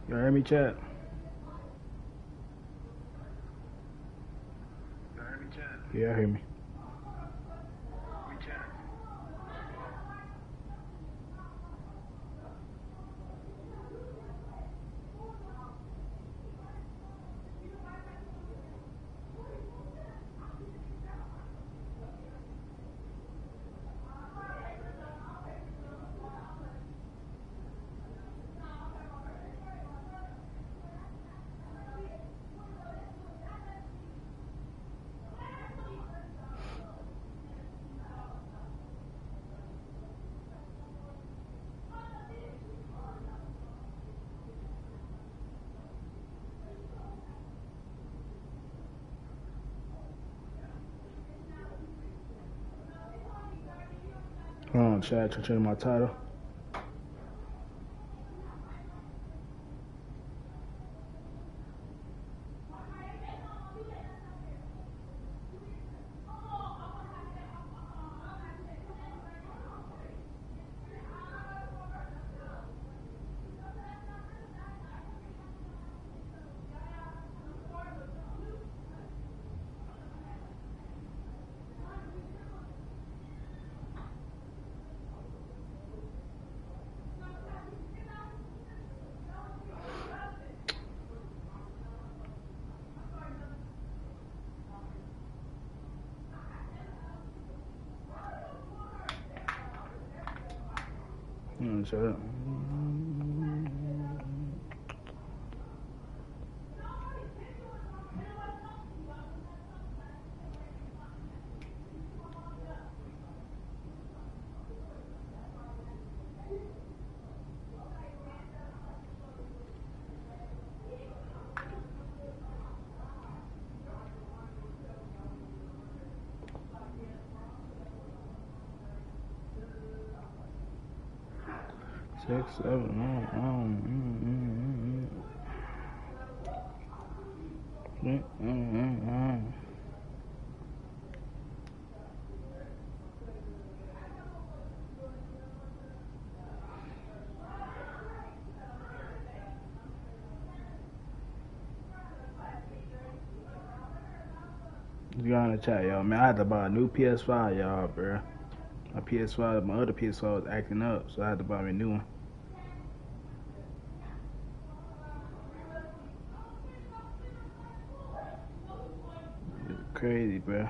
You hear me, chat? Yeah, I hear me. Hold on, chat, to change my title. Chat. Six, seven, You got in the chat, y'all. Man, I had to buy a new PS5, y'all, bro. My other PS5 was acting up, so I had to buy me a new one. It's crazy, bro.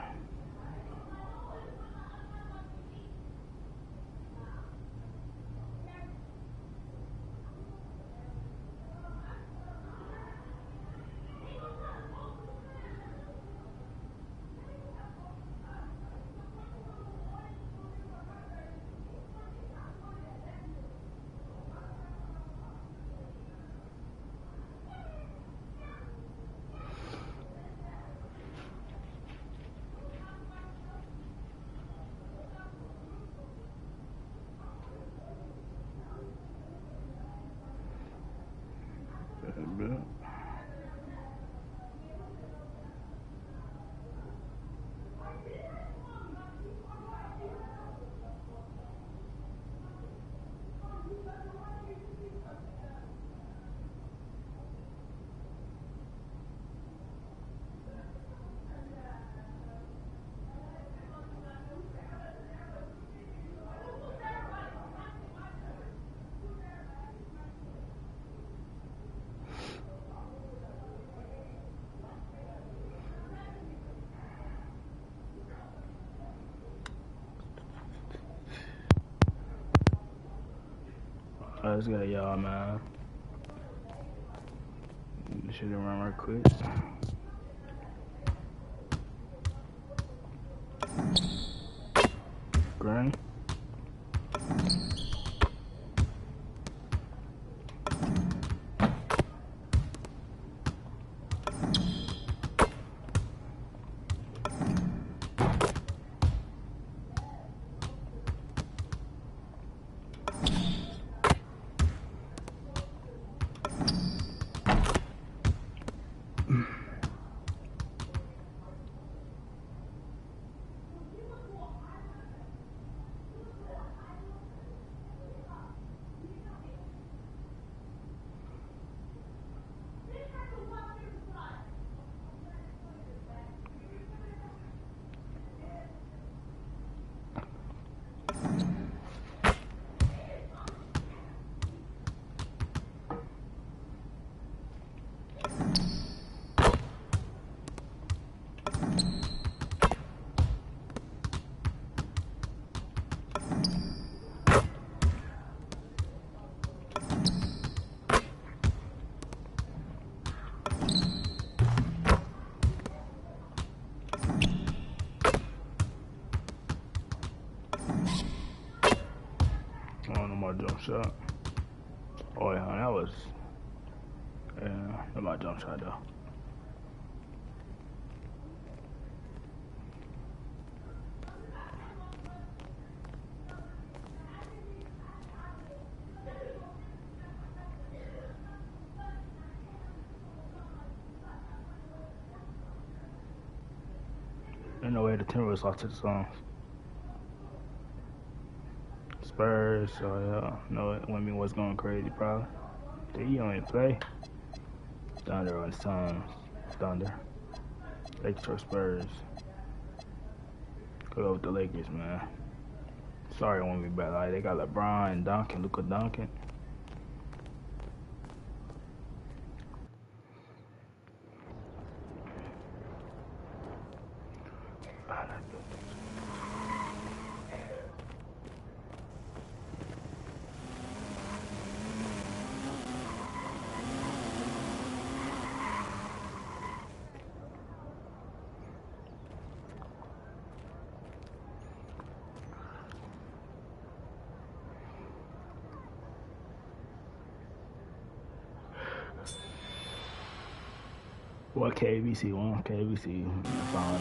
Let's go, y'all, man. This shit run right quick. Granny. Shot. Oh yeah, that was. Yeah, that my jump shot though. Ain't no way the Timberwolves lost to the Suns. Spurs, so yeah, no, women was going crazy probably. He don't even play. Thunder on the Suns. Thunder. Lakers or Spurs. Go with the Lakers, man. Sorry, I won't be bad. Like, they got LeBron, Duncan, Luka Duncan. What KBC won? KBC fine.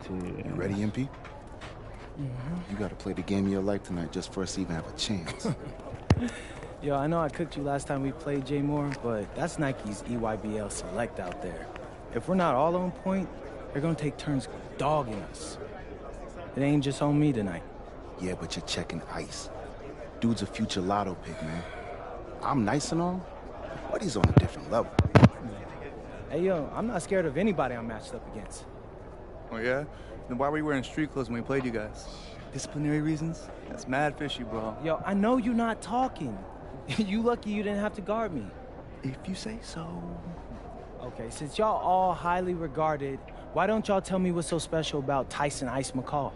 You ready, MP? You gotta play the game of your life tonight just for us to even have a chance. Yo, I know I cooked you last time we played J Moore, but that's Nike's EYBL Select out there. If we're not all on point, they're gonna take turns dogging us. It ain't just on me tonight. Yeah, but you're checking ice. Dude's a future lotto pick, man. I'm nice and all, but he's on a different level. Hey, yo, I'm not scared of anybody I'm matched up against. Oh, yeah? Then why were you wearing street clothes when we played you guys? Disciplinary reasons? That's mad fishy, bro. Yo, I know you're not talking. You lucky you didn't have to guard me. If you say so. Okay, since y'all all highly regarded, why don't y'all tell me what's so special about Tyson Ice McCall?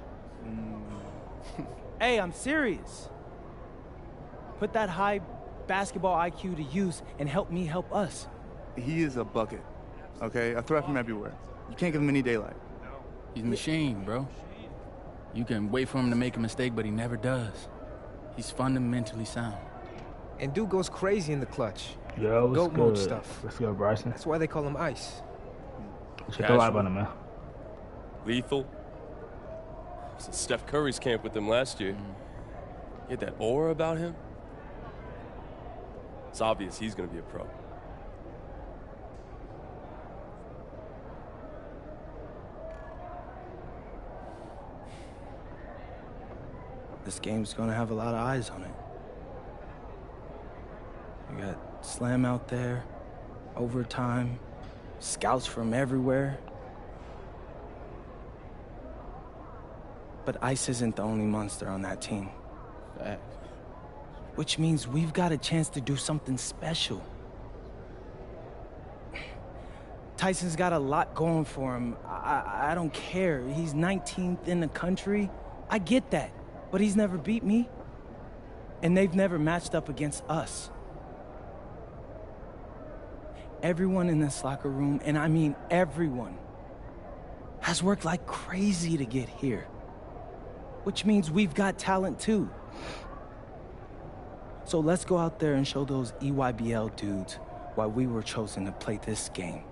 Hey, I'm serious. Put that high basketball IQ to use and help me help us. He is a bucket, okay? I threat from everywhere. You can't give him any daylight. He's a machine, bro. You can wait for him to make a mistake, but he never does. He's fundamentally sound. And dude goes crazy in the clutch. Yo, what's Goat good? mode stuff. Let's go, Bryson. That's why they call him Ice. Check the live on him, man. Lethal. I was at Steph Curry's camp with him last year. He had that aura about him. It's obvious he's going to be a pro. This game's gonna have a lot of eyes on it. We got Slam out there, overtime, scouts from everywhere. But Ice isn't the only monster on that team. Facts. Which means we've got a chance to do something special. Tyson's got a lot going for him. I don't care. He's 19th in the country. I get that. But he's never beat me. And they've never matched up against us. Everyone in this locker room, and I mean everyone, has worked like crazy to get here. Which means we've got talent too. So let's go out there and show those EYBL dudes why we were chosen to play this game.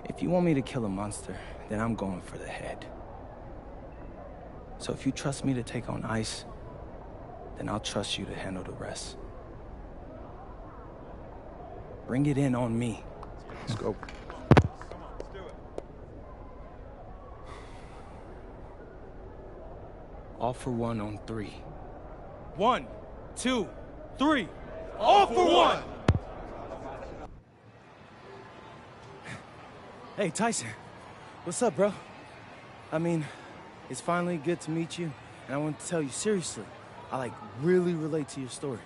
If you want me to kill a monster, then I'm going for the head. So if you trust me to take on Ice, then I'll trust you to handle the rest. Bring it in on me. Let's go. All for one on 3. 1, 2, 3. All for one! Hey, Tyson. What's up, bro? I mean, it's finally good to meet you, and I want to tell you seriously, I, like, really relate to your story.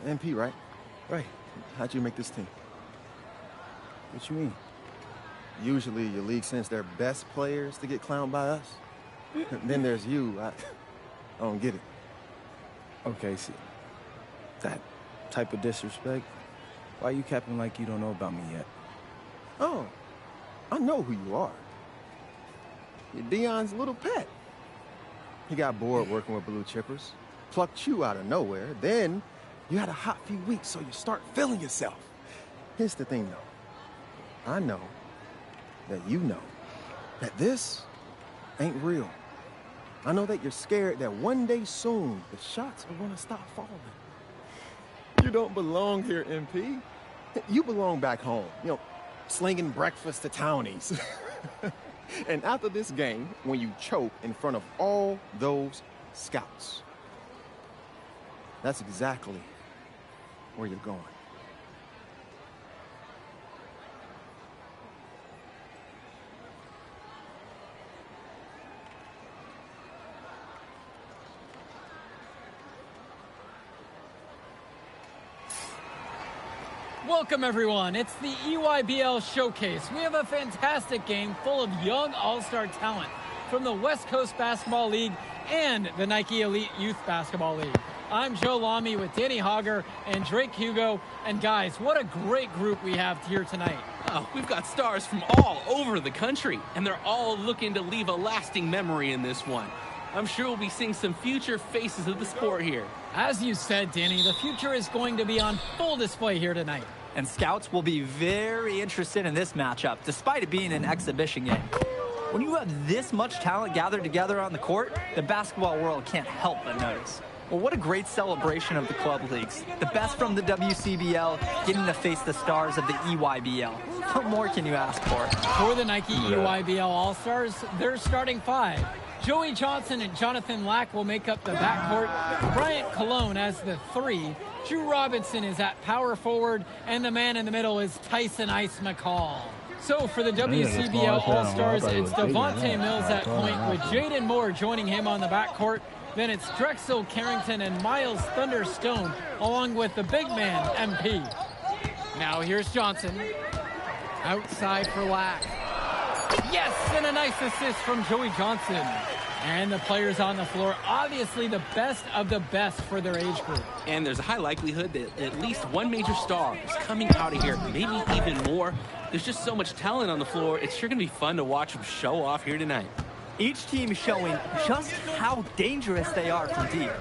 MP, right? Right. How'd you make this team? What you mean? Usually your league sends their best players to get clowned by us. Then there's you. I don't get it. Okay, see, that type of disrespect, why you capping like you don't know about me yet? Oh, I know who you are. You're Dion's little pet. He got bored working with blue chippers, plucked you out of nowhere, then you had a hot few weeks, so you start feeling yourself. Here's the thing, though. I know that you know that this ain't real. I know that you're scared that one day soon the shots are gonna stop falling. You don't belong here, MP. You belong back home, you know, slinging breakfast to townies. And after this game, when you choke in front of all those scouts, that's exactly where you're going. Welcome, everyone. It's the EYBL Showcase. We have a fantastic game full of young all-star talent from the West Coast Basketball League and the Nike Elite Youth Basketball League. I'm Joe Lamy with Danny Hogger and Drake Hugo. And guys, what a great group we have here tonight. Oh, we've got stars from all over the country, and they're all looking to leave a lasting memory in this one. I'm sure we'll be seeing some future faces of the sport here. As you said, Danny, the future is going to be on full display here tonight. And scouts will be very interested in this matchup, despite it being an exhibition game. When you have this much talent gathered together on the court, the basketball world can't help but notice. Well, what a great celebration of the club leagues. The best from the WCBL getting to face the stars of the EYBL. What more can you ask for? For the Nike EYBL All-Stars, their starting five. Joey Johnson and Jonathan Lack will make up the backcourt. Bryant Cologne as the three. Drew Robinson is at power forward, and the man in the middle is Tyson Ice McCall. So for the WCBL All-Stars, it's Devontae Mills at point with Jaden Moore joining him on the backcourt. Then it's Drexel Carrington and Miles Thunderstone, along with the big man, MP. Now here's Johnson. Outside for Lack. Yes, and a nice assist from Joey Johnson. And the players on the floor, obviously the best of the best for their age group. And there's a high likelihood that at least one major star is coming out of here, maybe even more. There's just so much talent on the floor, it's sure going to be fun to watch them show off here tonight. Each team is showing just how dangerous they are from deep.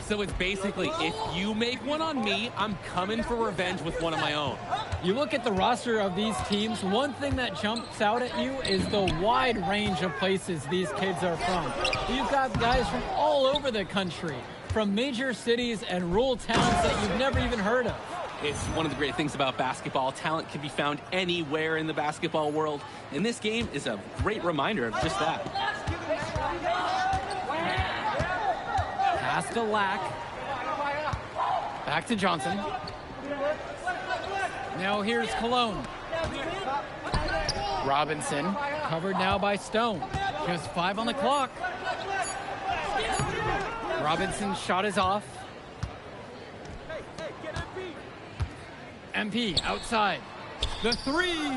So it's basically, if you make one on me, I'm coming for revenge with one of my own. You look at the roster of these teams, one thing that jumps out at you is the wide range of places these kids are from. You've got guys from all over the country, from major cities and rural towns that you've never even heard of. It's one of the great things about basketball. Talent can be found anywhere in the basketball world, and this game is a great reminder of just that. Pass to Lack. Back to Johnson. Now here's Cologne. Robinson, covered now by Stone. Just 5 on the clock. Robinson's shot is off. MP outside. The three.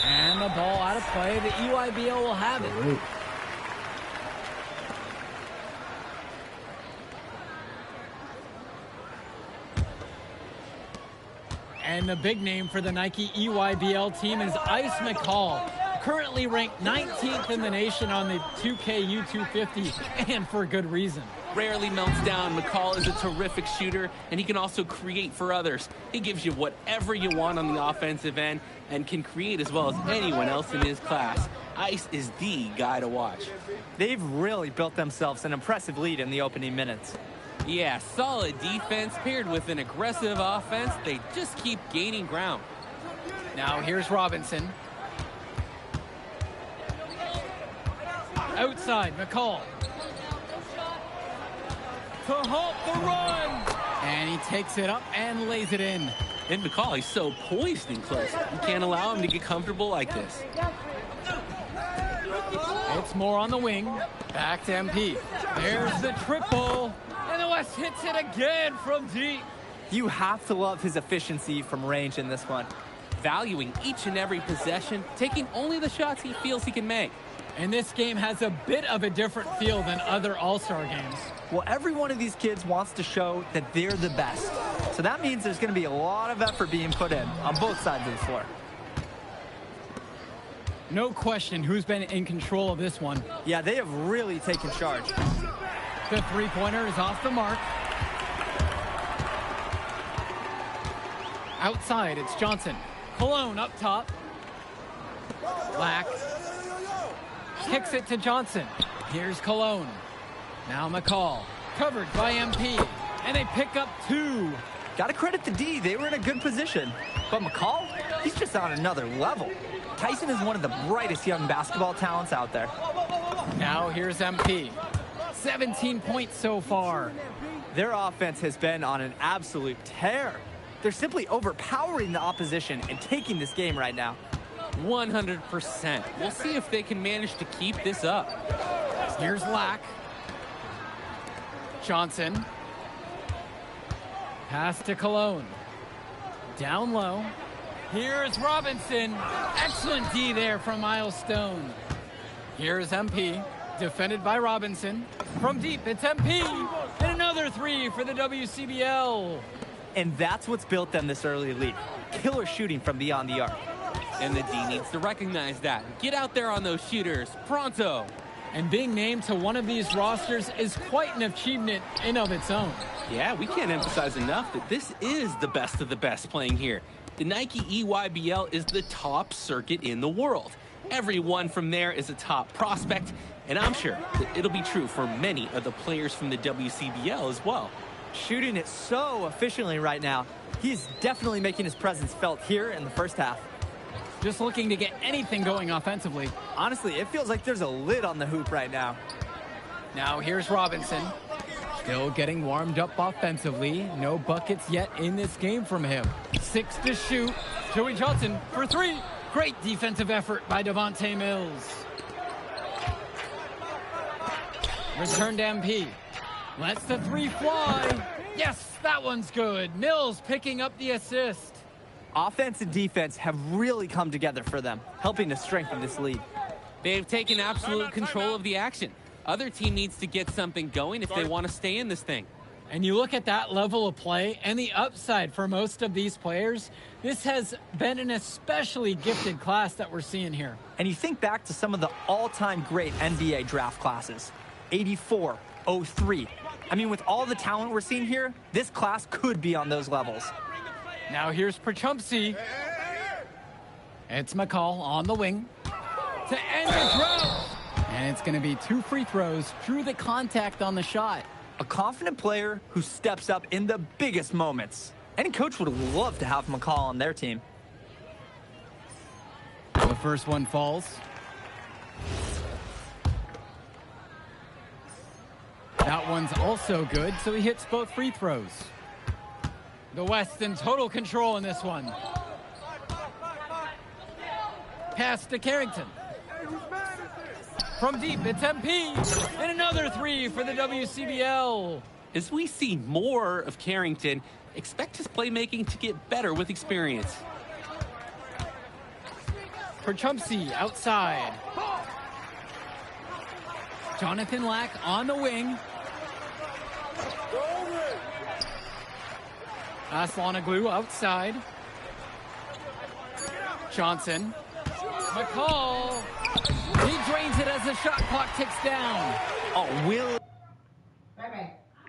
And the ball out of play. The EYBL will have it. And the big name for the Nike EYBL team is Ice McCall, currently ranked 19th in the nation on the 2K U250, and for good reason. Rarely melts down. McCall is a terrific shooter, and he can also create for others. He gives you whatever you want on the offensive end and can create as well as anyone else in his class. Ice is the guy to watch. They've really built themselves an impressive lead in the opening minutes. Yeah, solid defense paired with an aggressive offense. They just keep gaining ground. Now here's Robinson. Outside, McCall. to halt the run. And he takes it up and lays it in. And McCall, he's so poised and close. You can't allow him to get comfortable like this. It's Moore on the wing. Back to MP. There's the triple. And the West hits it again from deep. You have to love his efficiency from range in this one. Valuing each and every possession, taking only the shots he feels he can make. And this game has a bit of a different feel than other All-Star games. Well, every one of these kids wants to show that they're the best. So that means there's going to be a lot of effort being put in on both sides of the floor. No question who's been in control of this one. Yeah, they have really taken charge. The three-pointer is off the mark. Outside, it's Johnson. Cologne up top. Lack. Kicks it to Johnson. Here's Cologne. Now McCall. Covered by MP. And they pick up two. Got to credit the D. They were in a good position. But McCall, he's just on another level. Tyson is one of the brightest young basketball talents out there. Now here's MP. 17 points so far. Their offense has been on an absolute tear. They're simply overpowering the opposition and taking this game right now. 100%. We'll see if they can manage to keep this up. Here's Lack. Johnson. Pass to Cologne. Down low. Here's Robinson. Excellent D there from Miles Stone. Here's MP. Defended by Robinson. From deep, it's MP. And another three for the WCBL. And that's what's built them this early lead. Killer shooting from beyond the arc. And the D needs to recognize that. Get out there on those shooters, pronto. And being named to one of these rosters is quite an achievement in of its own. Yeah, we can't emphasize enough that this is the best of the best playing here. The Nike EYBL is the top circuit in the world. Everyone from there is a top prospect, and I'm sure that it'll be true for many of the players from the WCBL as well. Shooting it so efficiently right now. He's definitely making his presence felt here in the first half. Just looking to get anything going offensively. Honestly, it feels like there's a lid on the hoop right now. Now here's Robinson. Still getting warmed up offensively. No buckets yet in this game from him. 6 to shoot. Joey Johnson for three. Great defensive effort by Devontae Mills. Return to MP. Lets the three fly. Yes, that one's good. Mills picking up the assist. Offense and defense have really come together for them, helping to strengthen this lead. They've taken absolute control of the action. Other team needs to get something going if they want to stay in this thing. And you look at that level of play and the upside for most of these players, this has been an especially gifted class that we're seeing here. And you think back to some of the all-time great NBA draft classes, 84, 03. I mean, with all the talent we're seeing here, this class could be on those levels. Now here's Perchumpsey. It's McCall on the wing to end the drought. And it's going to be 2 free throws through the contact on the shot. A confident player who steps up in the biggest moments. Any coach would love to have McCall on their team. The first one falls. That one's also good, so he hits both free throws. The West in total control in this one. Pass to Carrington. From deep, it's MP. And another three for the WCBL. As we see more of Carrington, expect his playmaking to get better with experience. Perchumpsey outside. Jonathan Lack on the wing. Aslanoglu outside. Johnson. McCall. He drains it as the shot clock ticks down. Oh, Will.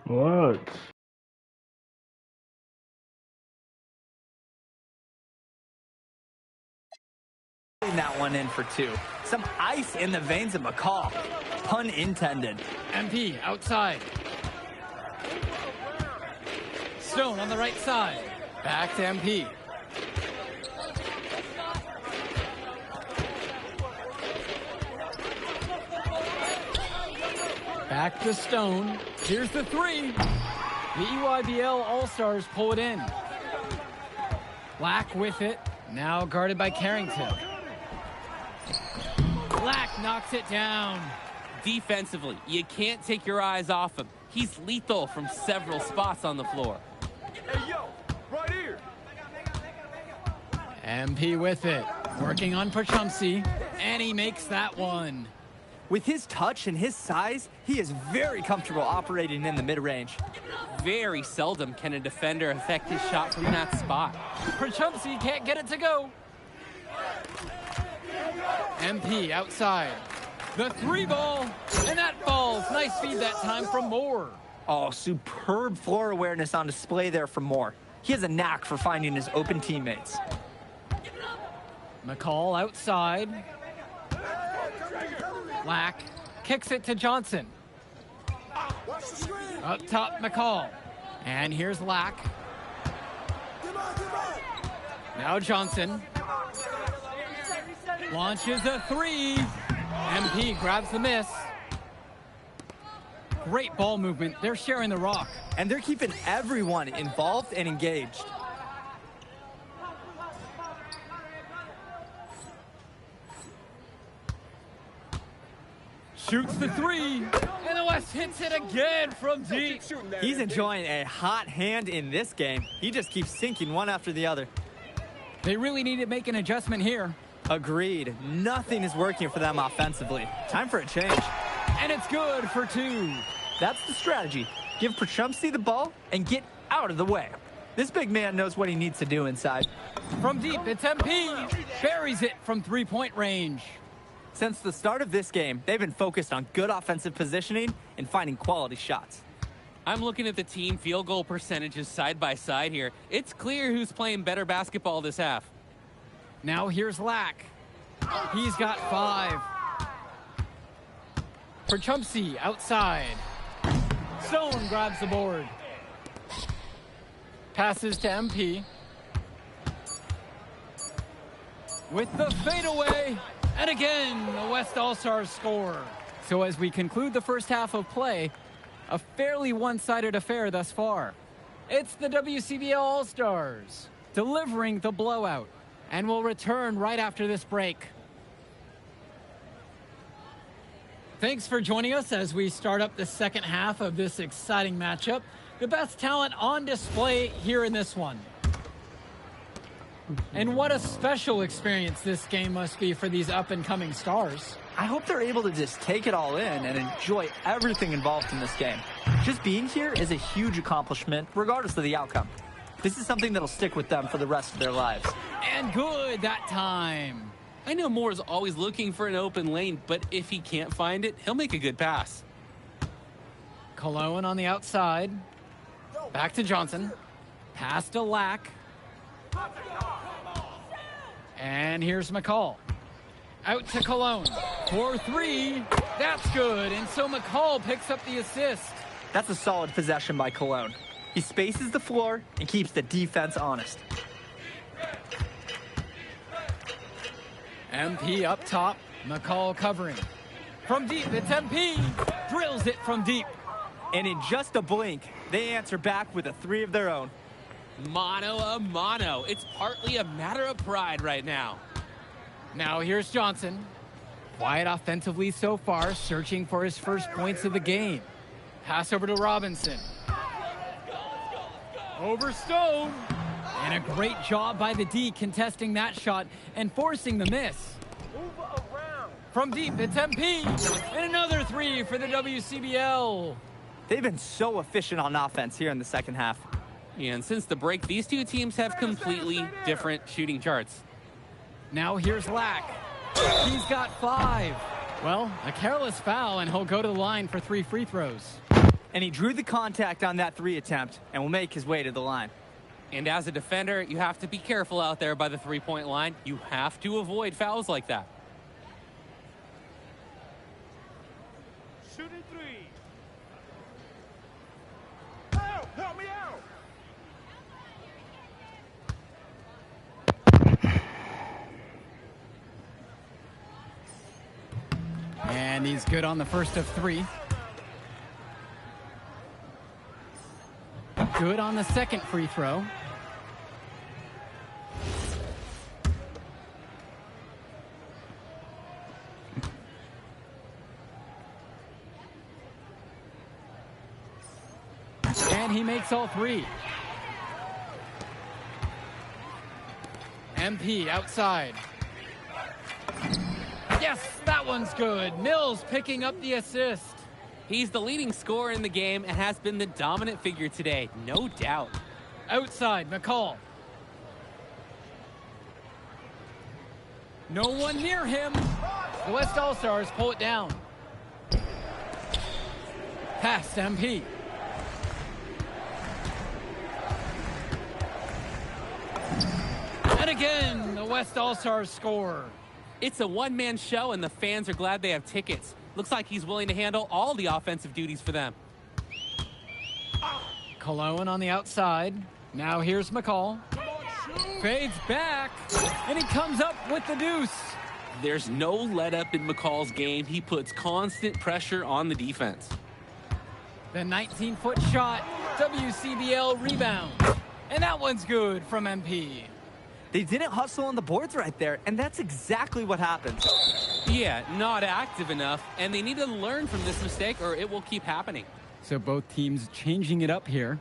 What? That one in for two. Some ice in the veins of McCall. Pun intended. MP outside. Stone on the right side. Back to MP. Back to Stone. Here's the three. The EYBL All-Stars pull it in. Lack with it, now guarded by Carrington. Lack knocks it down. Defensively, you can't take your eyes off him. He's lethal from several spots on the floor. Hey, yo, right here. MP with it, working on Pachumsi, and he makes that one. With his touch and his size, he is very comfortable operating in the mid-range. Very seldom can a defender affect his shot from that spot. Pachumsi can't get it to go. MP outside. The three ball, and that falls. Nice feed that time from Moore. Oh, superb floor awareness on display there from Moore. He has a knack for finding his open teammates. McCall outside. Lack kicks it to Johnson. Up top, McCall. And here's Lack. Now Johnson. Launches a three. MP grabs the miss. Great ball movement. They're sharing the rock. And they're keeping everyone involved and engaged. Shoots the three, and the West hits it again from deep. He's enjoying a hot hand in this game. He just keeps sinking one after the other. They really need to make an adjustment here. Agreed. Nothing is working for them offensively. Time for a change. And it's good for two. That's the strategy. Give Pachumsi the ball and get out of the way. This big man knows what he needs to do inside. From deep, it's MP. Buries it from three-point range. Since the start of this game, they've been focused on good offensive positioning and finding quality shots. I'm looking at the team field goal percentages side by side here. It's clear who's playing better basketball this half. Now here's Lack. He's got 5. Pachumsi outside. Stone grabs the board. Passes to MP. With the fadeaway. And again, the West All-Stars score. So as we conclude the first half of play, a fairly one-sided affair thus far. It's the WCBL All-Stars delivering the blowout. And we'll return right after this break. Thanks for joining us as we start up the second half of this exciting matchup. The best talent on display here in this one. And what a special experience this game must be for these up-and-coming stars. I hope they're able to just take it all in and enjoy everything involved in this game. Just being here is a huge accomplishment, regardless of the outcome. This is something that'll stick with them for the rest of their lives. And good that time. I know Moore's always looking for an open lane, but if he can't find it, he'll make a good pass. Cologne on the outside. Back to Johnson. Pass to Lack. And here's McCall. Out to Cologne. 4-3. That's good. And so McCall picks up the assist. That's a solid possession by Cologne. He spaces the floor and keeps the defense honest. MP up top. McCall covering. From deep, it's MP. Drills it from deep. And in just a blink, they answer back with a 3 of their own. Mano a mano. It's partly a matter of pride right now. Now here's Johnson. Quiet offensively so far, searching for his first points of the game. Pass over to Robinson. Over Stone. And a great job by the D contesting that shot and forcing the miss. From deep, it's MP. And another 3 for the WCBL. They've been so efficient on offense here in the second half. And since the break, these two teams have completely different shooting charts. Now here's Lack. He's got 5. Well, a careless foul, and he'll go to the line for 3 free throws. And he drew the contact on that 3 attempt and will make his way to the line. And as a defender, you have to be careful out there by the three-point line. You have to avoid fouls like that. Shooting 3. Help me out. And he's good on the first of 3. good on the second free throw. And he makes all three. MP outside. Yes, that one's good. Mills picking up the assist. He's the leading scorer in the game and has been the dominant figure today, no doubt. Outside, McCall. No one near him. The West All-Stars pull it down. Pass to MP. And again, the West All-Stars score. It's a one-man show, and the fans are glad they have tickets. Looks like he's willing to handle all the offensive duties for them. Cologne on the outside. Now here's McCall. Fades back, and he comes up with the deuce. There's no let-up in McCall's game. He puts constant pressure on the defense. The 19-foot shot, WCBL rebound. And that one's good from MP. They didn't hustle on the boards right there, and that's exactly what happens. Yeah, not active enough, and they need to learn from this mistake or it will keep happening. So both teams changing it up here.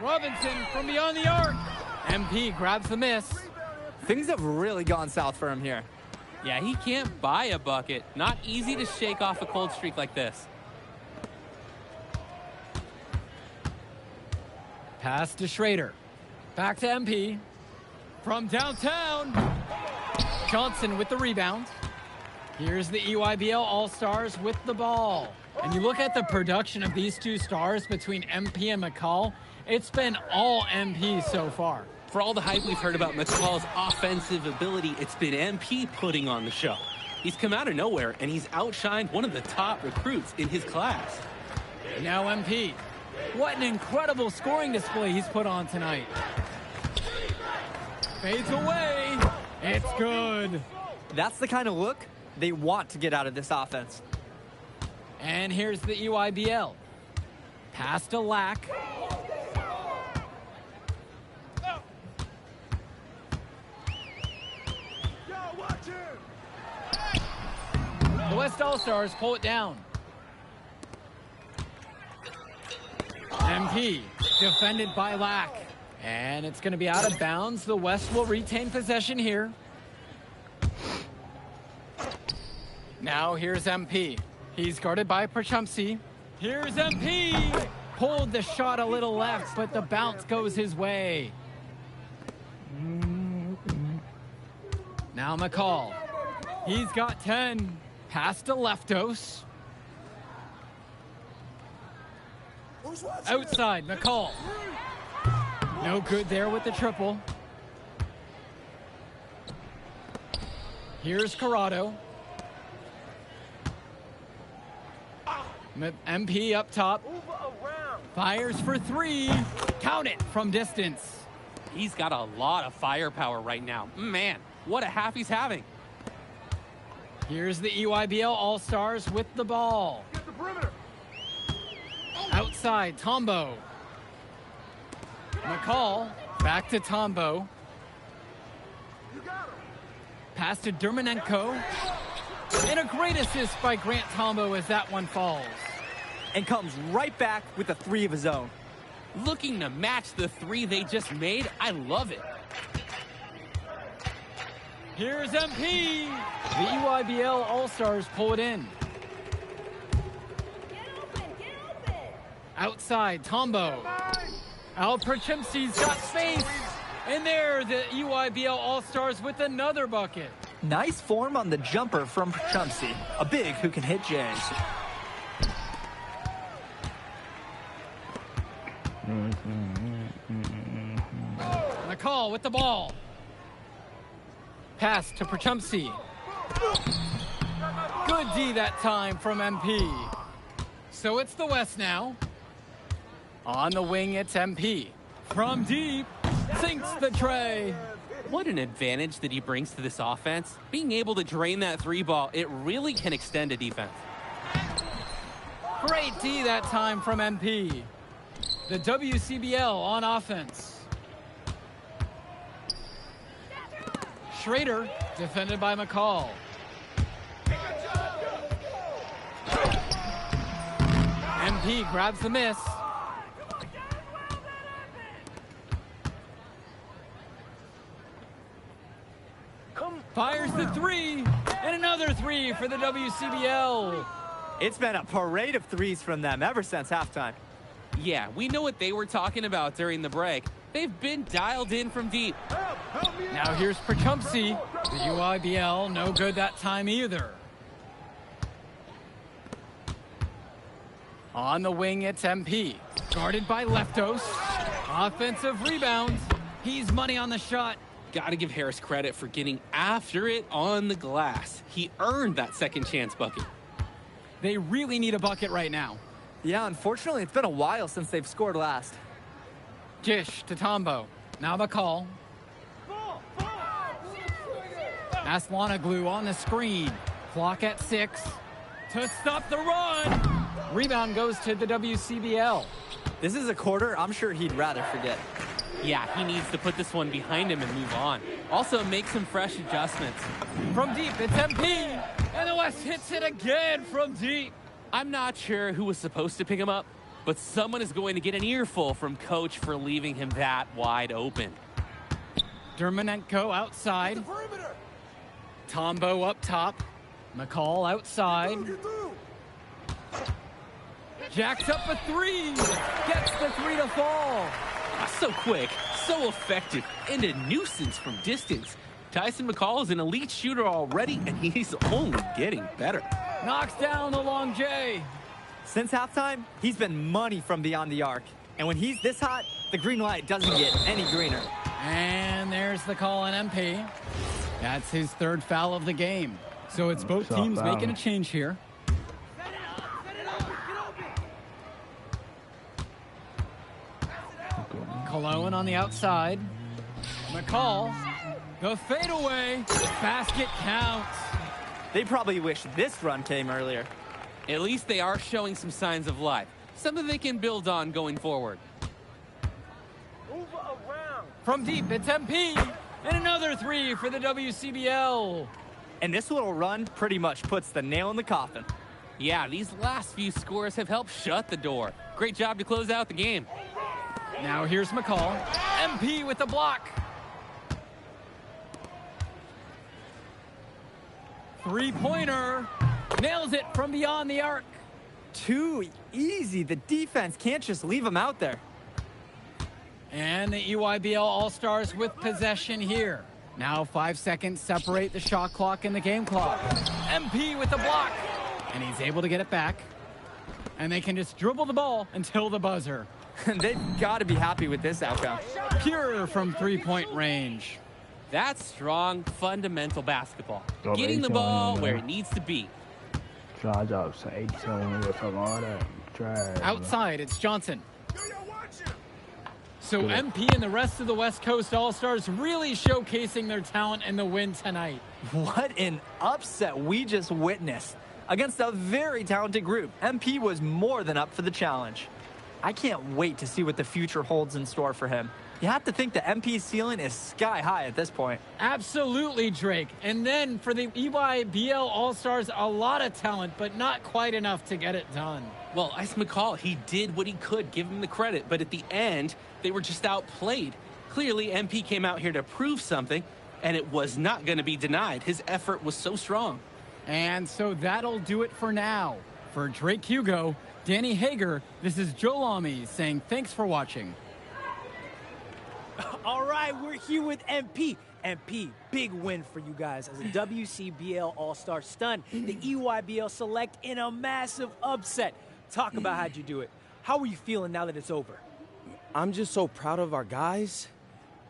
Robinson from beyond the arc. MP grabs the miss. Things have really gone south for him here. Yeah, he can't buy a bucket. Not easy to shake off a cold streak like this. Pass to Schrader. Back to MP. From downtown. Johnson with the rebound. Here's the EYBL All-Stars with the ball. And you look at the production of these two stars between MP and McCall, it's been all MP so far. For all the hype we've heard about McCall's offensive ability, it's been MP putting on the show. He's come out of nowhere, and he's outshined one of the top recruits in his class. Now MP. What an incredible scoring display he's put on tonight. Fades away. It's good. That's the kind of look they want to get out of this offense. And here's the EYBL. Pass to Lack. The West All-Stars pull it down. MP defended by Lack. And it's going to be out of bounds. The West will retain possession here. Now here's MP. He's guarded by Prachumsky. Here's MP. Pulled the shot a little left, but the bounce goes his way. Now McCall. He's got 10. Pass to Leftos. Outside, McCall. No good there with the triple. Here's Corrado. MP up top. Fires for three. Count it from distance. He's got a lot of firepower right now. Man, what a half he's having. Here's the EYBL All-Stars with the ball. Outside, Tombo. McCall, back to Tombo. Pass to Dermanenko. And a great assist by Grant Tombo as that one falls. And comes right back with a three of his own. Looking to match the three they just made. I love it. Here's MP. The EYBL All-Stars pull it in. Outside, Tombo. Al Prachumsky's got space. And there, the EYBL All-Stars with another bucket. Nice form on the jumper from Prachumsky. A big who can hit J's. McCall with the ball. Pass to Prachumsky. Good D that time from MP. So it's the West now. On the wing, it's MP. From deep, sinks the tray. What an advantage that he brings to this offense. Being able to drain that three ball, it really can extend a defense. Great D that time from MP. The WCBL on offense. Schrader, defended by McCall. MP grabs the miss. Fires the three, and another three for the WCBL. It's been a parade of threes from them ever since halftime. Yeah, we know what they were talking about during the break. They've been dialed in from deep. Now here's Prochumpsy. The UIBL, no good that time either. On the wing, it's MP. Guarded by Leftos. Offensive rebounds. He's money on the shot. Got to give Harris credit for getting after it on the glass. He earned that second chance bucket. They really need a bucket right now. Yeah, unfortunately, it's been a while since they've scored last. Gish to Tombo. Now McCall. Aslanoglu on the screen. Clock at 6. To stop the run. Rebound goes to the WCBL. This is a quarter I'm sure he'd rather forget. Yeah, he needs to put this one behind him and move on. Also, make some fresh adjustments. From deep, it's MP. And the West hits it again from deep. I'm not sure who was supposed to pick him up, but someone is going to get an earful from Coach for leaving him that wide open. Dermanenko outside. Tombo up top. McCall outside. Jacks up a three. Gets the three to fall. So quick, so effective, and a nuisance from distance. Tyson McCall is an elite shooter already, and he's only getting better. Knocks down the long J. Since halftime, he's been money from beyond the arc. And when he's this hot, the green light doesn't get any greener. And there's the call on MP. That's his third foul of the game. So it's both teams making a change here. Cologne on the outside. McCall. The fadeaway. Basket counts. They probably wish this run came earlier. At least they are showing some signs of life. Something they can build on going forward. From deep, it's MP. And another three for the WCBL. And this little run pretty much puts the nail in the coffin. Yeah, these last few scores have helped shut the door. Great job to close out the game. Now here's McCall. MP with the block. Three-pointer. Nails it from beyond the arc. Too easy. The defense can't just leave him out there. And the EYBL All-Stars with possession here. Now 5 seconds separate the shot clock and the game clock. MP with the block. And he's able to get it back. And they can just dribble the ball until the buzzer. They've got to be happy with this outcome. Pure from three-point range. That's strong, fundamental basketball. Getting the ball where it needs to be. Outside, it's Johnson. So MP and the rest of the West Coast All-Stars really showcasing their talent in the win tonight. What an upset we just witnessed. Against a very talented group, MP was more than up for the challenge. I can't wait to see what the future holds in store for him. You have to think the MP's ceiling is sky high at this point. Absolutely, Drake. And then for the EYBL All-Stars, a lot of talent, but not quite enough to get it done. Well, Ice McCall, he did what he could, give him the credit, but at the end, they were just outplayed. Clearly, MP came out here to prove something, and it was not going to be denied. His effort was so strong. And so that'll do it for now. For Drake Hugo, Danny Hager, this is Joe Lamy saying thanks for watching. All right, we're here with MP. MP, big win for you guys as a WCBL All-Star stun. The EYBL Select in a massive upset. Talk about how'd you do it. How are you feeling now that it's over? I'm just so proud of our guys.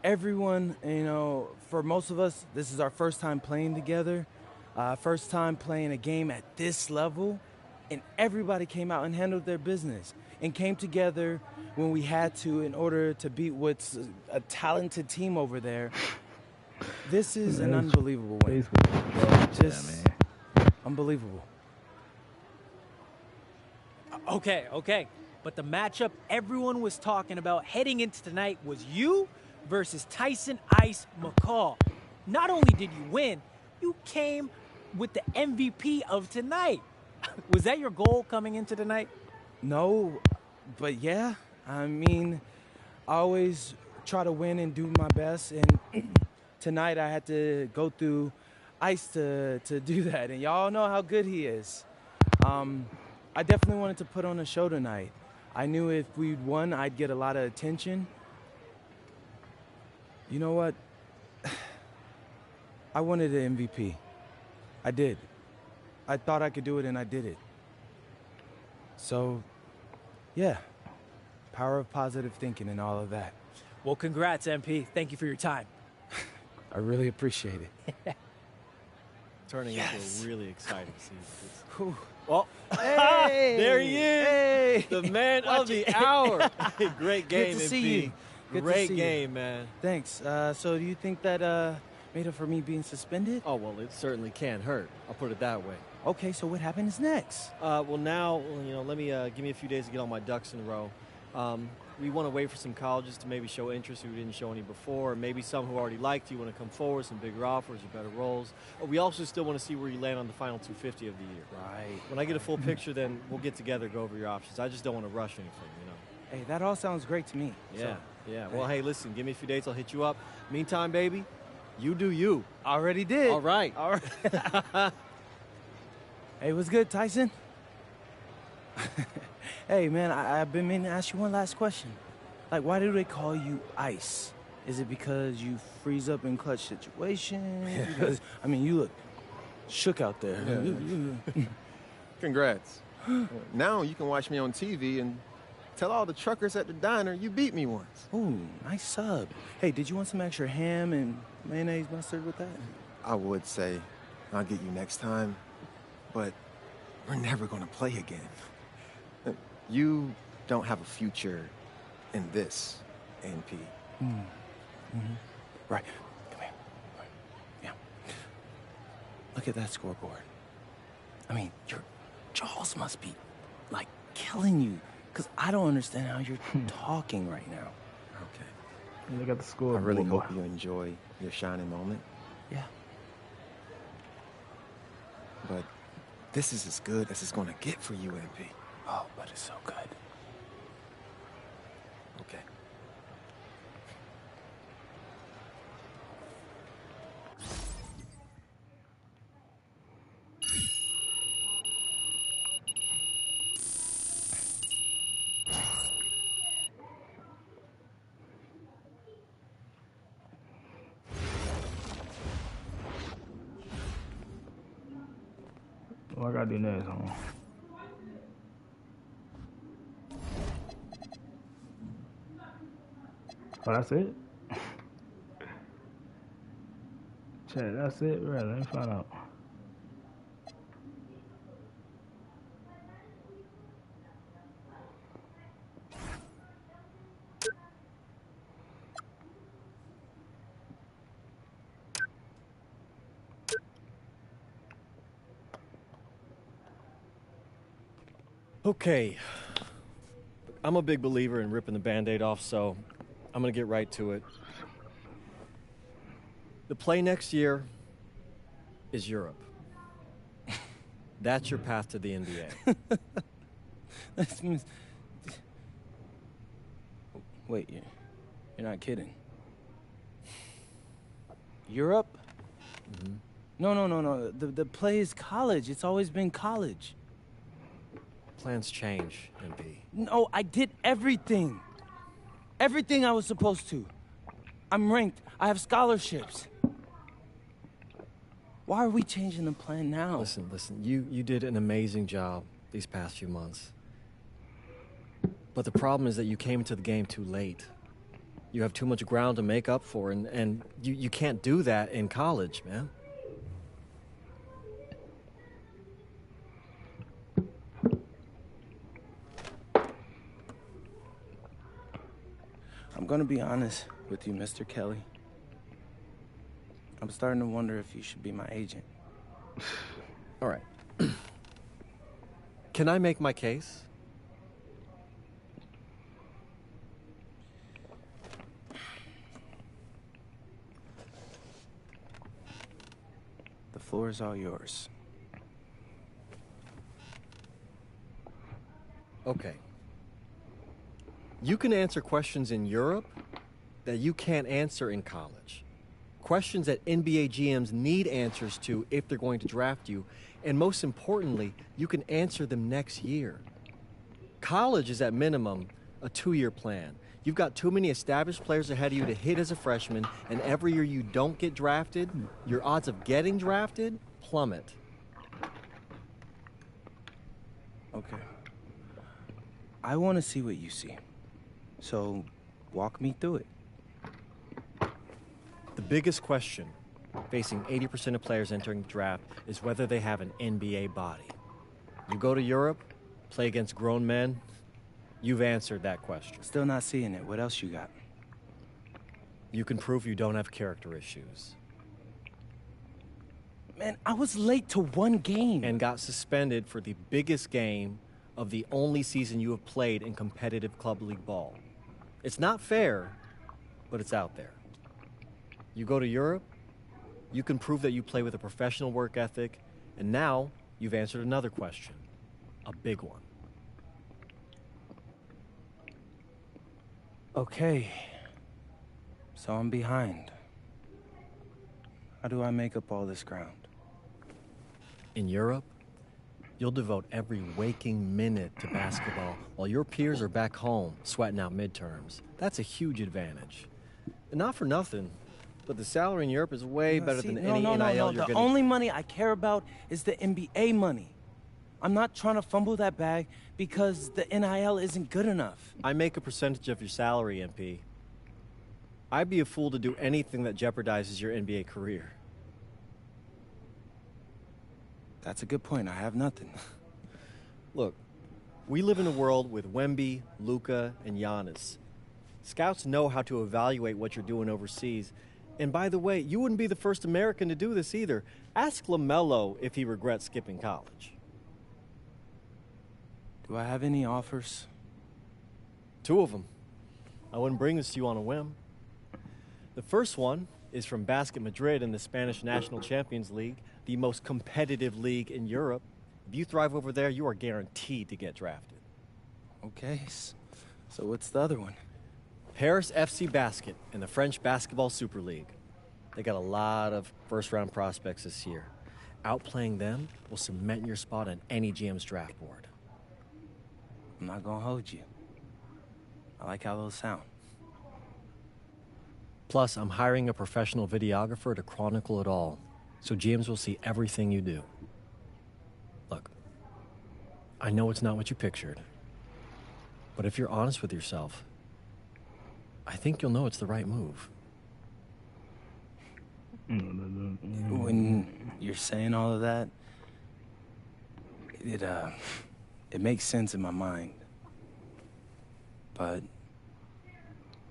Everyone, you know, for most of us, this is our first time playing together. First time playing a game at this level. And everybody came out and handled their business and came together when we had to in order to beat what's a talented team over there. This is an unbelievable win. Just unbelievable. Okay. But the matchup everyone was talking about heading into tonight was you versus Tyson Ice McCall. Not only did you win, you came with the MVP of tonight. Was that your goal coming into tonight? No, but yeah. I mean, I always try to win and do my best, and tonight I had to go through Ice to do that, and y'all know how good he is. I definitely wanted to put on a show tonight. I knew if we'd won, I'd get a lot of attention. You know what? I wanted an MVP. I did. I thought I could do it, and I did it. So, yeah. Power of positive thinking and all of that. Well, congrats, MP. Thank you for your time. I really appreciate it. Turning into a really exciting season. Well, hey, there he is, hey, the man of the hour. Great game, Good to see MP. you. Good Great to see game, you. man. Thanks. So do you think that made up for me being suspended? Oh, well, it certainly can't hurt. I'll put it that way. Okay, so what happens next? Well, now, let me give me a few days to get all my ducks in a row. We want to wait for some colleges to maybe show interest who didn't show any before, or maybe some who already liked you want to come forward, some bigger offers or better roles. We also still want to see where you land on the final 250 of the year. Right. When I get a full picture, then we'll get together, go over your options. I just don't want to rush anything, Hey, that all sounds great to me. Yeah, So, yeah. Well, hey, listen, give me a few dates, I'll hit you up. Meantime, baby, you do you. Already did. All right. All right. Hey, what's good, Tyson? Hey, man, I've been meaning to ask you one last question. Like, why do they call you Ice? Is it because you freeze up in clutch situations? Because, I mean, you look shook out there. Yeah. Congrats. Now you can watch me on TV and tell all the truckers at the diner you beat me once. Ooh, nice sub. Hey, did you want some extra ham and mayonnaise mustard with that? I would say I'll get you next time, but we're never going to play again. You don't have a future in this, NP. Right. Come here. Right. Yeah. Look at that scoreboard. I mean, your jaws must be, like, killing you. Because I don't understand how you're talking right now. Okay. Look at the score. I really hope you enjoy your shining moment. Yeah. But this is as good as it's going to get for you, NP. Oh, but it's so good. Okay. What I gotta do next, huh? Oh, that's it? Chat, that's it? Right, let me find out. Okay. I'm a big believer in ripping the Band-Aid off, so I'm going to get right to it. The play next year is Europe. That's your path to the NBA. Wait, you're not kidding. Europe? Mm-hmm. No. The play is college. It's always been college. Plans change, MP. No, I did everything. Everything I was supposed to. I'm ranked. I have scholarships. Why are we changing the plan now? Listen. You did an amazing job these past few months. But the problem is that you came into the game too late. You have too much ground to make up for, and you can't do that in college, man. I'm gonna be honest with you, Mr. Kelly. I'm starting to wonder if you should be my agent. All right. Can I make my case? floor is all yours. Okay. You can answer questions in Europe that you can't answer in college. Questions that NBA GMs need answers to if they're going to draft you. And most importantly, you can answer them next year. College is at minimum a 2-year plan. You've got too many established players ahead of you to hit as a freshman, and every year you don't get drafted, your odds of getting drafted plummet. Okay. I want to see what you see. So, walk me through it. The biggest question facing 80% of players entering the draft is whether they have an NBA body. You go to Europe, play against grown men, you've answered that question. Still not seeing it. What else you got? You can prove you don't have character issues. Man, I was late to one game. And got suspended for the biggest game of the only season you have played in competitive club league ball. It's not fair, but it's out there. You go to Europe, you can prove that you play with a professional work ethic, and now you've answered another question, a big one. Okay. So I'm behind. How do I make up all this ground? In Europe, you'll devote every waking minute to basketball while your peers are back home sweating out midterms. That's a huge advantage. And not for nothing, but the salary in Europe is way better than any NIL you're The getting. only money I care about is the NBA money. I'm not trying to fumble that bag because the NIL isn't good enough. I make a percentage of your salary, MP. I'd be a fool to do anything that jeopardizes your NBA career. That's a good point. I have nothing. Look, we live in a world with Wemby, Luka, and Giannis. Scouts know how to evaluate what you're doing overseas. And by the way, you wouldn't be the first American to do this either. Ask LaMelo if he regrets skipping college. Do I have any offers? 2 of them. I wouldn't bring this to you on a whim. The first one is from Basket Madrid in the Spanish National Champions League, the most competitive league in Europe. If you thrive over there, you are guaranteed to get drafted. Okay, so what's the other one? Paris FC Basket in the French Basketball Super League. They got a lot of first-round prospects this year. Outplaying them will cement your spot on any GM's draft board. I'm not gonna hold you. I like how those sound. Plus, I'm hiring a professional videographer to chronicle it all, so GMs will see everything you do. Look, I know it's not what you pictured, but if you're honest with yourself, I think you'll know it's the right move. When you're saying all of that, it makes sense in my mind. But,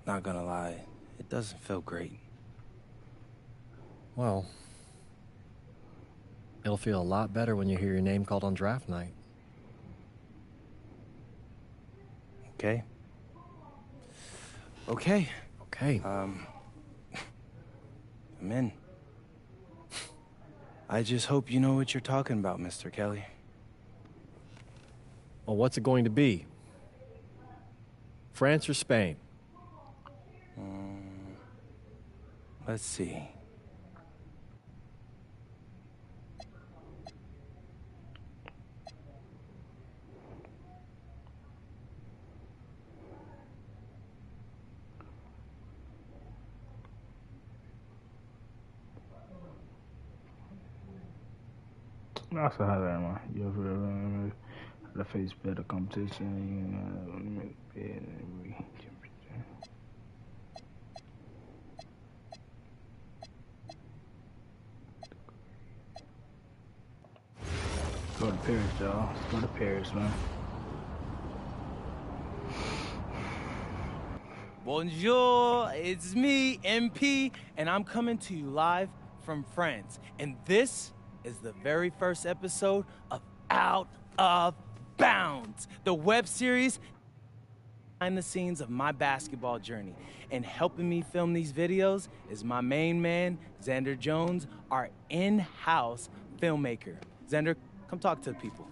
not gonna lie, it doesn't feel great. Well, it'll feel a lot better when you hear your name called on draft night. Okay. Okay. Okay. I'm in. I just hope you know what you're talking about, Mr. Kelly. Well, what's it going to be? France or Spain? Let's see. I also have that one. You ever the face better competition? Go to Paris, y'all. Let's go to Paris, man. Bonjour, it's me, MP, and I'm coming to you live from France. And this is the very first episode of Out of Bounds, the web series behind the scenes of my basketball journey. And helping me film these videos is my main man, Xander Jones, our in-house filmmaker. Xander, come talk to the people.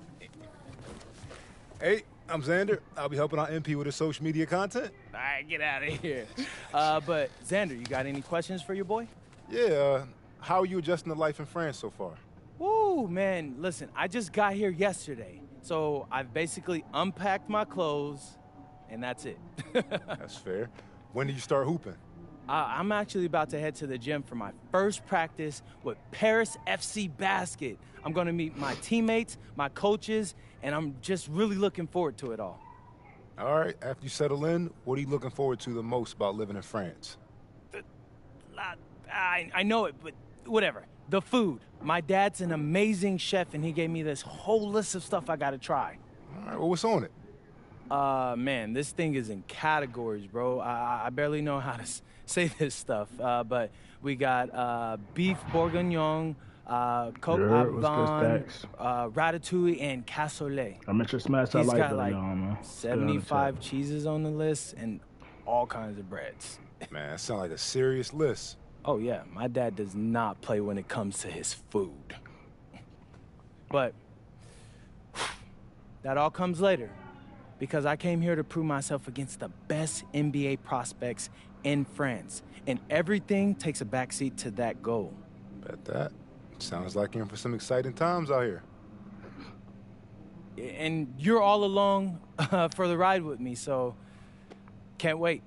Hey, I'm Xander. I'll be helping out MP with his social media content. All right, get out of here. But Xander, you got any questions for your boy? Yeah, how are you adjusting to life in France so far? Woo, man, listen, I just got here yesterday. So I've basically unpacked my clothes, and that's it. That's fair. When do you start hooping? I'm actually about to head to the gym for my first practice with Paris FC Basket. I'm gonna meet my teammates, my coaches, and I'm just really looking forward to it all. All right, after you settle in, what are you looking forward to the most about living in France? I know it, but whatever. The food. My dad's an amazing chef, and he gave me this whole list of stuff I gotta try. All right, well, what's on it? Man, this thing is in categories, bro. I barely know how to say this stuff, but we got beef bourguignon, coq au vin, ratatouille, and cassoulet. I met your smash. I He's like got bourguignon, like man. 75 cheeses on the list and all kinds of breads. Man, that sounds like a serious list. Oh, yeah, my dad does not play when it comes to his food. But that all comes later, because I came here to prove myself against the best NBA prospects in France, and everything takes a backseat to that goal. Bet that. Sounds like you're in for some exciting times out here. And you're all along for the ride with me, so can't wait.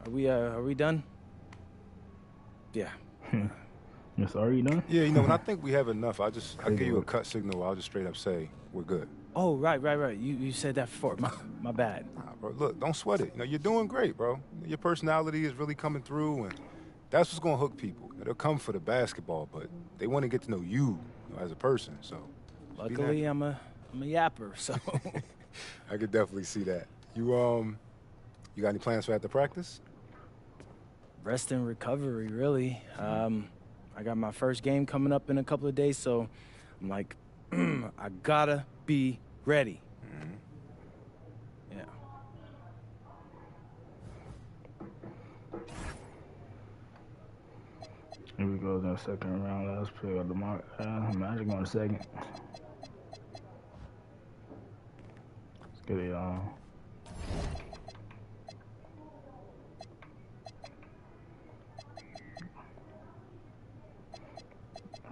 Are we done? Yeah. Yes, are you done? Yeah, when I think we have enough, I'll give you a cut signal. I'll just straight up say we're good. Oh, right. You said that before. My bad. Nah, bro, look, don't sweat it. You're doing great, bro. Your personality is really coming through, and that's what's gonna hook people. They'll come for the basketball, but they want to get to know you as a person. So, luckily, I'm a yapper, so. I could definitely see that. You got any plans for after practice? Rest and recovery, really. I got my first game coming up in a couple of days, so I'm like, I gotta be ready. Mm-hmm. Yeah. Here we go, the second round. Let's pick up the mark. Magic on second. Let's get it on.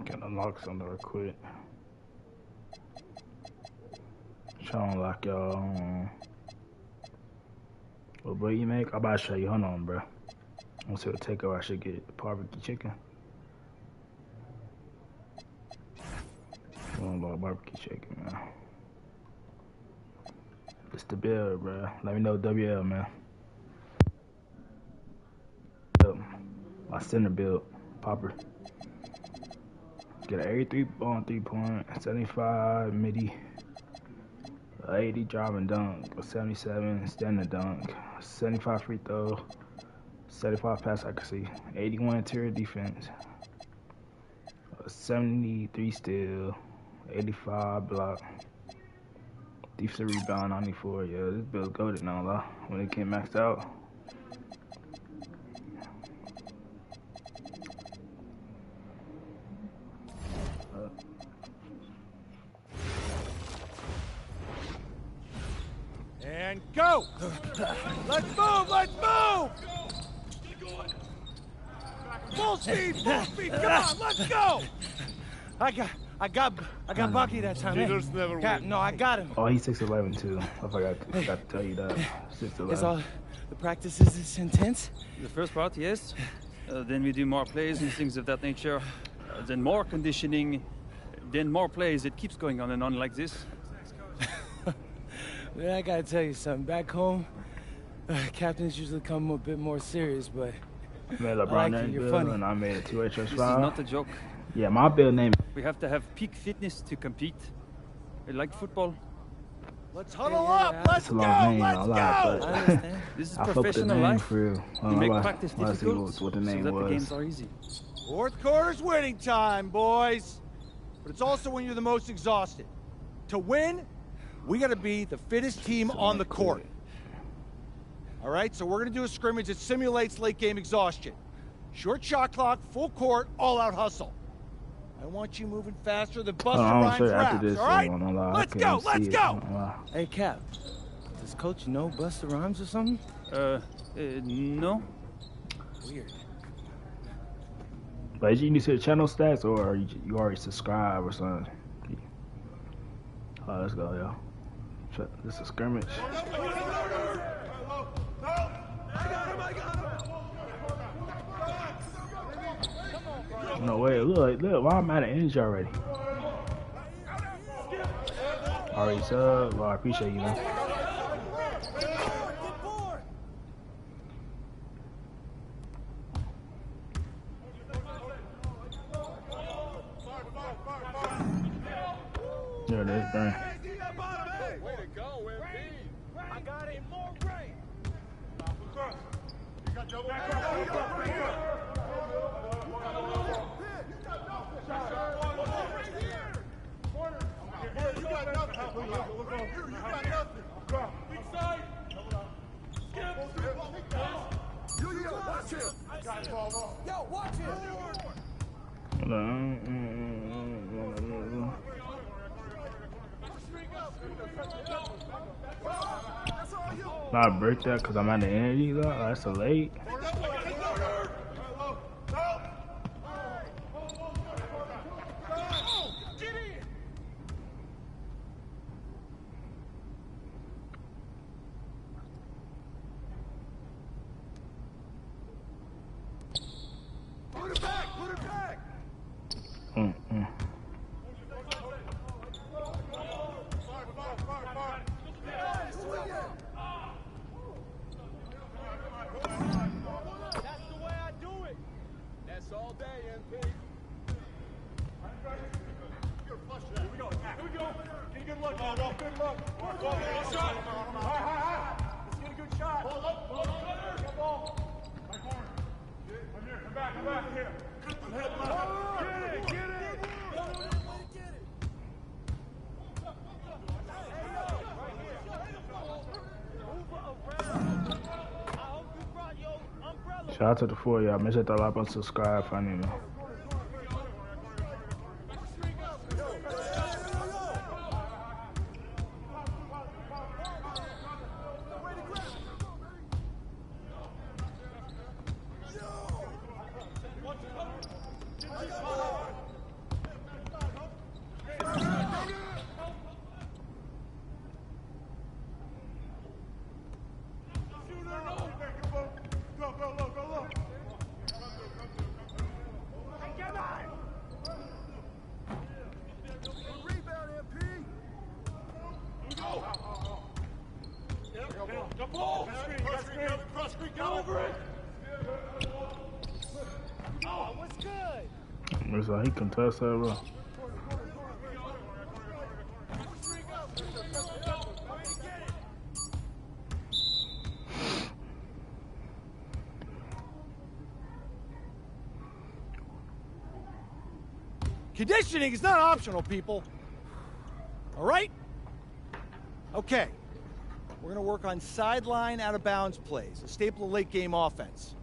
Get unlock something real quick. Try to unlock y'all. What bread you make? I'm about to show you. Hold on, bro. Once it'll take over, I should get barbecue chicken. I want about barbecue chicken, man. It's the build, bro. Let me know WL, man. My center build, Popper. Get an 83 on 3-point, 75 midi, 80 driving dunk, 77 standing dunk, 75 free throw, 75 pass accuracy, 81 interior defense, 73 steal, 85 block, defensive rebound, 94. Yeah, this build's goated now, though. When it came maxed out. And go! Let's move! Full speed! Come on, let's go! I got Bucky that time. Cheaters never win. No, I got him. Oh, he's 6'11" too. I forgot to tell you that. 6'11". Is all the practices this intense? The first part, yes. Then we do more plays and things of that nature. Then more conditioning. Then more plays. It keeps going on and on like this. Man, I gotta tell you something. Back home, captains usually come a bit more serious, but made LeBron I like build, funny. and I made a 2H This is not a joke. Yeah, my build name. We have to have peak fitness to compete. Like football. Let's huddle up! Let's It's a long name, Let's a lot, go! but This is I fucked the professional name life. for real. We make Let's practice see difficult what the name so that was. the games are easy. Fourth quarter's winning time, boys. But it's also when you're the most exhausted. To win, We got to be the fittest team on the court. All right, so we're going to do a scrimmage that simulates late game exhaustion. Short shot clock, full court, all-out hustle. I want you moving faster than Busta Rhymes raps, all right? Let's go, let's go! Hey, Cap, does Coach know Busta Rhymes or something? No. Weird. But you need to see the channel stats, or you already subscribe or something? Oh, let's go, yo. This is a scrimmage. No way, look, why am I at an energy already? Already sub, well, I appreciate you, man. There it is, dang. Way to go, MP. I got it, more rain. You got double Yo, watch him. Not break that because I'm at the energy though. That's so late. Put it back, put it back. That's the way I do it. That's all day, MP. Here we go. Here we go. Get a good look. Good look. Good shot. High. Let's get a good shot. Hold up. Get ball. Right corner. I'm here. Come back here. Get it. Shout out to the 4 of y'all. Make sure to like and subscribe if I need to. Looks like he can touch that, bro. Conditioning is not optional, people. All right? Okay. We're going to work on sideline out-of-bounds plays, a staple of late-game offense.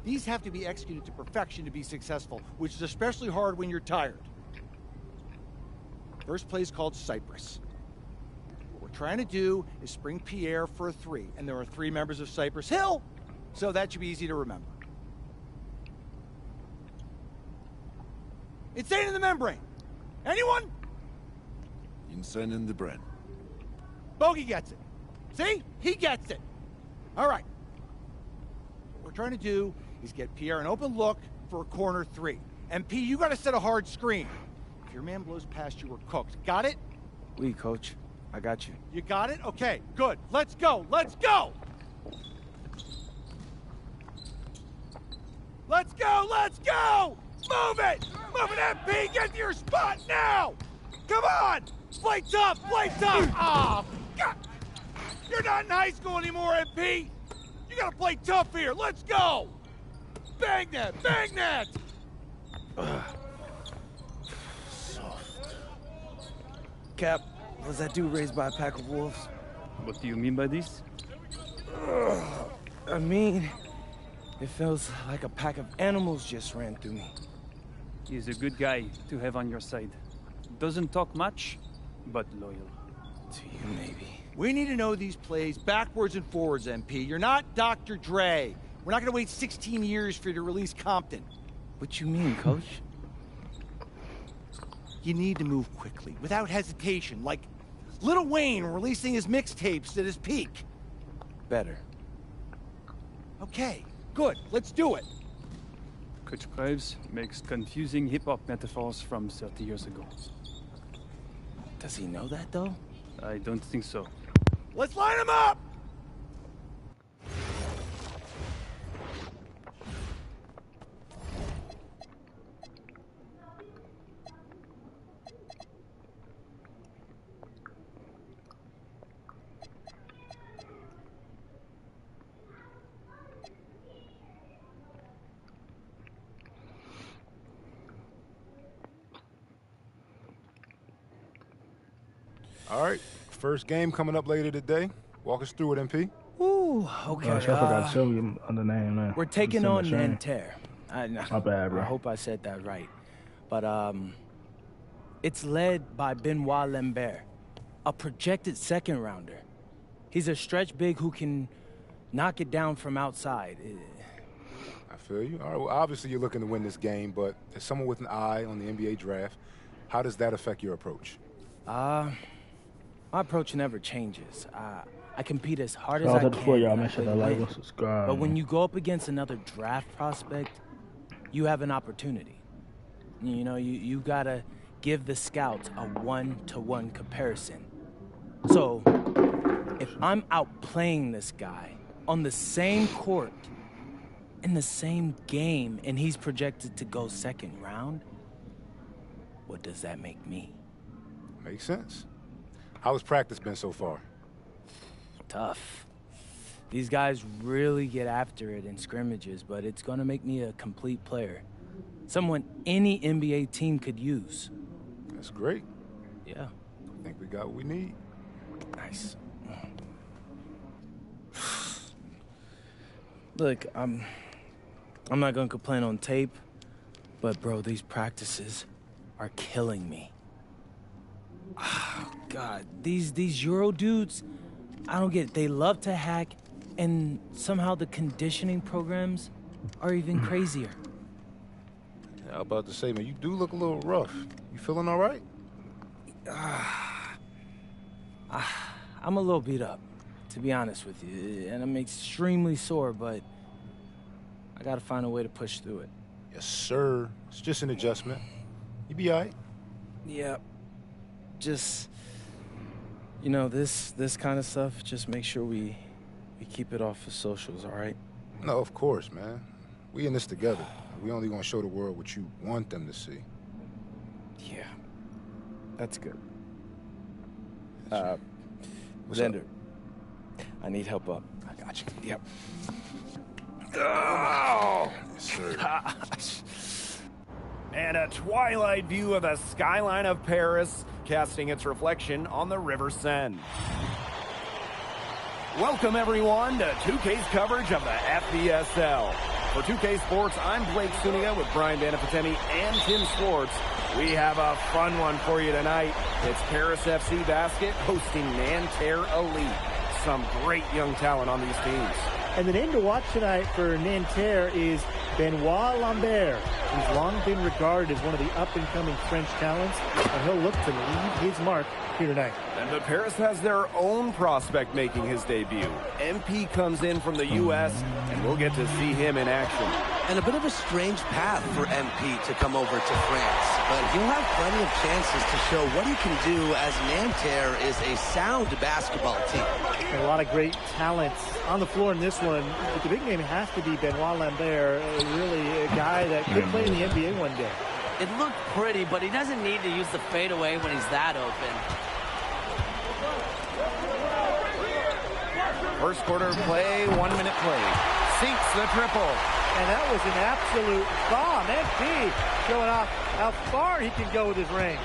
These have to be executed to perfection to be successful, which is especially hard when you're tired. First play is called Cypress. What we're trying to do is spring Pierre for a 3, and there are 3 members of Cypress Hill, so that should be easy to remember. Insane in the membrane. Anyone? Insane in the brain. Bogey gets it. See? He gets it. All right. What we're trying to do is get Pierre an open look for a corner 3. MP, you got to set a hard screen. If your man blows past you, we're cooked. Got it? Oui, Coach. I got you. You got it? Okay, good. Let's go. Let's go. Let's go. Let's go. Move it. Move it, MP. Get to your spot now. Come on. Play tough. Play tough. Oh, God. You're not in high school anymore, MP. You got to play tough here. Let's go. Bang that. Bang that. Cap, Was that dude raised by a pack of wolves? What do you mean by this? I mean, it feels like a pack of animals just ran through me. He's a good guy to have on your side. Doesn't talk much, but loyal. To you, maybe. We need to know these plays backwards and forwards, MP. You're not Dr. Dre. We're not going to wait 16 years for you to release Compton. What you mean, Coach? You need to move quickly, without hesitation, like Lil Wayne releasing his mixtapes at his peak. Better. Okay, good. Let's do it. Coach Graves makes confusing hip-hop metaphors from 30 years ago. Does he know that, though? I don't think so. Let's line him up! All right, first game coming up later today. Walk us through it, MP. Ooh, okay. I forgot to show you on the name, man. We're taking on Nanterre. My bad, bro. I hope I said that right. But it's led by Benoit Lambert, a projected second rounder. He's a stretch big who can knock it down from outside. I feel you. All right, well, obviously you're looking to win this game, but as someone with an eye on the NBA draft, how does that affect your approach? My approach never changes. I compete as hard as Shout I out to the 4 y'all. can. Make sure to like and subscribe. But when you go up against another draft prospect, you have an opportunity. You know, you gotta give the scouts a one-to-one comparison. So, if I'm outplaying this guy on the same court, in the same game, and he's projected to go second round, what does that make me? Makes sense. How has practice been so far? Tough. These guys really get after it in scrimmages, but it's gonna make me a complete player. Someone any NBA team could use. That's great. Yeah. I think we got what we need. Nice. Look, I'm not gonna complain on tape, but bro, these practices are killing me. Oh, God, these Euro dudes, I don't get it. They love to hack, and somehow the conditioning programs are even crazier. Yeah, I was about to say, man, you do look a little rough. You feeling all right? I'm a little beat up, to be honest with you, and I'm extremely sore, but I gotta find a way to push through it. Yes, sir. It's just an adjustment. You be all right. Yeah. Just, you know, this kind of stuff, just make sure we keep it off of socials, all right? No, of course, man. We in this together. We only gonna show the world what you want them to see. Yeah. That's good. What's Xander, I need help up. I got you. Yep. Oh! Yes, sir. Gosh. And a twilight view of the skyline of Paris, casting its reflection on the River Seine. Welcome, everyone, to 2K's coverage of the FBSL. For 2K Sports, I'm Blake Suniga with Brian Banafitemi and Tim Swartz. We have a fun one for you tonight. It's Paris FC Basket hosting Nanterre Elite. Some great young talent on these teams. And the name to watch tonight for Nanterre is Benoit Lambert, who's long been regarded as one of the up-and-coming French talents, and he'll look to leave his mark here tonight. But Paris has their own prospect making his debut. MP comes in from the U.S., and we'll get to see him in action. And a bit of a strange path for MP to come over to France, but he'll have plenty of chances to show what he can do, as Nanterre is a sound basketball team. And a lot of great talents on the floor in this one. But the big name has to be Benoit Lambert, really a guy that could play in the NBA one day. It looked pretty, but he doesn't need to use the fadeaway when he's that open. First quarter play, 1 minute play. Sinks the triple. And that was an absolute bomb. MP showing off how far he can go with his range.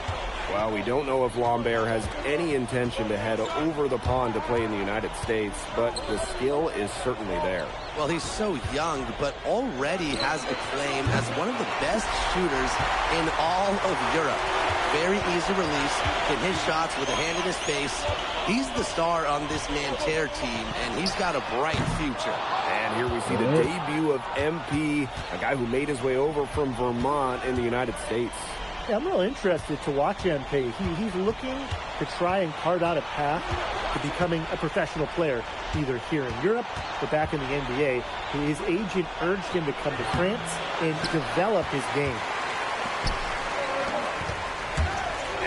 Well, we don't know if Lambert has any intention to head over the pond to play in the United States, but the skill is certainly there. Well, he's so young, but already has a claim as one of the best shooters in all of Europe. Very easy release, can hit shots with a hand in his face. He's the star on this Nanterre team, and he's got a bright future. And here we see the debut of MP, a guy who made his way over from Vermont in the United States. Yeah, I'm real interested to watch MP. He's looking to try and carve out a path to becoming a professional player, either here in Europe or back in the NBA. His agent urged him to come to France and develop his game.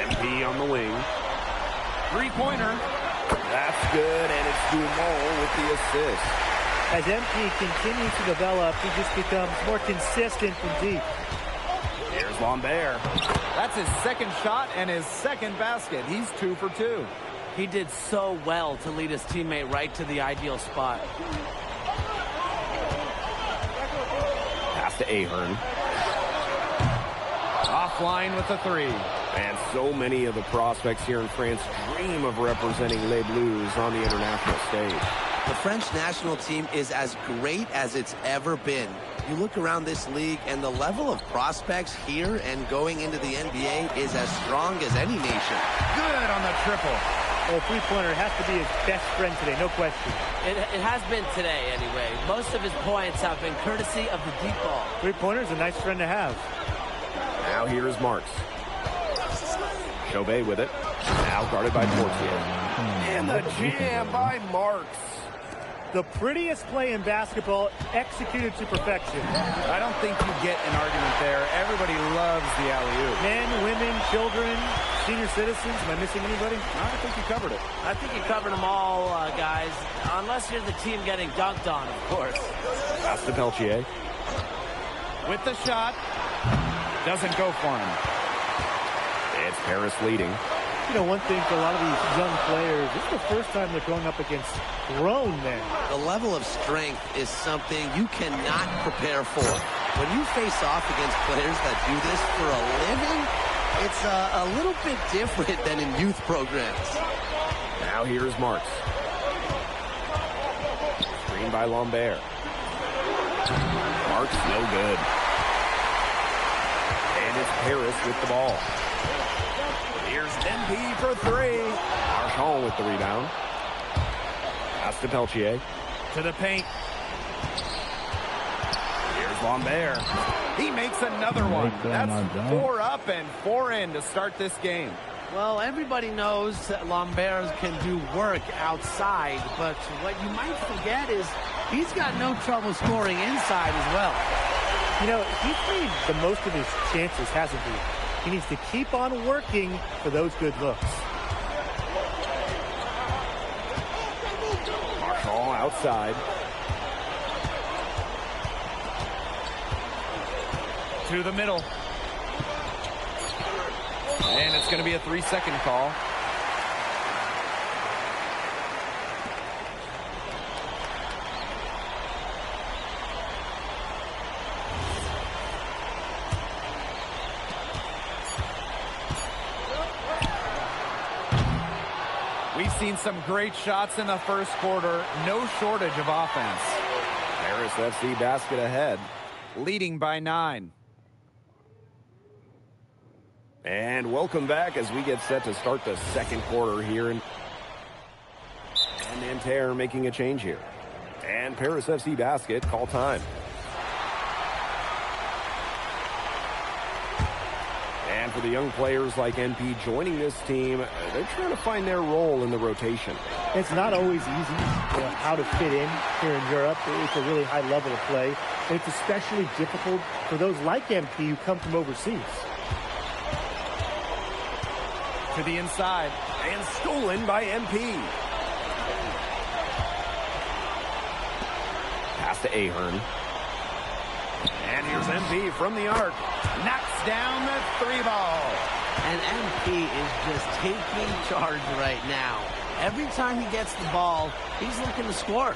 MP on the wing. Three-pointer. That's good, and it's Dumont with the assist. As MP continues to develop, he just becomes more consistent from deep. Here's Lambert. That's his second shot and his second basket. He's 2 for 2. He did so well to lead his teammate right to the ideal spot. Pass to Ahern. Offline with the 3. And so many of the prospects here in France dream of representing Les Bleus on the international stage. The French national team is as great as it's ever been. You look around this league, and the level of prospects here and going into the NBA is as strong as any nation. Good on the triple. Well, three-pointer has to be his best friend today, no question. It has been today, anyway. Most of his points have been courtesy of the deep ball. Three-pointer's a nice friend to have. Now here is Marks. Chauvet with it. Now guarded by Portier. And the jam by Marks. The prettiest play in basketball, executed to perfection. I don't think you get an argument there. Everybody loves the alley-oop. Men, women, children, senior citizens. Am I missing anybody? No, I think you covered it. I think you covered them all, guys. Unless you're the team getting dunked on, of course. Pass to Peltier. With the shot. Doesn't go for him. It's Paris leading. You know, one thing for a lot of these young players, this is the first time they're going up against grown men. The level of strength is something you cannot prepare for. When you face off against players that do this for a living, it's a little bit different than in youth programs. Now here's Marks. Screen by Lambert. Marks no good. And it's Paris with the ball. Here's MP for 3. Marchand with the rebound. Pass to Peltier. To the paint. Here's Lambert. He makes another one. That's 4 up and 4 in to start this game. Well, everybody knows that Lambert can do work outside, but what you might forget is he's got no trouble scoring inside as well. You know, he's made the most of his chances, hasn't he? He needs to keep on working for those good looks. Marshall outside. To the middle. And it's going to be a 3-second call. We've seen some great shots in the first quarter. No shortage of offense. Paris FC basket ahead. Leading by 9. And welcome back as we get set to start the second quarter here. And Nanterre making a change here. And Paris FC basket, call time. And for the young players like NP joining this team, they're trying to find their role in the rotation. It's not always easy, how to fit in here in Europe. It's a really high level of play. And it's especially difficult for those like MP who come from overseas. To the inside. And stolen by MP. Pass to Ahern. And here's MP from the arc. Knocks down the 3 ball. And MP is just taking charge right now. Every time he gets the ball, he's looking to score.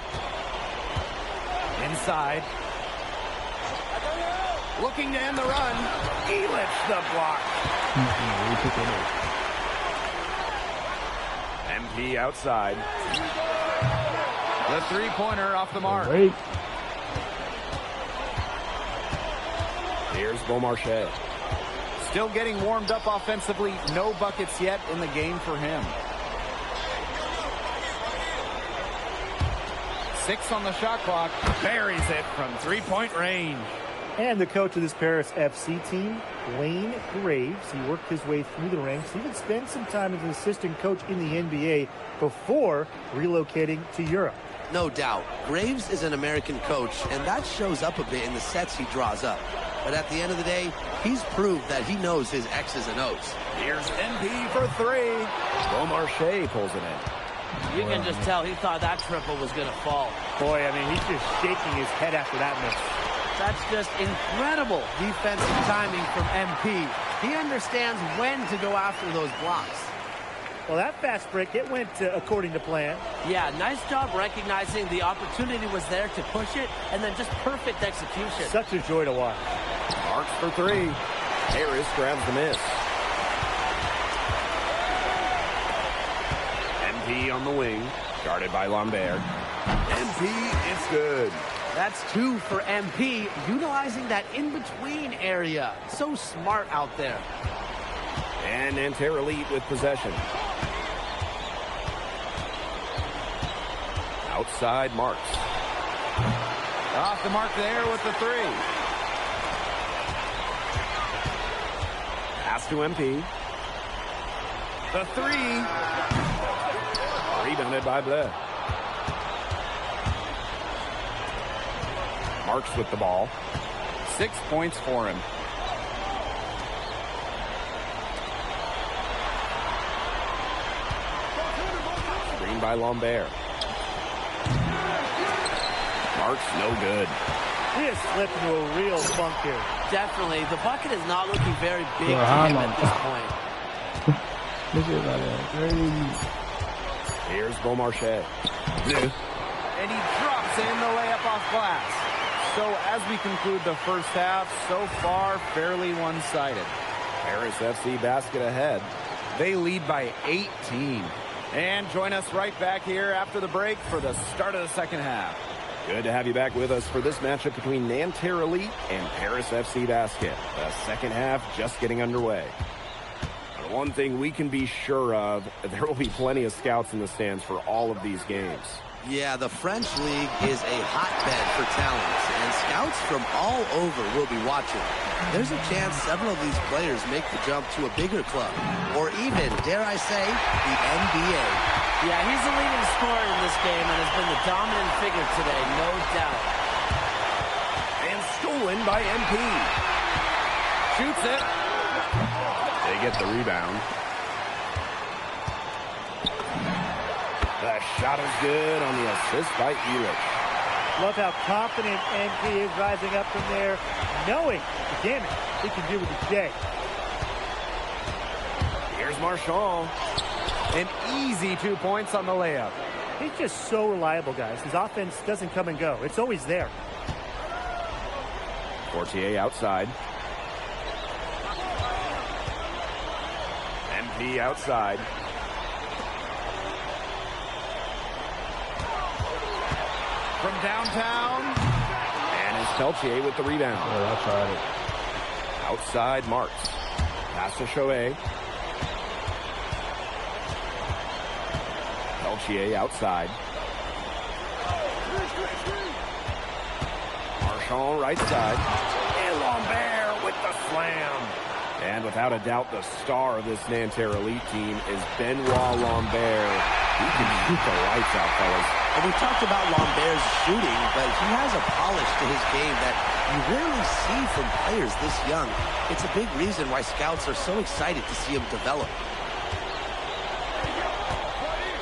Inside. Looking to end the run. Elich the block. MP outside. The three-pointer off the mark. Great. Here's Beaumarchais. Still getting warmed up offensively. No buckets yet in the game for him. 6 on the shot clock. Buries it from three-point range. And the coach of this Paris FC team, Wayne Graves, he worked his way through the ranks. He even spent some time as an assistant coach in the NBA before relocating to Europe. No doubt. Graves is an American coach, and that shows up a bit in the sets he draws up. But at the end of the day, he's proved that he knows his X's and O's. Here's MP for 3. Beaumarchais pulls it in. You can just tell he thought that triple was going to fall. Boy, I mean, he's just shaking his head after that miss. That's just incredible defensive timing from MP. He understands when to go after those blocks. Well, that fast break, it went according to plan. Yeah, nice job recognizing the opportunity was there to push it, and then just perfect execution. Such a joy to watch. Marks for 3. Harris grabs the miss. MP on the wing, guarded by Lambert. MP, it's good. That's 2 for MP, utilizing that in-between area. So smart out there. And Nanterre Elite with possession. Outside Marks. Off the mark there with the 3. Pass to MP. The 3. Rebounded by Blais. Marks with the ball. 6 points for him. Screen by Lambert. Marks no good. He has slipped into a real funk here. Definitely. The bucket is not looking very big to him at this point. Look at that. Here's Beaumarchais. And he drops in the layup off glass. So as we conclude the first half, so far fairly one-sided. Paris FC basket ahead. They lead by 18. And join us right back here after the break for the start of the second half. Good to have you back with us for this matchup between Nanterre Elite and Paris FC Basket. The second half just getting underway. But one thing we can be sure of, there will be plenty of scouts in the stands for all of these games. Yeah, the French League is a hotbed for talent, and scouts from all over will be watching. There's a chance several of these players make the jump to a bigger club, or even, dare I say, the NBA. Yeah, he's the leading scorer in this game and has been the dominant figure today, no doubt. And stolen by MP. Shoots it. They get the rebound. The shot is good on the assist by Elich. Love how confident MP is rising up from there, knowing the damage he can do with the J. Here's Marchand. An easy 2 points on the layup. He's just so reliable, guys. His offense doesn't come and go. It's always there. Fortier outside. MP outside. From downtown. And it's Peltier with the rebound. Oh, I tried it. Outside Marks. Pass to Chouet. Peltier outside. Marchand right side. And Lambert with the slam. And without a doubt, the star of this Nanterre Elite team is Benoit Lambert. He can shoot the lights out, fellas. And we talked about Lambert's shooting, but he has a polish to his game that you rarely see from players this young. It's a big reason why scouts are so excited to see him develop.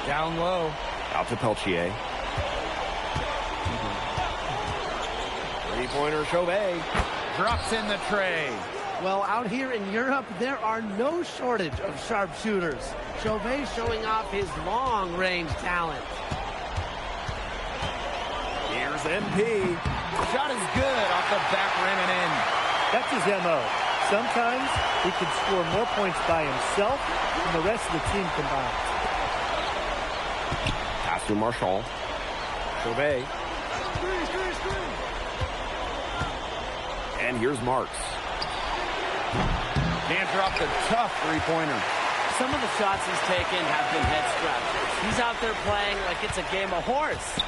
Down low. Out to Peltier. Three-pointer Chauvet. Drops in the tray. Well, out here in Europe, there are no shortage of sharpshooters. Chauvet showing off his long-range talent. Here's MP. Shot is good off the back rim and in. That's his MO. Sometimes he can score more points by himself than the rest of the team combined. to Marchand. Chauvet. And here's Marks. Can't drop the tough three-pointer. Some of the shots he's taken have been head scratchers. He's out there playing like it's a game of horse.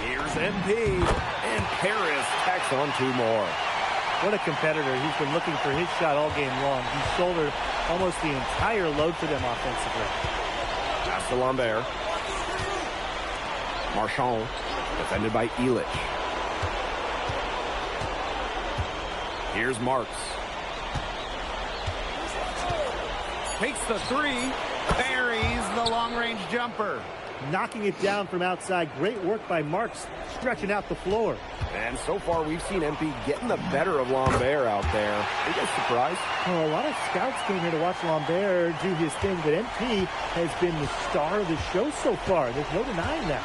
Here's MP. And Paris tacks on 2 more. What a competitor. He's been looking for his shot all game long. He shouldered almost the entire load for them offensively. Pass to Lambert. Marchand, defended by Elich. Here's Marks. Takes the 3. Buries the long-range jumper. Knocking it down from outside. Great work by Marks, stretching out the floor. And so far, we've seen MP getting the better of Lambert out there. Are you guys surprised? Well, a lot of scouts came here to watch Lambert do his thing, but MP has been the star of the show so far. There's no denying that.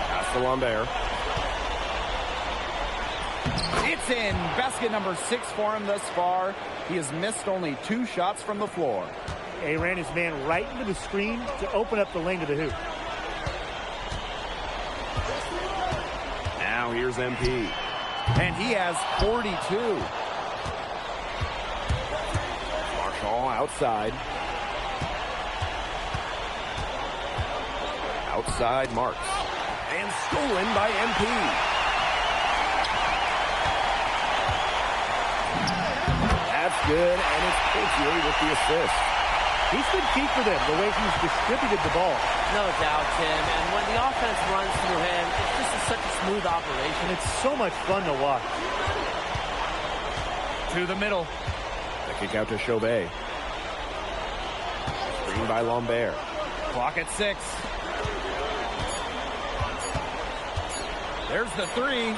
Pass to Lambert. It's in. Basket number 6 for him thus far. He has missed only 2 shots from the floor. He ran his man right into the screen to open up the lane to the hoop. Now here's MP. And he has 42. Marchand outside. Outside Marks. And stolen by MP. That's good, and it's Poitier with the assist. He's been key for them, the way he's distributed the ball. No doubt, Tim. And when the offense runs through him, it's just such a smooth operation. And it's so much fun to watch. To the middle. The kick out to Chauvet. Screen by Lambert. Clock at 6. There's the 3.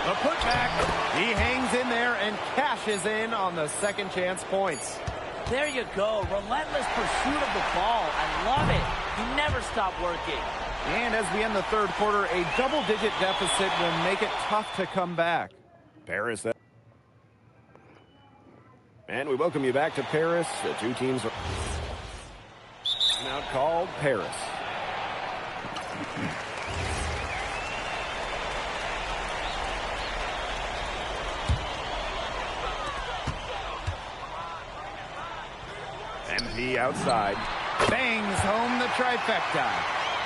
The putback. He hangs in there and cashes in on the second chance points. There you go. Relentless pursuit of the ball. I love it. He never stopped working. And as we end the third quarter, a double-digit deficit will make it tough to come back. Paris. And we welcome you back to Paris. The two teams are now called Paris. MP outside. Bangs home the trifecta.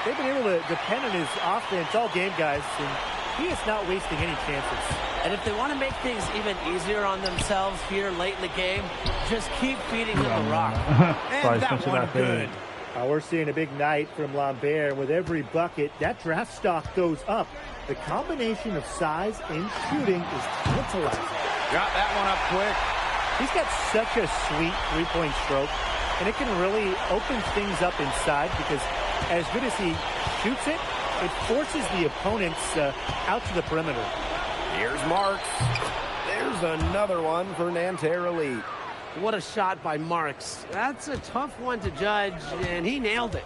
They've been able to depend on his offense all game, guys, and he is not wasting any chances. And if they want to make things even easier on themselves here late in the game, just keep feeding him the rock. And that one good. We're seeing a big night from Lambert. With every bucket, that draft stock goes up. The combination of size and shooting is tantalizing. Got that one up quick. He's got such a sweet three-point stroke, and it can really open things up inside because as good as he shoots it, it forces the opponents out to the perimeter. Here's Marks. There's another one for Nanterre Elite. What a shot by Marks. That's a tough one to judge, and he nailed it.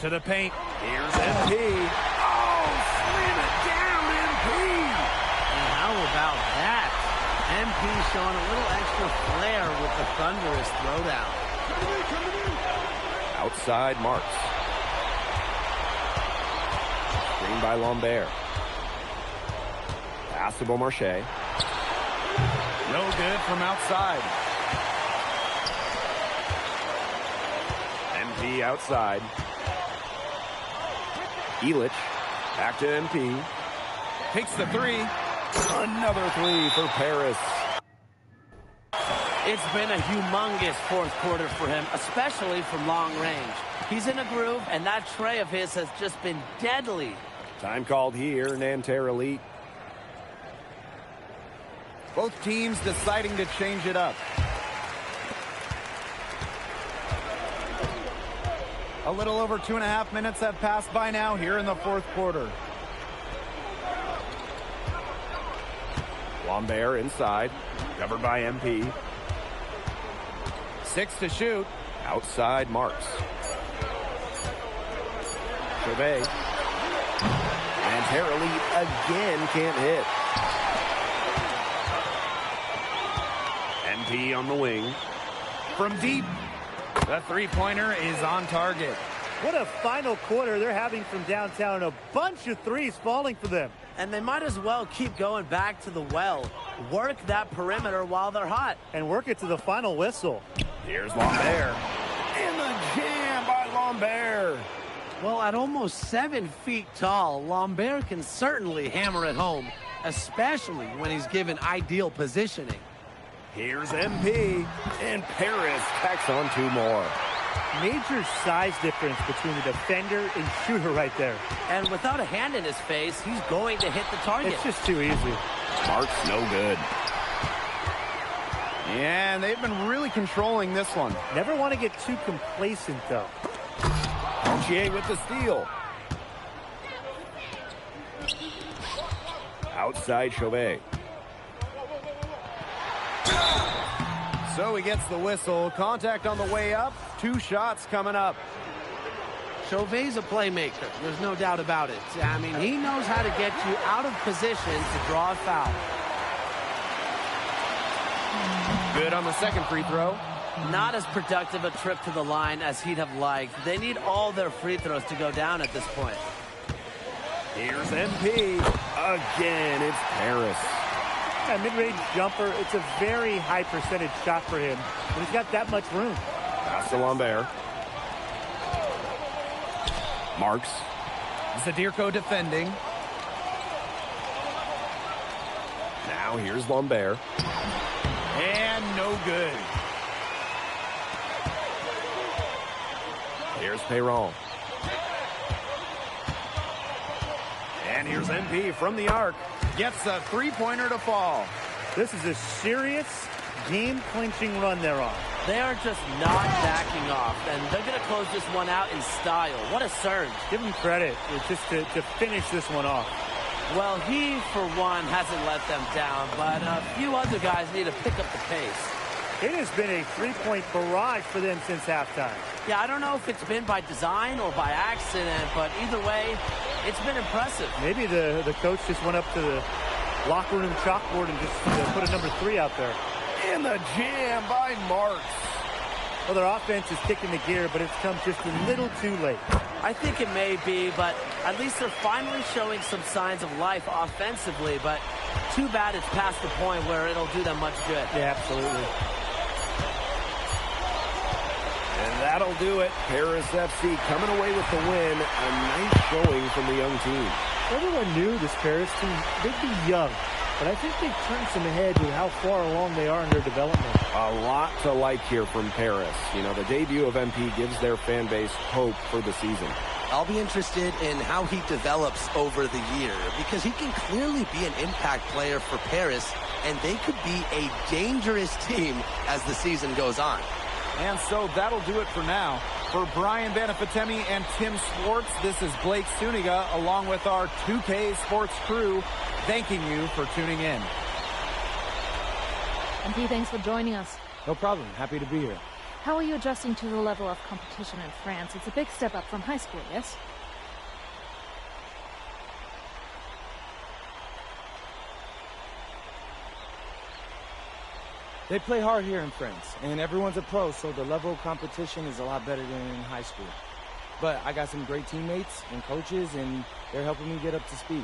To the paint. Here's MP. Oh, slam it down, MP. And how about that? MP showing a little extra flair with the thunderous throwdown. Outside Marks. Screen by Lambert. Pass to Beaumarchais. No good from outside. MP outside. Elich. Back to MP. Takes the 3. Another 3 for Paris. It's been a humongous fourth quarter for him, especially from long range. He's in a groove, and that tray of his has just been deadly. Time called here, Nanterre Elite. Both teams deciding to change it up. A little over 2.5 minutes have passed by now here in the fourth quarter. Lambert inside, covered by MP. 6 to shoot. Outside Marks. Chauvet. Nanterre Elite again can't hit. MP on the wing. From deep, the three-pointer is on target. What a final quarter they're having from downtown. A bunch of threes falling for them. And they might as well keep going back to the well. Work that perimeter while they're hot. And work it to the final whistle. Here's Lambert. And the jam by Lambert. Well, at almost 7 feet tall, Lambert can certainly hammer it home, especially when he's given ideal positioning. Here's MP, and Paris tacks on 2 more. Major size difference between the defender and shooter right there. And without a hand in his face, he's going to hit the target. It's just too easy. Mark's no good. And they've been really controlling this one. Never want to get too complacent, though. Pontier with the steal. Outside Chauvet. So he gets the whistle. Contact on the way up. 2 shots coming up. Chauvet's a playmaker. There's no doubt about it. I mean, he knows how to get you out of position to draw a foul. Good on the second free throw. Not as productive a trip to the line as he'd have liked. They need all their free throws to go down at this point. Here's MP. Again, it's Paris. A mid-range jumper, it's a very high percentage shot for him, but he's got that much room. Pass to Lambert. Marks. Zadirko defending. Now here's Lambert. And no good. Here's Perron. And here's MP from the arc. Gets a three-pointer to fall. This is a serious game-clinching run they're on. They are just not backing off, and they're going to close this one out in style. What a surge. Give them credit just to finish this one off. Well, he, for one, hasn't let them down, but a few other guys need to pick up the pace. It has been a three-point barrage for them since halftime. Yeah, I don't know if it's been by design or by accident, but either way, it's been impressive. Maybe the coach just went up to the locker room chalkboard and just put a number 3 out there. And the jam by Marks. Well, their offense is kicking the gear, but it's come just a little too late. I think it may be, but at least they're finally showing some signs of life offensively, but too bad it's past the point where it'll do them much good. Yeah, absolutely. And that'll do it. Paris FC coming away with the win. A nice showing from the young team. Everyone knew this Paris team, they'd be young, but I think they've turned some heads with how far along they are in their development. A lot to like here from Paris. You know, the debut of MP gives their fan base hope for the season. I'll be interested in how he develops over the year, because he can clearly be an impact player for Paris, and they could be a dangerous team as the season goes on. And so that'll do it for now. For Brian Banafitemi and Tim Swartz, this is Blake Suniga, along with our 2K Sports crew, thanking you for tuning in. MP, thanks for joining us. No problem. Happy to be here. How are you adjusting to the level of competition in France? It's a big step up from high school, yes? They play hard here in France, and everyone's a pro, so the level of competition is a lot better than in high school. But I got some great teammates and coaches, and they're helping me get up to speed.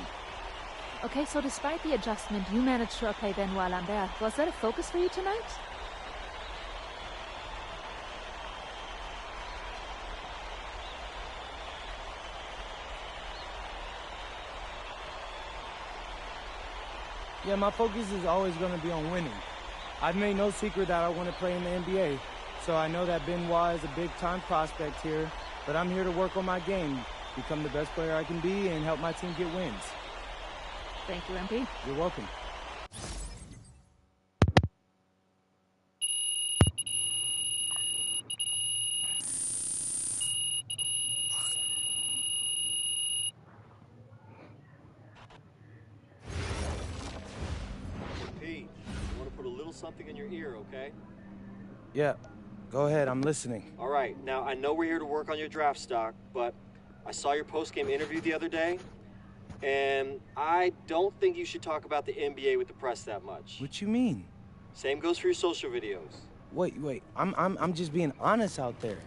Okay, so despite the adjustment, you managed to outplay Benoit Lambert. Was that a focus for you tonight? Yeah, my focus is always going to be on winning. I've made no secret that I want to play in the NBA, so I know that Benoit is a big-time prospect here, but I'm here to work on my game, become the best player I can be, and help my team get wins. Thank you, MP. You're welcome. Something in your ear, okay? Yeah, go ahead, I'm listening. All right, now I know we're here to work on your draft stock, but I saw your post-game interview the other day, and I don't think you should talk about the NBA with the press that much. What you mean? Same goes for your social videos. Wait. I'm just being honest out there.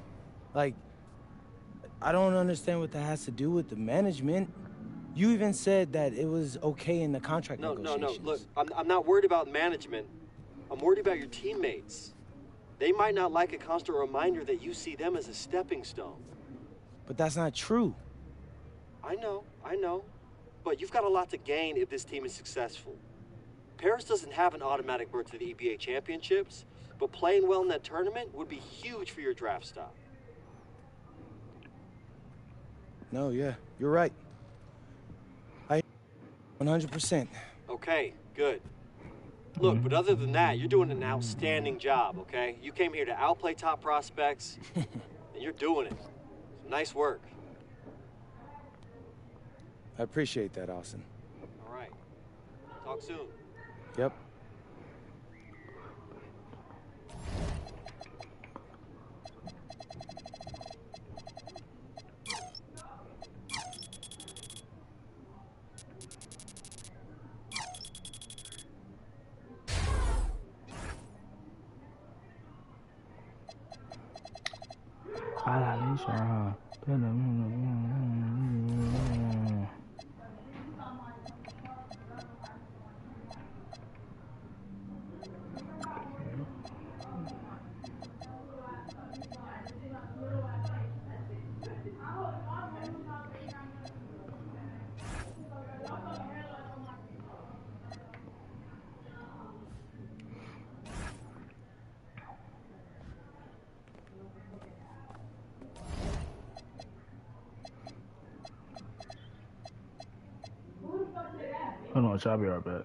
Like, I don't understand what that has to do with the management. You even said that it was okay in the contract negotiations. No. Look, I'm not worried about management. I'm worried about your teammates. They might not like a constant reminder that you see them as a stepping stone. But that's not true. I know. But you've got a lot to gain if this team is successful. Paris doesn't have an automatic berth to the EBA championships, but playing well in that tournament would be huge for your draft stock. No, yeah, you're right. 100%. Okay, good. Look, but other than that, you're doing an outstanding job, okay? You came here to outplay top prospects, and you're doing it. Nice work. I appreciate that, Austin. All right. Talk soon. Yep. Hold on, I'll be right back.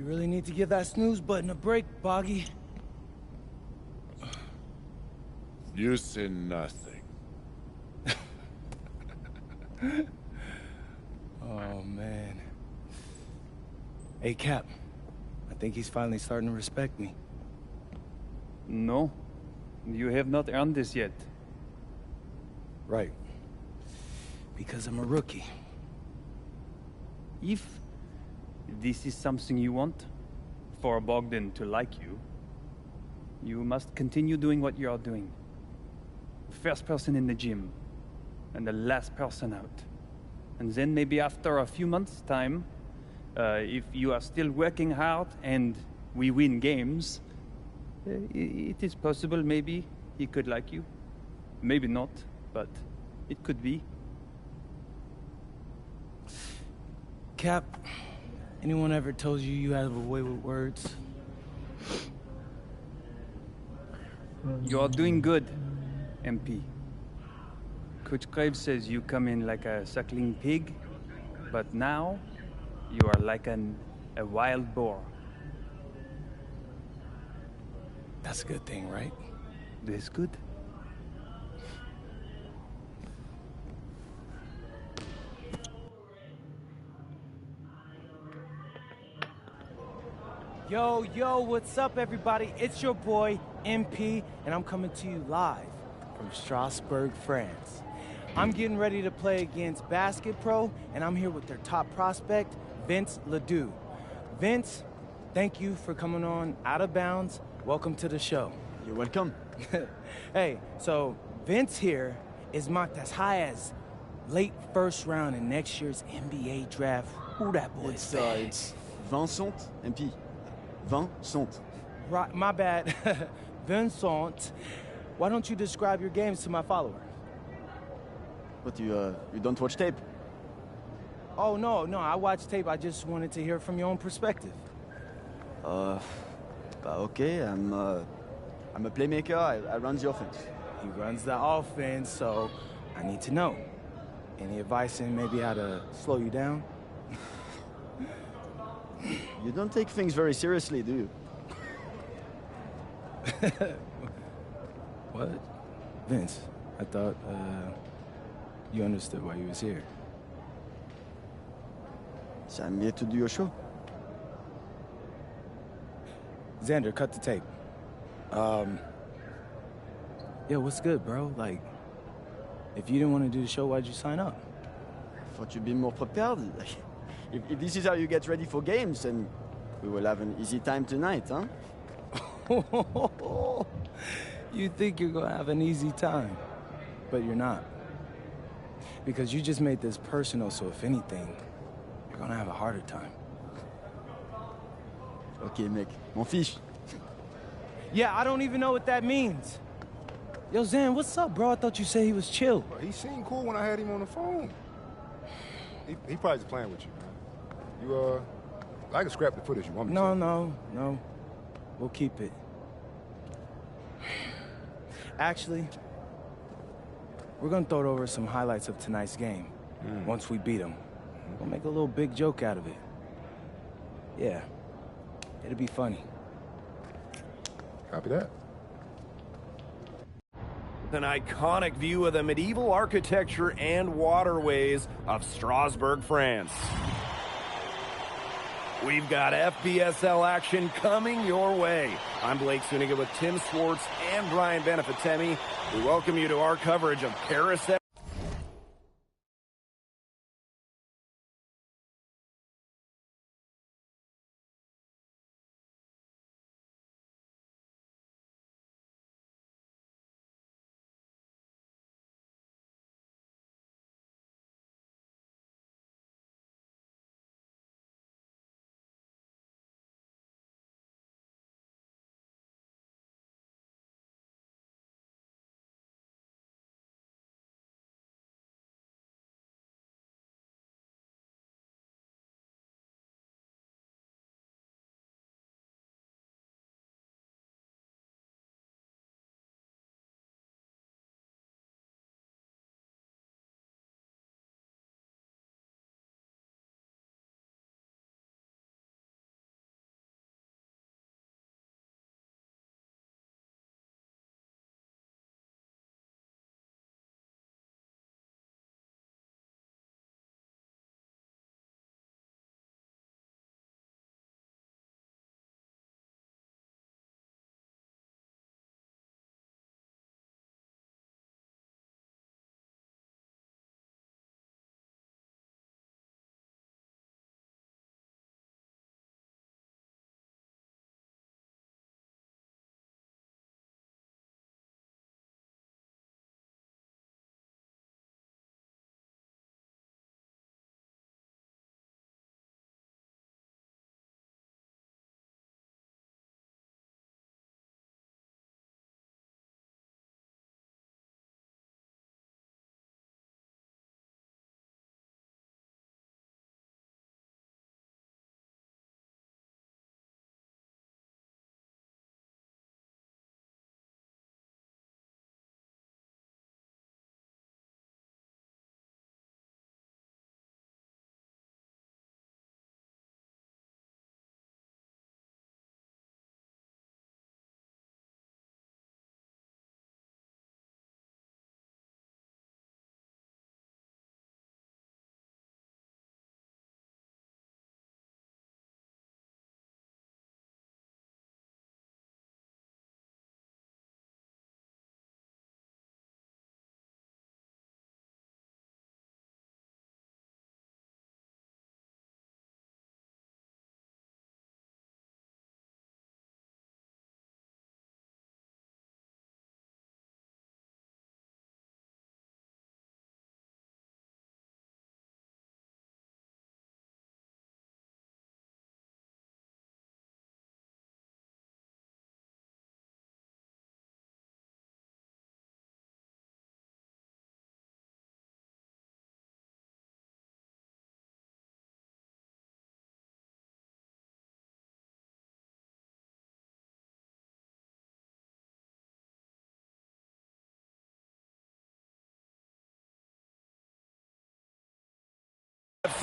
You really need to give that snooze button a break, Boggy. You say nothing. Oh, man. Hey, Cap. I think he's finally starting to respect me. No, you have not earned this yet. Right. Because I'm a rookie. If this is something you want, for Bogdan to like you, you must continue doing what you are doing. First person in the gym, and the last person out. And then maybe after a few months' time, if you are still working hard and we win games, it is possible maybe he could like you. Maybe not, but it could be. Cap, anyone ever told you you have a way with words? You are doing good, MP. Coach Graves says you come in like a suckling pig, but now you are like a wild boar. That's a good thing, right? That's good. Yo, what's up, everybody? It's your boy, MP, and I'm coming to you live from Strasbourg, France. I'm getting ready to play against Basket Pro, and I'm here with their top prospect, Vince Ledoux. Vince, thank you for coming on Out of Bounds. Welcome to the show. You're welcome. Hey, so Vince here is mocked as high as late first round in next year's NBA draft. Who that boy is? It's Vincent, MP. Vincent. Right, my bad. Vincent. Why don't you describe your games to my follower? But you don't watch tape? Oh, no, I watch tape. I just wanted to hear from your own perspective. Okay, I'm a playmaker. I run the offense. He runs the offense, so I need to know. Any advice in maybe how to slow you down? You don't take things very seriously, do you? What? Vince, I thought, you understood why you was here. So I'm here to do your show. Xander, cut the tape. Yeah, what's good, bro? Like, if you didn't want to do the show, why'd you sign up? I thought you'd be more prepared. If this is how you get ready for games, then we will have an easy time tonight, huh? You think you're gonna have an easy time, but you're not. Because you just made this personal, so if anything, you're gonna have a harder time. Okay, mec. M'en fiche. Yeah, I don't even know what that means. Yo, Zan, what's up, bro? I thought you said he was chill. Bro, he seemed cool when I had him on the phone. He probably just playing with you, man. I can scrap the footage you want me to. No. We'll keep it. Actually, we're gonna throw over some highlights of tonight's game. Once we beat them. We'll make a little big joke out of it. Yeah. It'll be funny. Copy that. An iconic view of the medieval architecture and waterways of Strasbourg, France. We've got FBSL action coming your way. I'm Blake Suniga with Tim Swartz and Brian Benefitemi. We welcome you to our coverage of Paris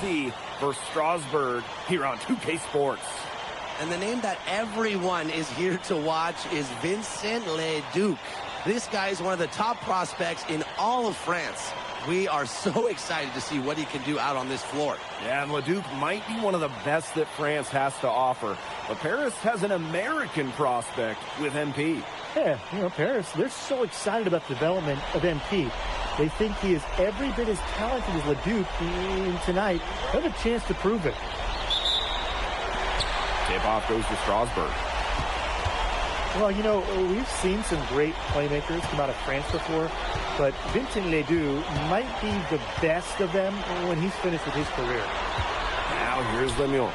FC for Strasbourg here on 2K Sports. And the name that everyone is here to watch is Vincent Leduc. This guy is one of the top prospects in all of France. We are so excited to see what he can do out on this floor. Yeah, and Leduc might be one of the best that France has to offer. But Paris has an American prospect with MP. Yeah, Paris, they're so excited about the development of MP. They think he is every bit as talented as Leduc, and tonight, they have a chance to prove it. Tip-off goes to Strasbourg. Well, we've seen some great playmakers come out of France before, but Vincent Leduc might be the best of them when he's finished with his career. Now here's Lemieux.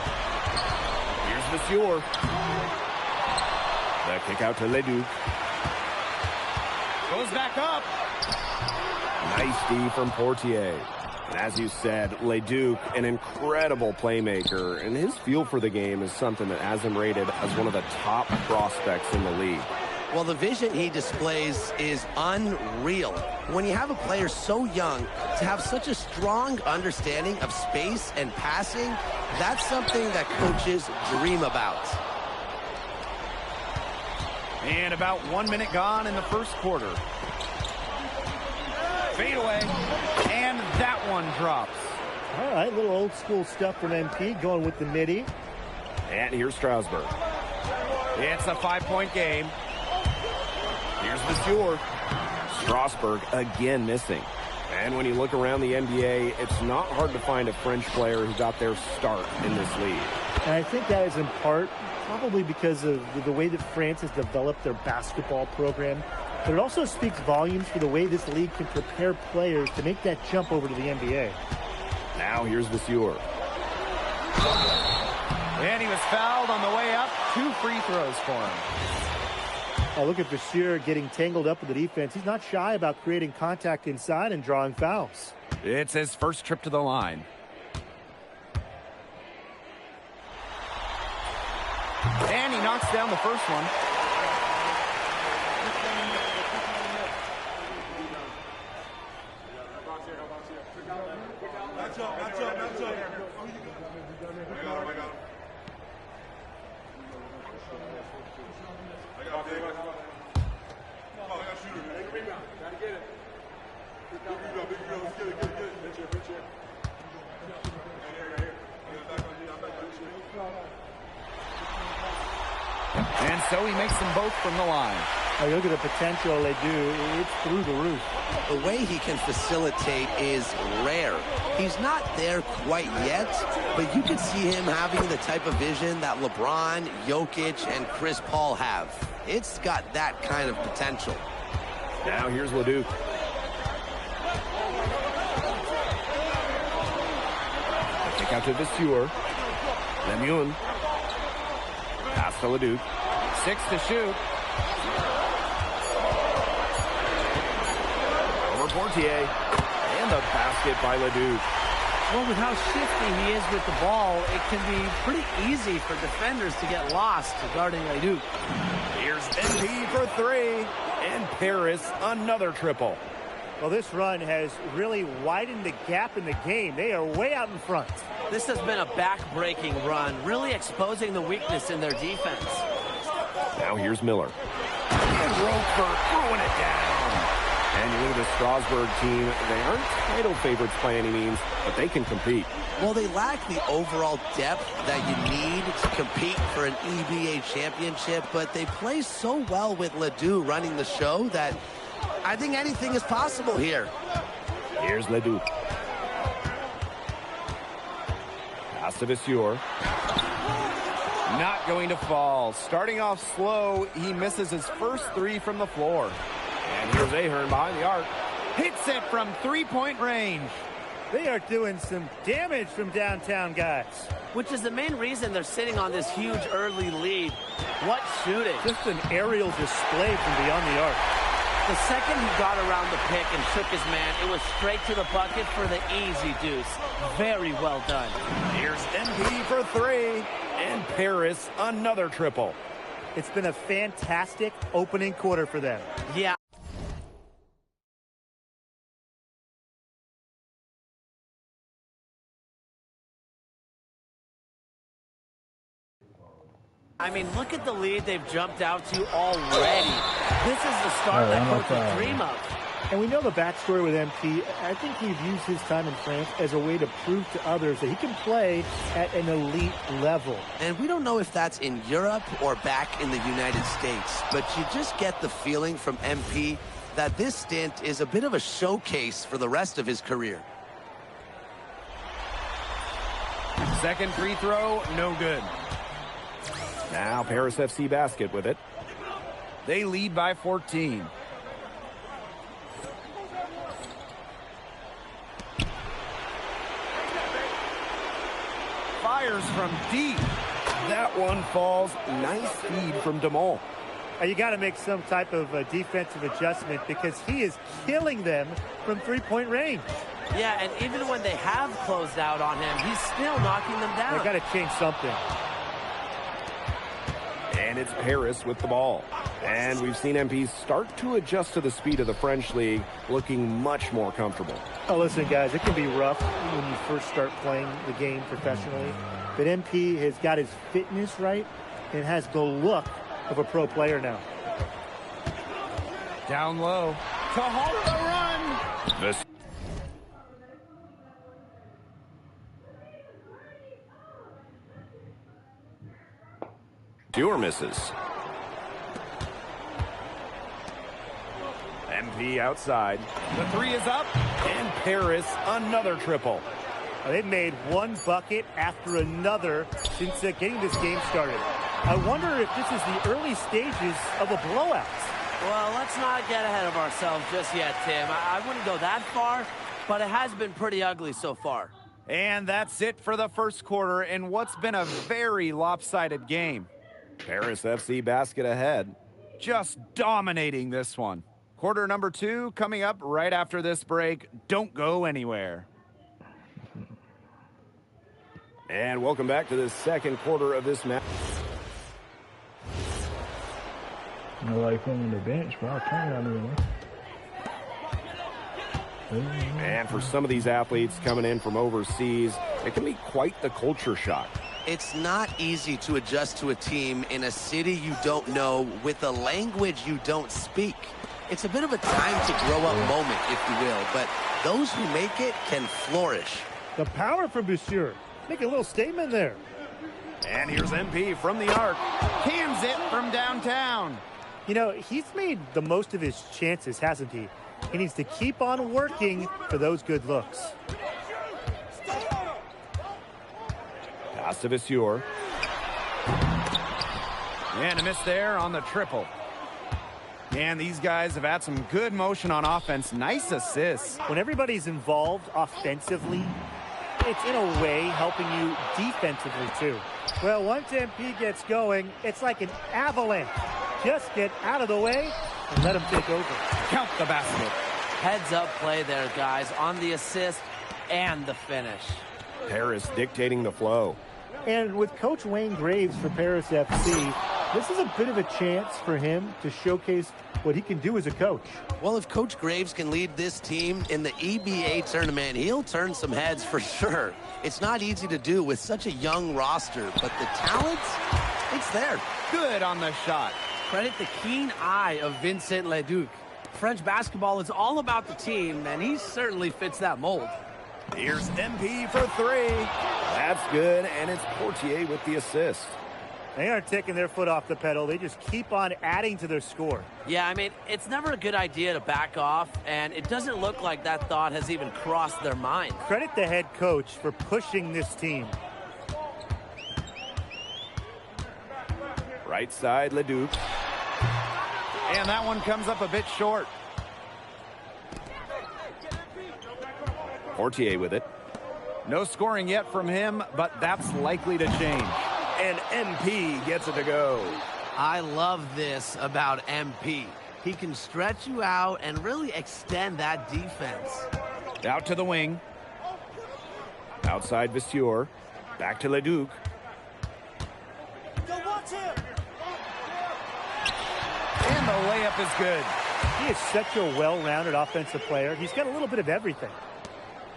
Here's Monsieur. The kick out to Leduc. Goes back up. Nice D from Portier. And as you said, Leduc, an incredible playmaker, and his feel for the game is something that has him rated as one of the top prospects in the league. Well, the vision he displays is unreal. When you have a player so young, to have such a strong understanding of space and passing, that's something that coaches dream about. And about 1 minute gone in the first quarter. Fade away, and that one drops. All right, little old school stuff from MP, going with the midi. And here's Strasbourg. It's a 5-point game. Here's Monsieur. Strasbourg again missing. And when you look around the NBA, it's not hard to find a French player who got their start in this league. And I think that is in part probably because of the way that France has developed their basketball program. But it also speaks volumes for the way this league can prepare players to make that jump over to the NBA. Now here's Monsieur. And he was fouled on the way up. 2 free throws for him. Oh, look at Monsieur getting tangled up with the defense. He's not shy about creating contact inside and drawing fouls. It's his first trip to the line. And he knocks down the first one. And so he makes them both from the line. Oh, look at the potential they do. It's through the roof. The way he can facilitate is rare. He's not there quite yet, but you can see him having the type of vision that LeBron, Jokic, and Chris Paul have. It's got that kind of potential. Now here's Leduc. The kick out to Monsieur. Lemieux. Pass to Leduc. 6 to shoot. Over Portier. And the basket by Leduc. Well, with how shifty he is with the ball, it can be pretty easy for defenders to get lost guarding Leduc. Here's MP for 3. And Paris, another triple. Well, this run has really widened the gap in the game. They are way out in front. This has been a back-breaking run, really exposing the weakness in their defense. Now here's Miller. And Roper throwing it down. And you look at the Strasbourg team. They aren't title favorites by any means, but they can compete. Well, they lack the overall depth that you need to compete for an EBA championship, but they play so well with Ledoux running the show that I think anything is possible here. Here's Ledoux. Pass to Monsieur. Not going to fall. Starting off slow, he misses his first 3 from the floor. And here's Ahern behind the arc. Hits it from 3-point range. They are doing some damage from downtown, guys. Which is the main reason they're sitting on this huge early lead. What shooting. Just an aerial display from beyond the arc. The second he got around the pick and shook his man, it was straight to the bucket for the easy deuce. Very well done. Here's MP for 3. And Paris, another triple. It's been a fantastic opening quarter for them. Yeah. I mean, look at the lead they've jumped out to already. This is the start that coach would dream of. And we know the backstory with MP. I think he's used his time in France as a way to prove to others that he can play at an elite level. And we don't know if that's in Europe or back in the United States, but you just get the feeling from MP that this stint is a bit of a showcase for the rest of his career. Second free throw, no good. Now Paris FC Basket with it. They lead by 14. Fires from deep. That one falls. Nice feed from DeMol. You got to make some type of defensive adjustment because he is killing them from three-point range. Yeah, and even when they have closed out on him, he's still knocking them down. They got to change something. And it's Paris with the ball. And we've seen MP start to adjust to the speed of the French league, looking much more comfortable. Oh, listen, guys, it can be rough when you first start playing the game professionally. But MP has got his fitness right and has the look of a pro player now. Down low. To halt the run. This Dewar misses. MP outside. The three is up. And Paris, another triple. They've made one bucket after another since getting this game started. I wonder if this is the early stages of a blowout. Well, let's not get ahead of ourselves just yet, Tim. I wouldn't go that far, but it has been pretty ugly so far. And that's it for the first quarter in what's been a very lopsided game. Paris FC Basket ahead. Just dominating this one. Quarter number 2 coming up right after this break. Don't go anywhere. And welcome back to the second quarter of this match. I like him on the bench, but I can't out And for some of these athletes coming in from overseas, it can be quite the culture shock. It's not easy to adjust to a team in a city you don't know with a language you don't speak. It's a bit of a time to grow up moment, if you will, but those who make it can flourish. The power from Boucher. Make a little statement there. And here's MP from the arc. Cams it from downtown. You know, he's made the most of his chances, hasn't he? He needs to keep on working for those good looks. Pass to Boucher. And a miss there on the triple. And these guys have had some good motion on offense. Nice assists. When everybody's involved offensively, it's in a way helping you defensively too. Well, once MP gets going, it's like an avalanche. Just get out of the way and let him take over. Count the basket. Heads up play there, guys, on the assist and the finish. Paris dictating the flow. And with Coach Wayne Graves for Paris FC, this is a bit of a chance for him to showcase what he can do as a coach. Well, if Coach Graves can lead this team in the EBA tournament, he'll turn some heads for sure. It's not easy to do with such a young roster, but the talent, it's there. Good on the shot. Credit the keen eye of Vincent Leduc. French basketball is all about the team, and he certainly fits that mold. Here's MP for 3. That's good, and it's Portier with the assist. They aren't taking their foot off the pedal. They just keep on adding to their score. Yeah, I mean, it's never a good idea to back off, and it doesn't look like that thought has even crossed their mind. Credit the head coach for pushing this team. Right side, Leduc. And that one comes up a bit short. Portier with it. No scoring yet from him, but that's likely to change. And MP gets it to go. I love this about MP. He can stretch you out and really extend that defense. Out to the wing. Outside Boucher. Back to Leduc. And the layup is good. He is such a well-rounded offensive player. He's got a little bit of everything.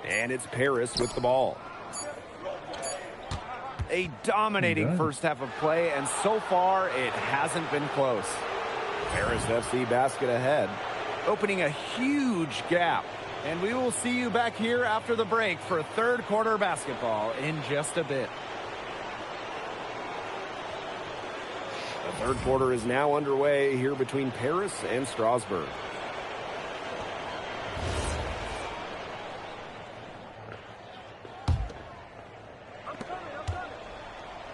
And it's Paris with the ball. A dominating first half of play, and so far it hasn't been close. Paris FC basket ahead, opening a huge gap. And we will see you back here after the break for third quarter basketball in just a bit. The third quarter is now underway here between Paris and Strasbourg.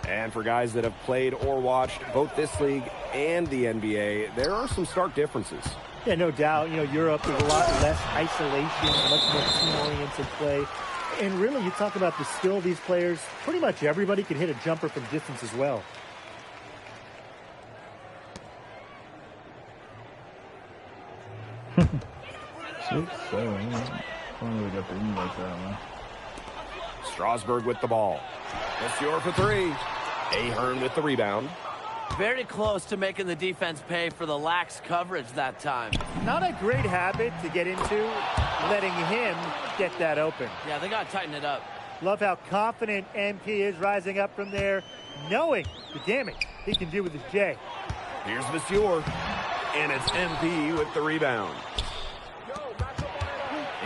And for guys that have played or watched both this league and the NBA, there are some stark differences. Yeah, no doubt. You know, Europe is a lot less isolation, much more team-oriented play. And really, you talk about the skill of these players, pretty much everybody can hit a jumper from distance as well. Strasbourg with the ball. Monsieur for three. Ahern with the rebound. Very close to making the defense pay for the lax coverage that time. Not a great habit to get into, letting him get that open. Yeah, they got to tighten it up. Love how confident MP is rising up from there, knowing the damage he can do with his J. Here's Monsieur, and it's MP with the rebound.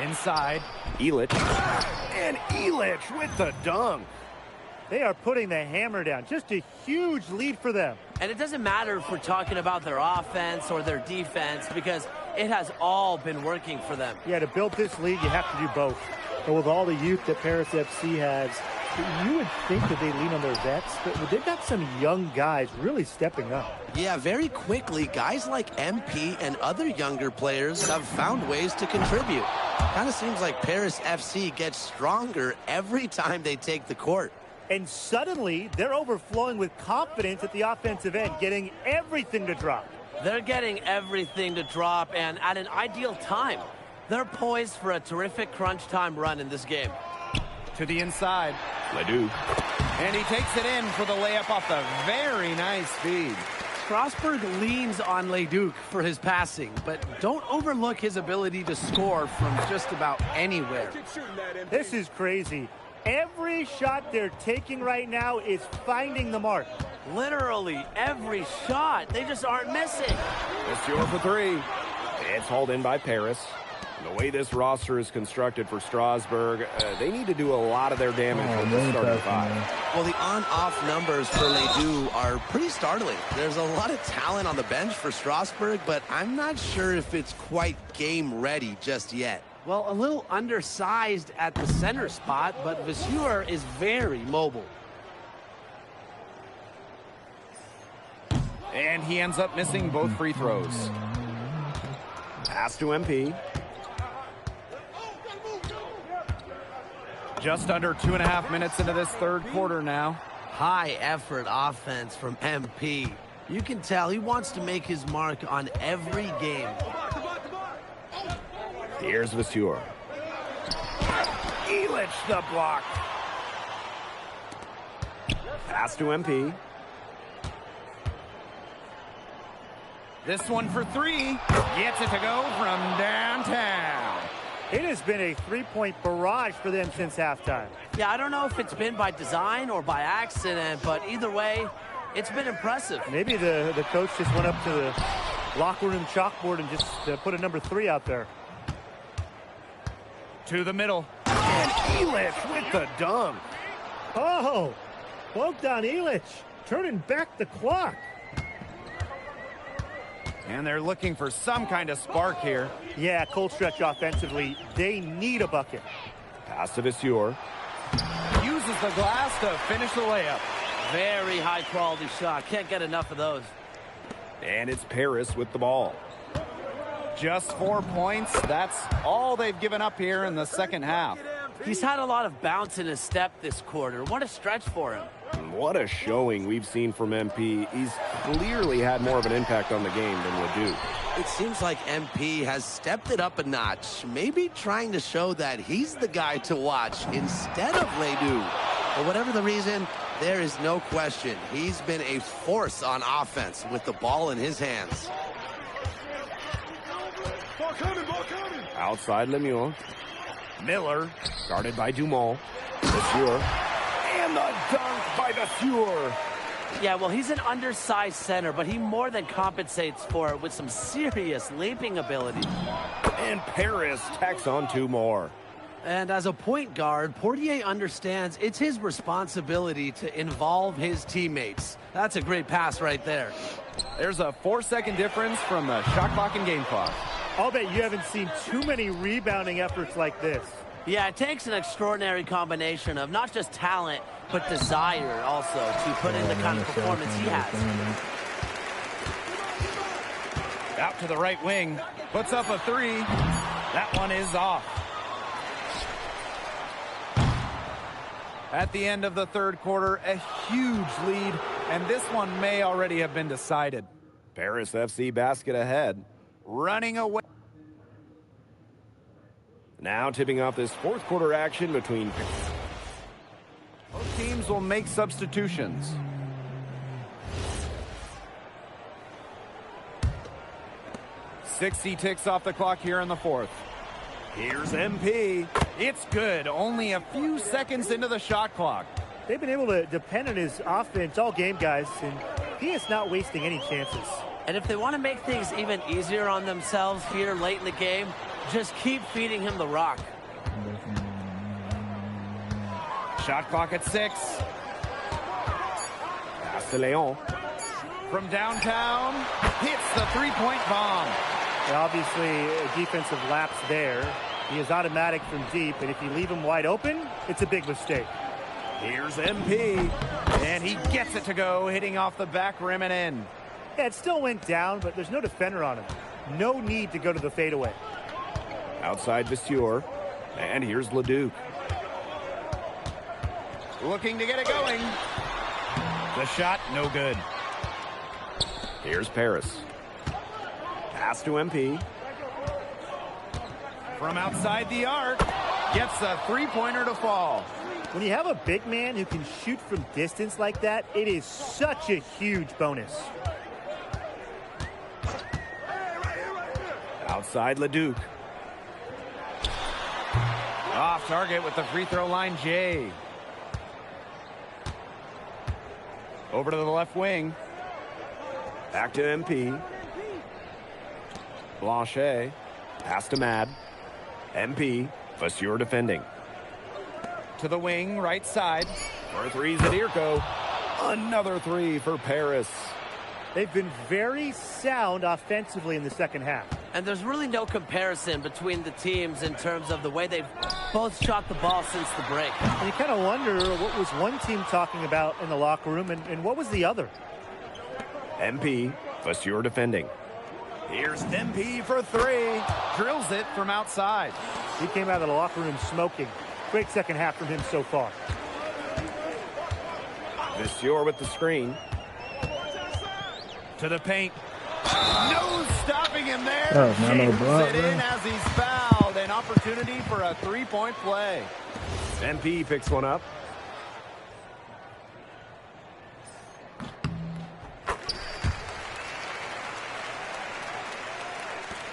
Inside. Illich. And Illich with the dunk. They are putting the hammer down. Just a huge lead for them. And it doesn't matter if we're talking about their offense or their defense, because it has all been working for them. Yeah, to build this league, you have to do both. But with all the youth that Paris FC has, you would think that they lean on their vets, but they've got some young guys really stepping up. Yeah, very quickly, guys like MP and other younger players have found ways to contribute. Kind of seems like Paris FC gets stronger every time they take the court. And suddenly, they're overflowing with confidence at the offensive end, getting everything to drop. They're getting everything to drop, and at an ideal time. They're poised for a terrific crunch time run in this game. To the inside. Leduc. And he takes it in for the layup off the very nice feed. Strasbourg leans on Leduc for his passing, but don't overlook his ability to score from just about anywhere. This is crazy. Every shot they're taking right now is finding the mark. Literally every shot. They just aren't missing. Monsieur for three. It's hauled in by Paris. The way this roster is constructed for Strasbourg, they need to do a lot of their damage with the starting five. Well, the on-off numbers for Ledoux are pretty startling. There's a lot of talent on the bench for Strasbourg, but I'm not sure if it's quite game ready just yet. Well, a little undersized at the center spot, but Vasseur is very mobile. And he ends up missing both free throws. Pass to MP. Just under 2.5 minutes into this third quarter now. High effort offense from MP. You can tell he wants to make his mark on every game. Here's Vasseur. Illich the block. Pass to MP. This one for three. Gets it to go from downtown. It has been a three-point barrage for them since halftime. Yeah, I don't know if it's been by design or by accident, but either way, it's been impressive. Maybe the coach just went up to the locker room chalkboard and just put a number 3 out there. To the middle. And Illich with the dunk. Oh, Bogdan Illich turning back the clock. And they're looking for some kind of spark here. Yeah, cold stretch offensively. They need a bucket. Pass to Vasseur. Uses the glass to finish the layup. Very high quality shot. Can't get enough of those. And it's Paris with the ball. Just 4 points. That's all they've given up here in the second half. He's had a lot of bounce in his step this quarter. What a stretch for him. What a showing we've seen from MP. He's clearly had more of an impact on the game than Ledoux. It seems like MP has stepped it up a notch, maybe trying to show that he's the guy to watch instead of Ledoux. For whatever the reason, there is no question he's been a force on offense with the ball in his hands. Outside Lemieux. Miller, guarded by Dumont. Vasseur. And And the dunk by Vasseur. Yeah, well, he's an undersized center, but he more than compensates for it with some serious leaping ability. And Paris tacks on 2 more. And as a point guard, Portier understands it's his responsibility to involve his teammates. That's a great pass right there. There's a 4-second difference from the shot clock and game clock. I'll bet you haven't seen too many rebounding efforts like this. Yeah, it takes an extraordinary combination of not just talent, but desire also to put in the kind of performance he has. Out to the right wing, puts up a 3. That one is off. At the end of the third quarter, a huge lead, and this one may already have been decided. Paris FC basket ahead. Running away. Now tipping off this fourth quarter action between... Both teams will make substitutions. .60 ticks off the clock here in the fourth. Here's MP. It's good. Only a few seconds into the shot clock. They've been able to depend on his offense all game, guys, and he is not wasting any chances. And if they want to make things even easier on themselves here late in the game, just keep feeding him the rock. Shot clock at 6. Castellon. From downtown, hits the three-point bomb. And obviously, a defensive lapse there. He is automatic from deep, and if you leave him wide open, it's a big mistake. Here's MP, and he gets it to go, hitting off the back rim and in. Yeah, it still went down, but there's no defender on him. No need to go to the fadeaway. Outside Vasseur, and here's Leduc. Looking to get it going. The shot, no good. Here's Paris. Pass to MP. From outside the arc, gets a three-pointer to fall. When you have a big man who can shoot from distance like that, it is such a huge bonus. Outside Leduc. Off target with the free throw line, Jay. Over to the left wing. Back to MP. Blanchet. Pass to Mad. MP. Vasseur defending. To the wing, right side. For 3, Zadirko. Another 3 for Paris. They've been very sound offensively in the second half. And there's really no comparison between the teams in terms of the way they've both shot the ball since the break. And you kind of wonder what was one team talking about in the locker room and what was the other? MP. Vasseur defending. Here's MP for 3. Drills it from outside. He came out of the locker room smoking. Great second half from him so far. Vasseur with the screen. To the paint. No stopping him there. Oh, James it in as he's fouled. An opportunity for a three-point play. MP picks one up.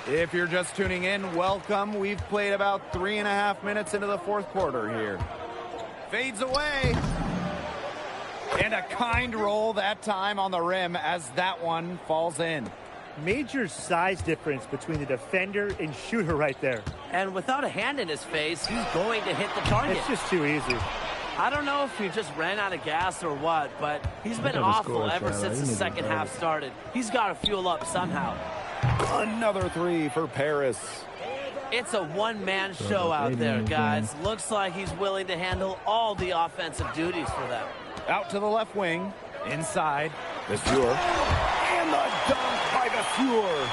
If you're just tuning in, welcome. We've played about 3.5 minutes into the fourth quarter here. Fades away. And a kind roll that time on the rim as that one falls in. Major size difference between the defender and shooter right there. And without a hand in his face, he's going to hit the target. It's just too easy. I don't know if he just ran out of gas or what, but he's been awful ever since the second half started. He's got to fuel up somehow. Another 3 for Paris. It's a one-man show out there, guys. Looks like he's willing to handle all the offensive duties for them. Out to the left wing. Inside. Vasseur. And the dunk by Vasseur.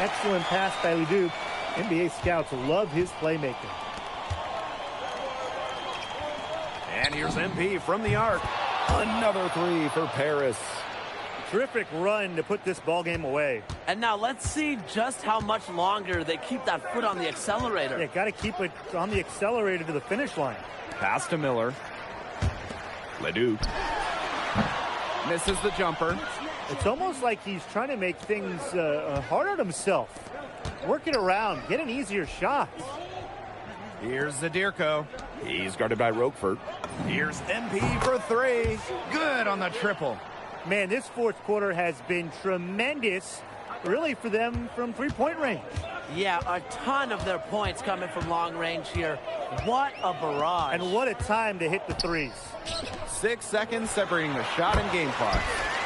Excellent pass by Leduc. NBA scouts love his playmaking. And here's MP from the arc. Another 3 for Paris. Terrific run to put this ball game away. And now let's see just how much longer they keep that foot on the accelerator. Yeah, got to keep it on the accelerator to the finish line. Pass to Miller. Leduc. Misses the jumper. It's almost like he's trying to make things hard on himself. Work it around. Get an easier shot. Here's Zadirko. He's guarded by Roquefort. Here's MP for three. Good on the triple. Man, this fourth quarter has been tremendous, really, for them from three-point range. Yeah, a ton of their points coming from long range here. What a barrage. And what a time to hit the threes. 6 seconds separating the shot and game clock.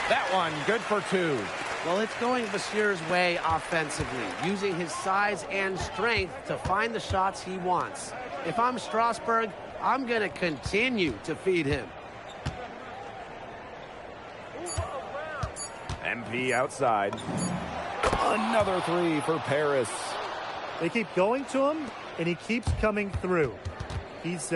That one, good for two. Well, it's going Bashir's way offensively, using his size and strength to find the shots he wants. If I'm Strasburg, I'm going to continue to feed him. MP outside. Another three for Paris. They keep going to him, and he keeps coming through. He's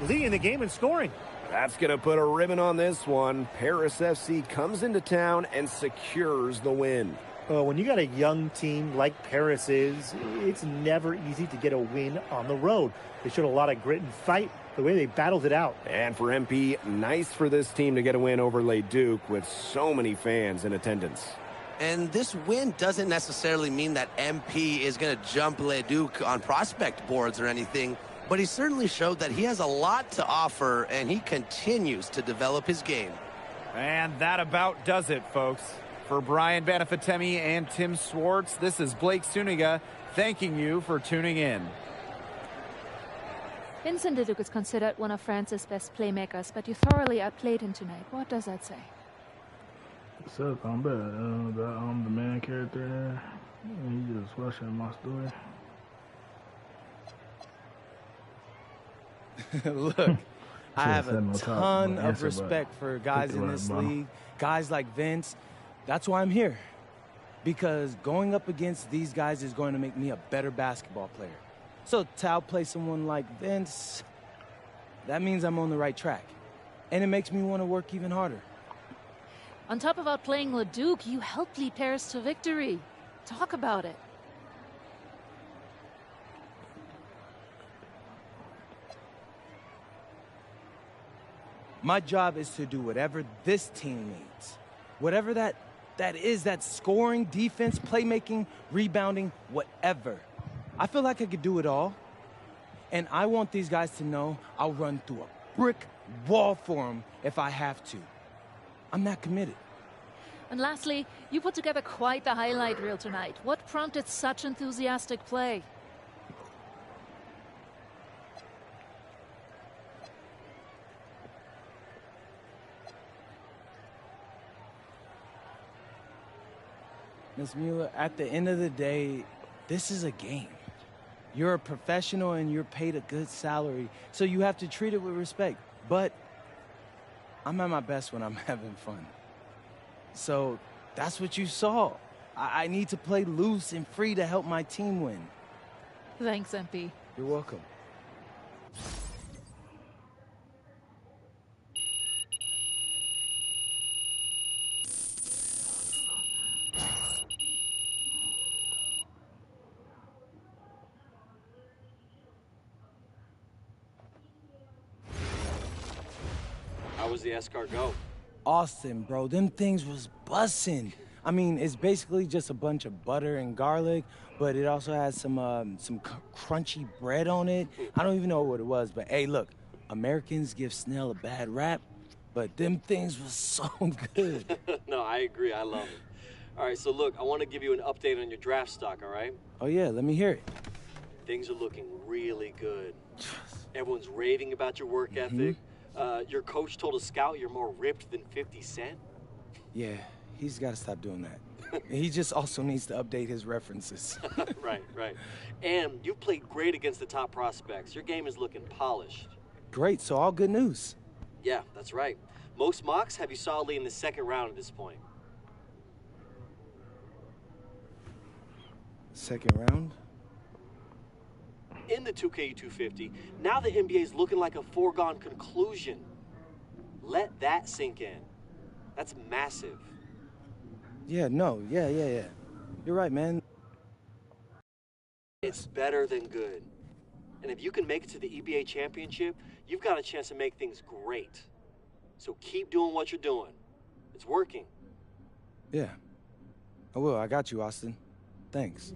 leading the game in scoring. That's going to put a ribbon on this one. Paris FC comes into town and secures the win. When you got a young team like Paris is, it's never easy to get a win on the road. They showed a lot of grit and fight the way they battled it out. And for MP, nice for this team to get a win over Les Duc with so many fans in attendance. And this win doesn't necessarily mean that MP is going to jump Les Duc on prospect boards or anything, but he certainly showed that he has a lot to offer, and he continues to develop his game. And that about does it, folks. For Brian Banafitemi and Tim Swartz, this is Blake Suniga thanking you for tuning in. Vincent Leduc is considered one of France's best playmakers, but you thoroughly outplayed him tonight. What does that say? What's up? I'm the main character there. He just rushing my story. Look, I have a ton of respect for guys in this league, guys like Vince. That's why I'm here. Because going up against these guys is going to make me a better basketball player. So to outplay someone like Vince, that means I'm on the right track. And it makes me want to work even harder. On top of outplaying Leduc, you helped lead Paris to victory. Talk about it. My job is to do whatever this team needs. Whatever that is, that's scoring, defense, playmaking, rebounding, whatever. I feel like I could do it all. And I want these guys to know I'll run through a brick wall for them if I have to. I'm that committed. And lastly, you put together quite the highlight reel tonight. What prompted such enthusiastic play? Ms. Mueller, at the end of the day, this is a game. You're a professional and you're paid a good salary, so you have to treat it with respect. But I'm at my best when I'm having fun. So that's what you saw. I need to play loose and free to help my team win. Thanks, MP. You're welcome. How was the escargot? Austin, bro, them things was bussin'. I mean, it's basically just a bunch of butter and garlic, but it also has some crunchy bread on it. I don't even know what it was, but hey, look, Americans give Snell a bad rap, but them things was so good. No, I agree. I love it. All right, so look, I want to give you an update on your draft stock, all right? Oh, yeah, let me hear it. Things are looking really good. Everyone's raving about your work ethic. Your coach told a scout you're more ripped than 50 Cent. Yeah, he's got to stop doing that. He just also needs to update his references. Right. And you've played great against the top prospects. Your game is looking polished. Great, so all good news. Yeah, that's right. Most mocks have you solidly in the second round at this point. Second round? In the 2K 250, now the NBA is looking like a foregone conclusion. Let that sink in. That's massive. Yeah. You're right, man. It's better than good. And if you can make it to the EBA championship, you've got a chance to make things great. So keep doing what you're doing. It's working. Yeah. I will. I got you, Austin. Thanks.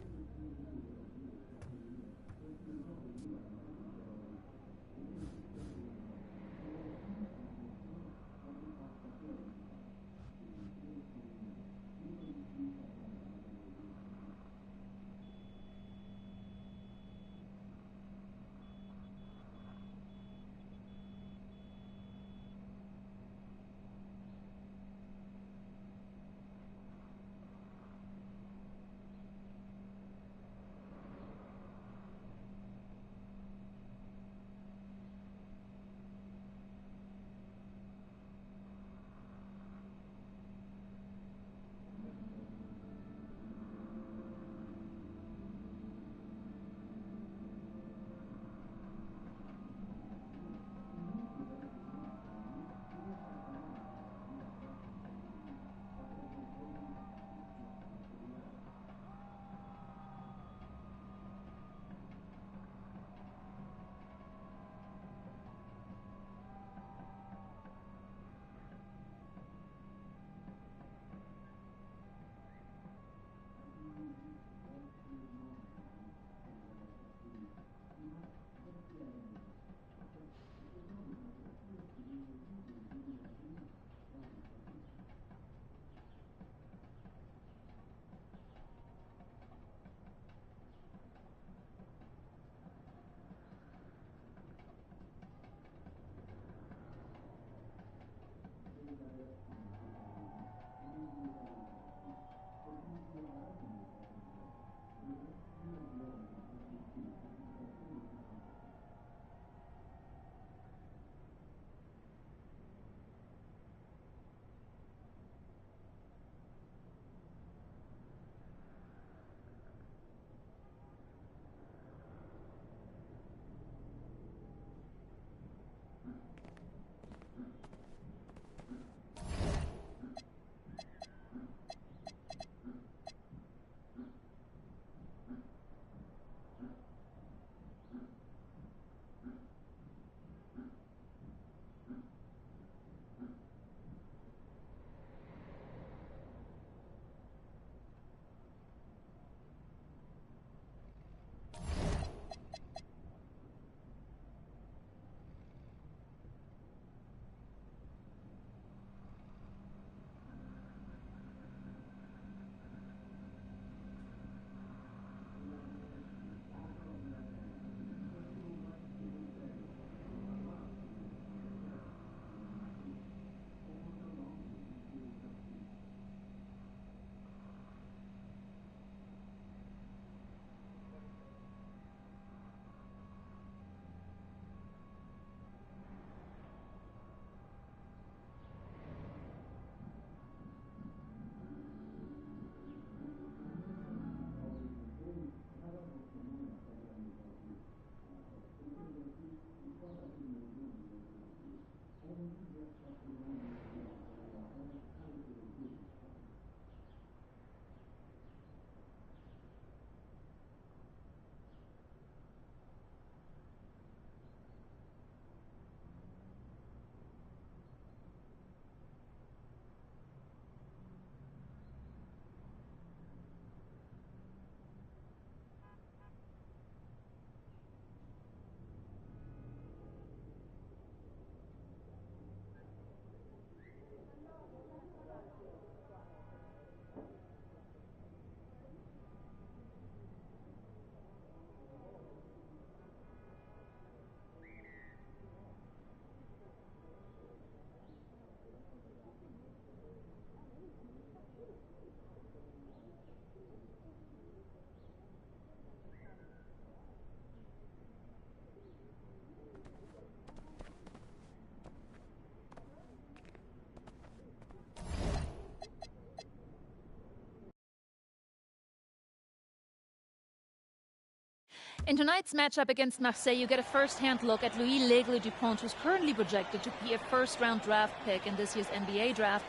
In tonight's matchup against Marseille, you get a first-hand look at Louis L'Aigle Dupont, who's currently projected to be a first-round draft pick in this year's NBA draft.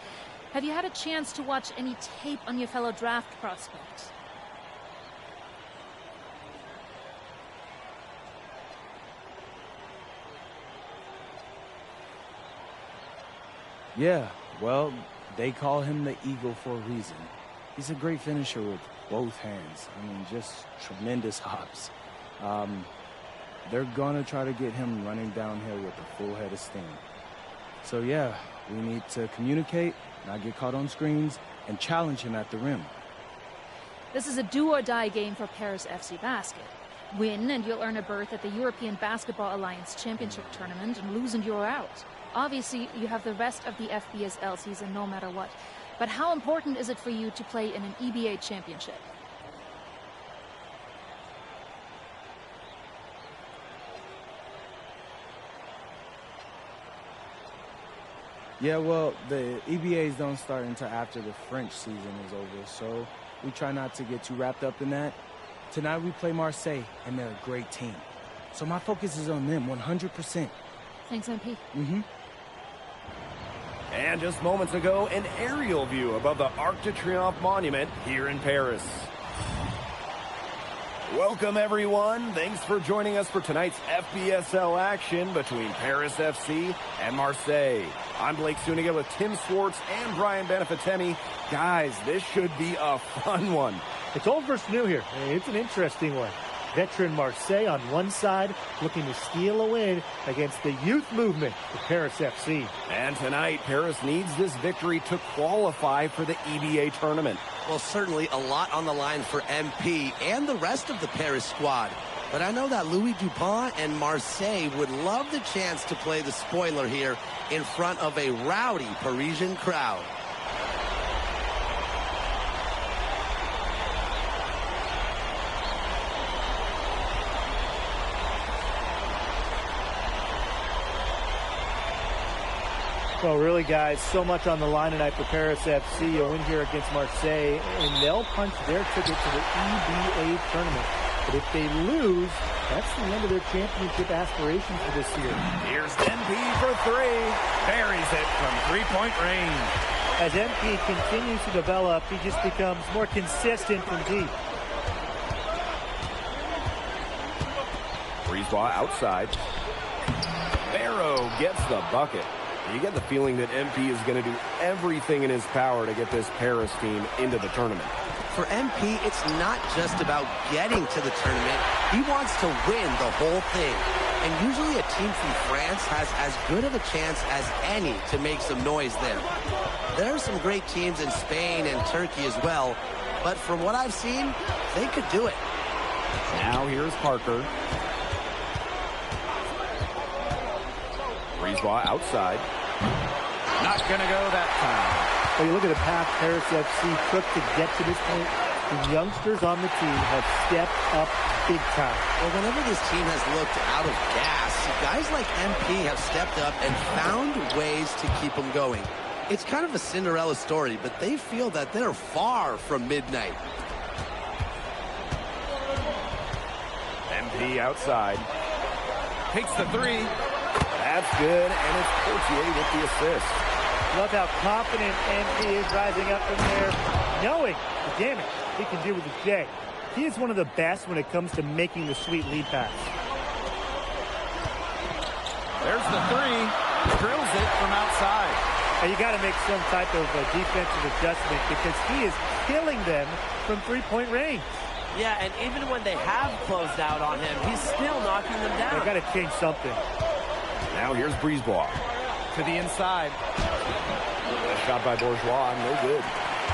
Have you had a chance to watch any tape on your fellow draft prospects? Yeah, well, they call him the Eagle for a reason. He's a great finisher with both hands. I mean, just tremendous hops. They're gonna try to get him running downhill with a full head of steam. So yeah, we need to communicate, not get caught on screens, and challenge him at the rim. This is a do-or-die game for Paris FC Basket. Win and you'll earn a berth at the European Basketball Alliance Championship Tournament, and lose and you're out. Obviously, you have the rest of the FBSL season no matter what. But how important is it for you to play in an EBA championship? Yeah, well, the EBAs don't start until after the French season is over, so we try not to get too wrapped up in that. Tonight we play Marseille, and they're a great team. So my focus is on them 100%. Thanks, MP. Mm-hmm. And just moments ago, an aerial view above the Arc de Triomphe monument here in Paris. Welcome, everyone. Thanks for joining us for tonight's FBSL action between Paris FC and Marseille. I'm Blake Suniga with Tim Swartz and Brian Benefitemi. Guys, this should be a fun one. It's old versus new here. It's an interesting one. Veteran Marseille on one side, looking to steal a win against the youth movement of Paris FC. And tonight, Paris needs this victory to qualify for the EBA tournament. Well, certainly a lot on the line for MP and the rest of the Paris squad. But I know that Louis Dupont and Marseille would love the chance to play the spoiler here in front of a rowdy Parisian crowd. Well, really, guys, so much on the line tonight for Paris FC. A win here against Marseille, and they'll punch their ticket to the EBA tournament. But if they lose, that's the end of their championship aspirations for this year. Here's MP for three. Buries it from three-point range. As MP continues to develop, he just becomes more consistent from deep. Brisebois outside. Barrow gets the bucket. You get the feeling that MP is going to do everything in his power to get this Paris team into the tournament. For MP, it's not just about getting to the tournament. He wants to win the whole thing. And usually a team from France has as good of a chance as any to make some noise there. There are some great teams in Spain and Turkey as well. But from what I've seen, they could do it. Now here's Parker. Brisebois outside. Not going to go that time. Well, you look at the path Paris FC took to get to this point. The youngsters on the team have stepped up big time. Well, whenever this team has looked out of gas, guys like MP have stepped up and found ways to keep them going. It's kind of a Cinderella story, but they feel that they're far from midnight. MP outside. Takes the three. That's good, and it's Portier with the assist. Love how confident MP is rising up from there, knowing the damage he can do with his J. He is one of the best when it comes to making the sweet lead pass. There's the three. Drills it from outside. And you got to make some type of defensive adjustment because he is killing them from three-point range. Yeah, and even when they have closed out on him, he's still knocking them down. They got to change something. Now here's Brisebois. To the inside. A shot by Bourgeois, no good.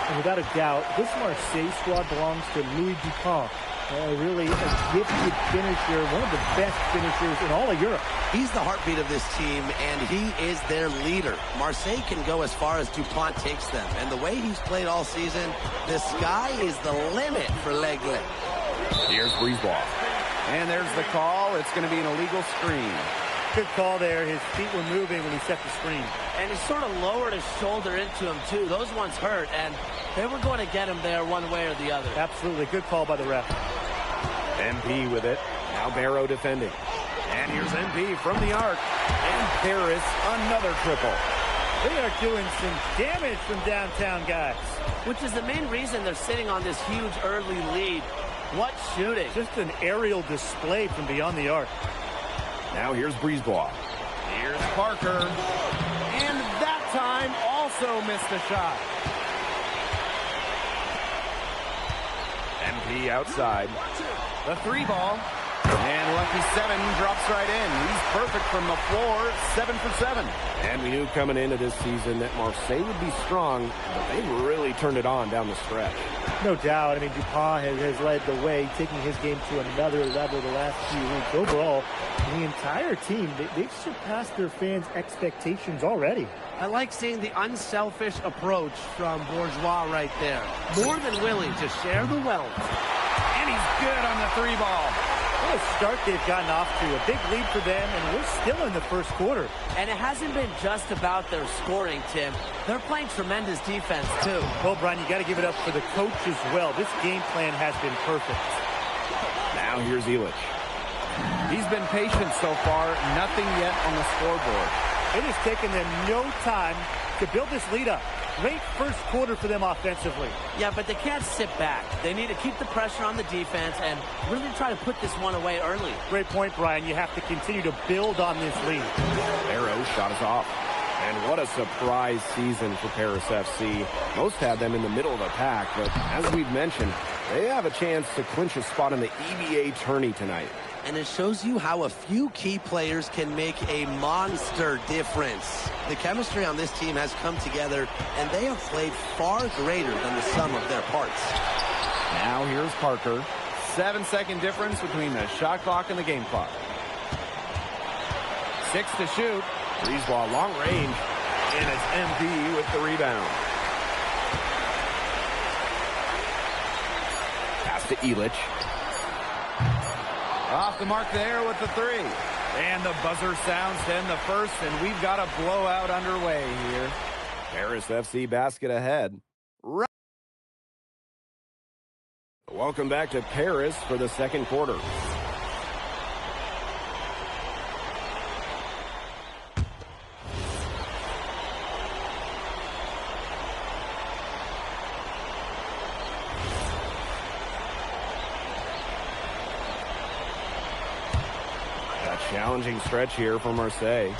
And without a doubt, this Marseille squad belongs to Louis Dupont. Really a gifted finisher, one of the best finishers in all of Europe. He's the heartbeat of this team, and he is their leader. Marseille can go as far as Dupont takes them, and the way he's played all season, the sky is the limit for L'Aigle. Here's Brisebois. And there's the call. It's going to be an illegal screen. Good call there. His feet were moving when he set the screen. And he sort of lowered his shoulder into him, too. Those ones hurt, and they were going to get him there one way or the other. Absolutely. Good call by the ref. MP with it. Now Barrow defending. And here's MP from the arc. And Paris, another triple. They are doing some damage from downtown, guys. Which is the main reason they're sitting on this huge early lead. What shooting. Just an aerial display from beyond the arc. Now here's Brisebois. Here's Parker. And that time also missed the shot. MP outside. The 3-ball. And Lucky 7 drops right in. He's perfect from the floor, 7 for 7. And we knew coming into this season that Marseille would be strong, but they've really turned it on down the stretch. No doubt. I mean, Dupont has led the way, taking his game to another level the last few weeks. Overall, the entire team, they've surpassed their fans' expectations already. I like seeing the unselfish approach from Bourgeois right there. More than willing to share the wealth. And he's good on the 3-ball. What a start they've gotten off to. A big lead for them, and we're still in the first quarter. And it hasn't been just about their scoring, Tim. They're playing tremendous defense, too. Well, Brian, you got to give it up for the coach as well. This game plan has been perfect. Now here's Illich. He's been patient so far. Nothing yet on the scoreboard. It has taken them no time to build this lead up. Great first quarter for them offensively. Yeah, but they can't sit back. They need to keep the pressure on the defense and really try to put this one away early. Great point, Brian. You have to continue to build on this lead. Barrow shot is off. And what a surprise season for Paris FC. Most had them in the middle of the pack, but as we've mentioned, they have a chance to clinch a spot in the EBA tourney tonight. And it shows you how a few key players can make a monster difference. The chemistry on this team has come together, and they have played far greater than the sum of their parts. Now here's Parker. 7-second difference between the shot clock and the game clock. 6 to shoot. Brisebois long range. And it's MP with the rebound. Pass to Illich. Off the mark there with the 3. And the buzzer sounds to end the first, and we've got a blowout underway here. Paris FC basket ahead. Welcome back to Paris for the second quarter. Challenging stretch here for Marseille.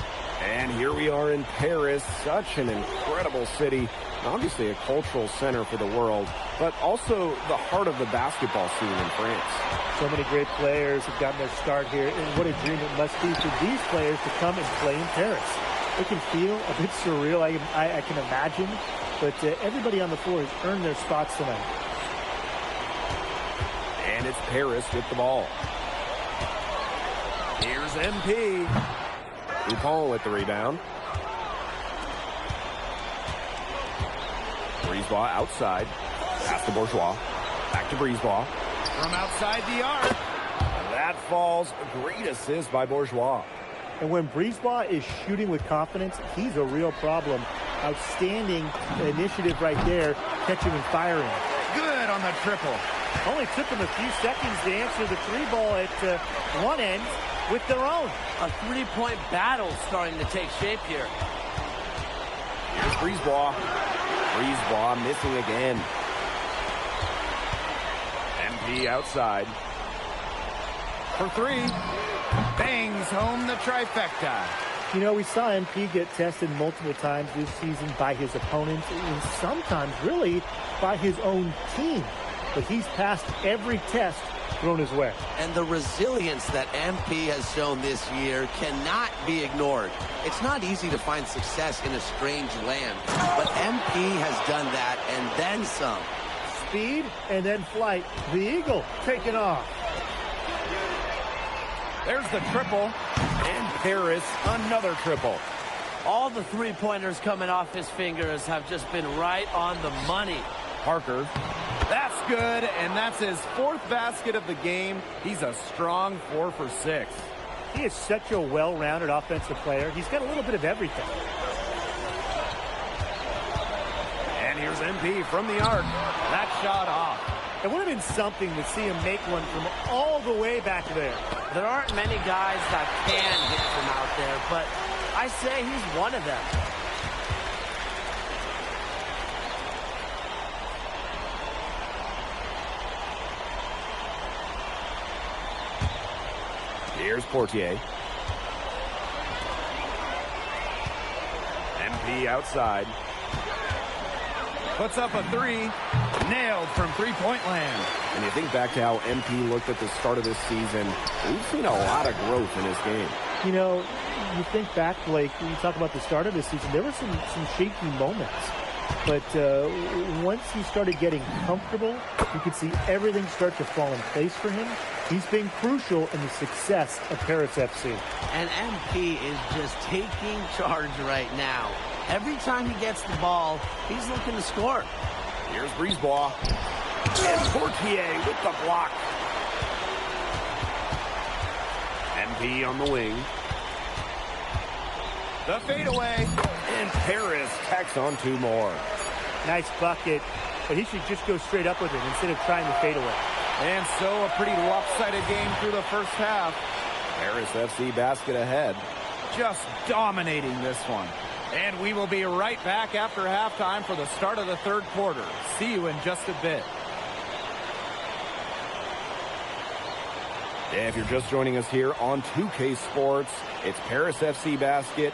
And here we are in Paris, such an incredible city. Obviously a cultural center for the world, but also the heart of the basketball scene in France. So many great players have gotten their start here, and what a dream it must be for these players to come and play in Paris. It can feel a bit surreal, I can imagine, but everybody on the floor has earned their spots tonight. And it's Paris with the ball. Here's MP. Dupont with the rebound. Brisebois outside. Pass to Bourgeois. Back to Brisebois. From outside the arc. That falls. Great assist by Bourgeois. And when Brisebois is shooting with confidence, he's a real problem. Outstanding initiative right there, catching and firing. Good on the triple. Only took them a few seconds to answer the 3-ball at one end with their own. A 3-point battle starting to take shape here. Here's Brisebois. Brisebois missing again. MP outside. For 3. Bangs home the trifecta. You know, we saw MP get tested multiple times this season by his opponents and sometimes really by his own team. But he's passed every test thrown his way. And the resilience that MP has shown this year cannot be ignored. It's not easy to find success in a strange land, but MP has done that and then some. Speed and then flight. The Eagle taking off. There's the triple. And Paris, another triple. All the 3-pointers coming off his fingers have just been right on the money. Parker. That's good, and that's his 4th basket of the game. He's a strong 4 for 6. He is such a well-rounded offensive player. He's got a little bit of everything. And here's MP from the arc. That shot off. It would have been something to see him make one from all the way back there. There aren't many guys that can hit from out there, but I say he's one of them. Here's Portier. MP outside. Puts up a three. Nailed from three-point land. And you think back to how MP looked at the start of this season, we've seen a lot of growth in his game. You know, you think back, Blake, when you talk about the start of this season, there were some shaky moments. But once he started getting comfortable, you could see everything start to fall in place for him. He's been crucial in the success of Paris FC. And MP is just taking charge right now. Every time he gets the ball, he's looking to score. Here's Brisebois. And Portier with the block. MP on the wing. The fadeaway. And Paris tacks on 2 more. Nice bucket, but he should just go straight up with it instead of trying to fade away. And so a pretty lopsided game through the first half. Paris FC basket ahead. Just dominating this one. And we will be right back after halftime for the start of the third quarter. See you in just a bit. If you're just joining us here on 2K Sports, it's Paris FC basket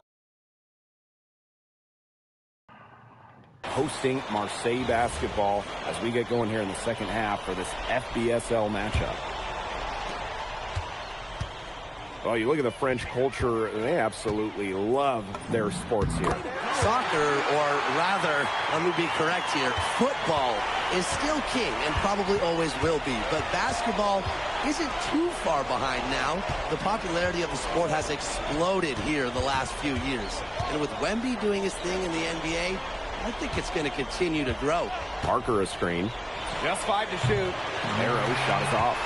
hosting Marseille basketball as we get going here in the second half for this FBSL matchup. Well, you look at the French culture, they absolutely love their sports here. Soccer, or rather, let me be correct here, football is still king and probably always will be. But basketball isn't too far behind now. The popularity of the sport has exploded here the last few years. And with Wemby doing his thing in the NBA, I think it's going to continue to grow. Parker a screen. Just 5 to shoot. Arrow shot is off.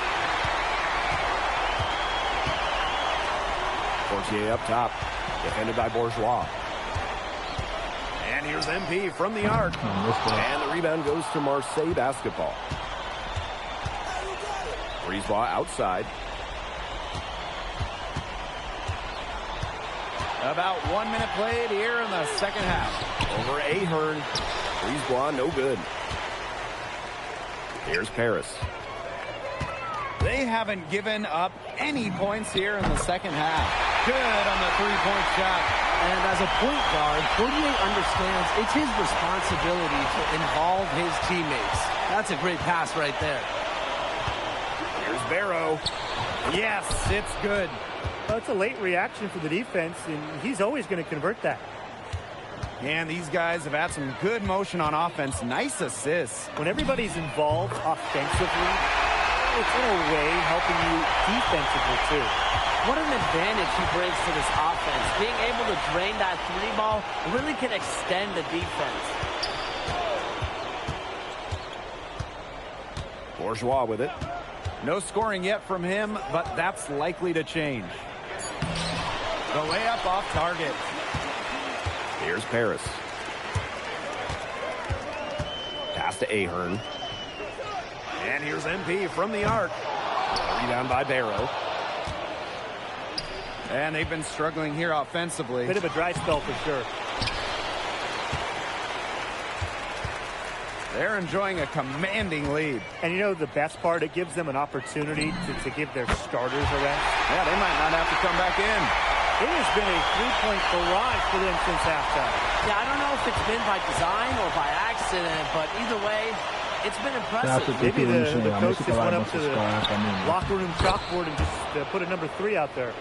Portier up top, defended by Bourgeois. And here's MP from the arc. And the rebound goes to Marseille basketball. Brisebois outside. About 1 minute played here in the second half. Over Ahern. Brisebois no good. Here's Paris. They haven't given up any points here in the second half. Good on the three-point shot. And as a point guard, Portier understands it's his responsibility to involve his teammates. That's a great pass right there. Here's Barrow. Yes, it's good. Well, it's a late reaction for the defense, and he's always going to convert that. And these guys have had some good motion on offense. Nice assists. When everybody's involved offensively, it's in a way helping you defensively too. What an advantage he brings to this offense. Being able to drain that three ball really can extend the defense. Bourgeois with it. No scoring yet from him, but that's likely to change. The layup off target. Here's Paris. Pass to Ahern. And here's MP from the arc. Rebound by Barrow. And they've been struggling here offensively. Bit of a dry spell for sure. They're enjoying a commanding lead. And you know the best part, it gives them an opportunity to give their starters a rest. Yeah, they might not have to come back in. It has been a three-point barrage for them since halftime. Yeah, I don't know if it's been by design or by accident, but either way, it's been impressive. Maybe the coach just went up to the locker room chalkboard and just put a number 3 out there.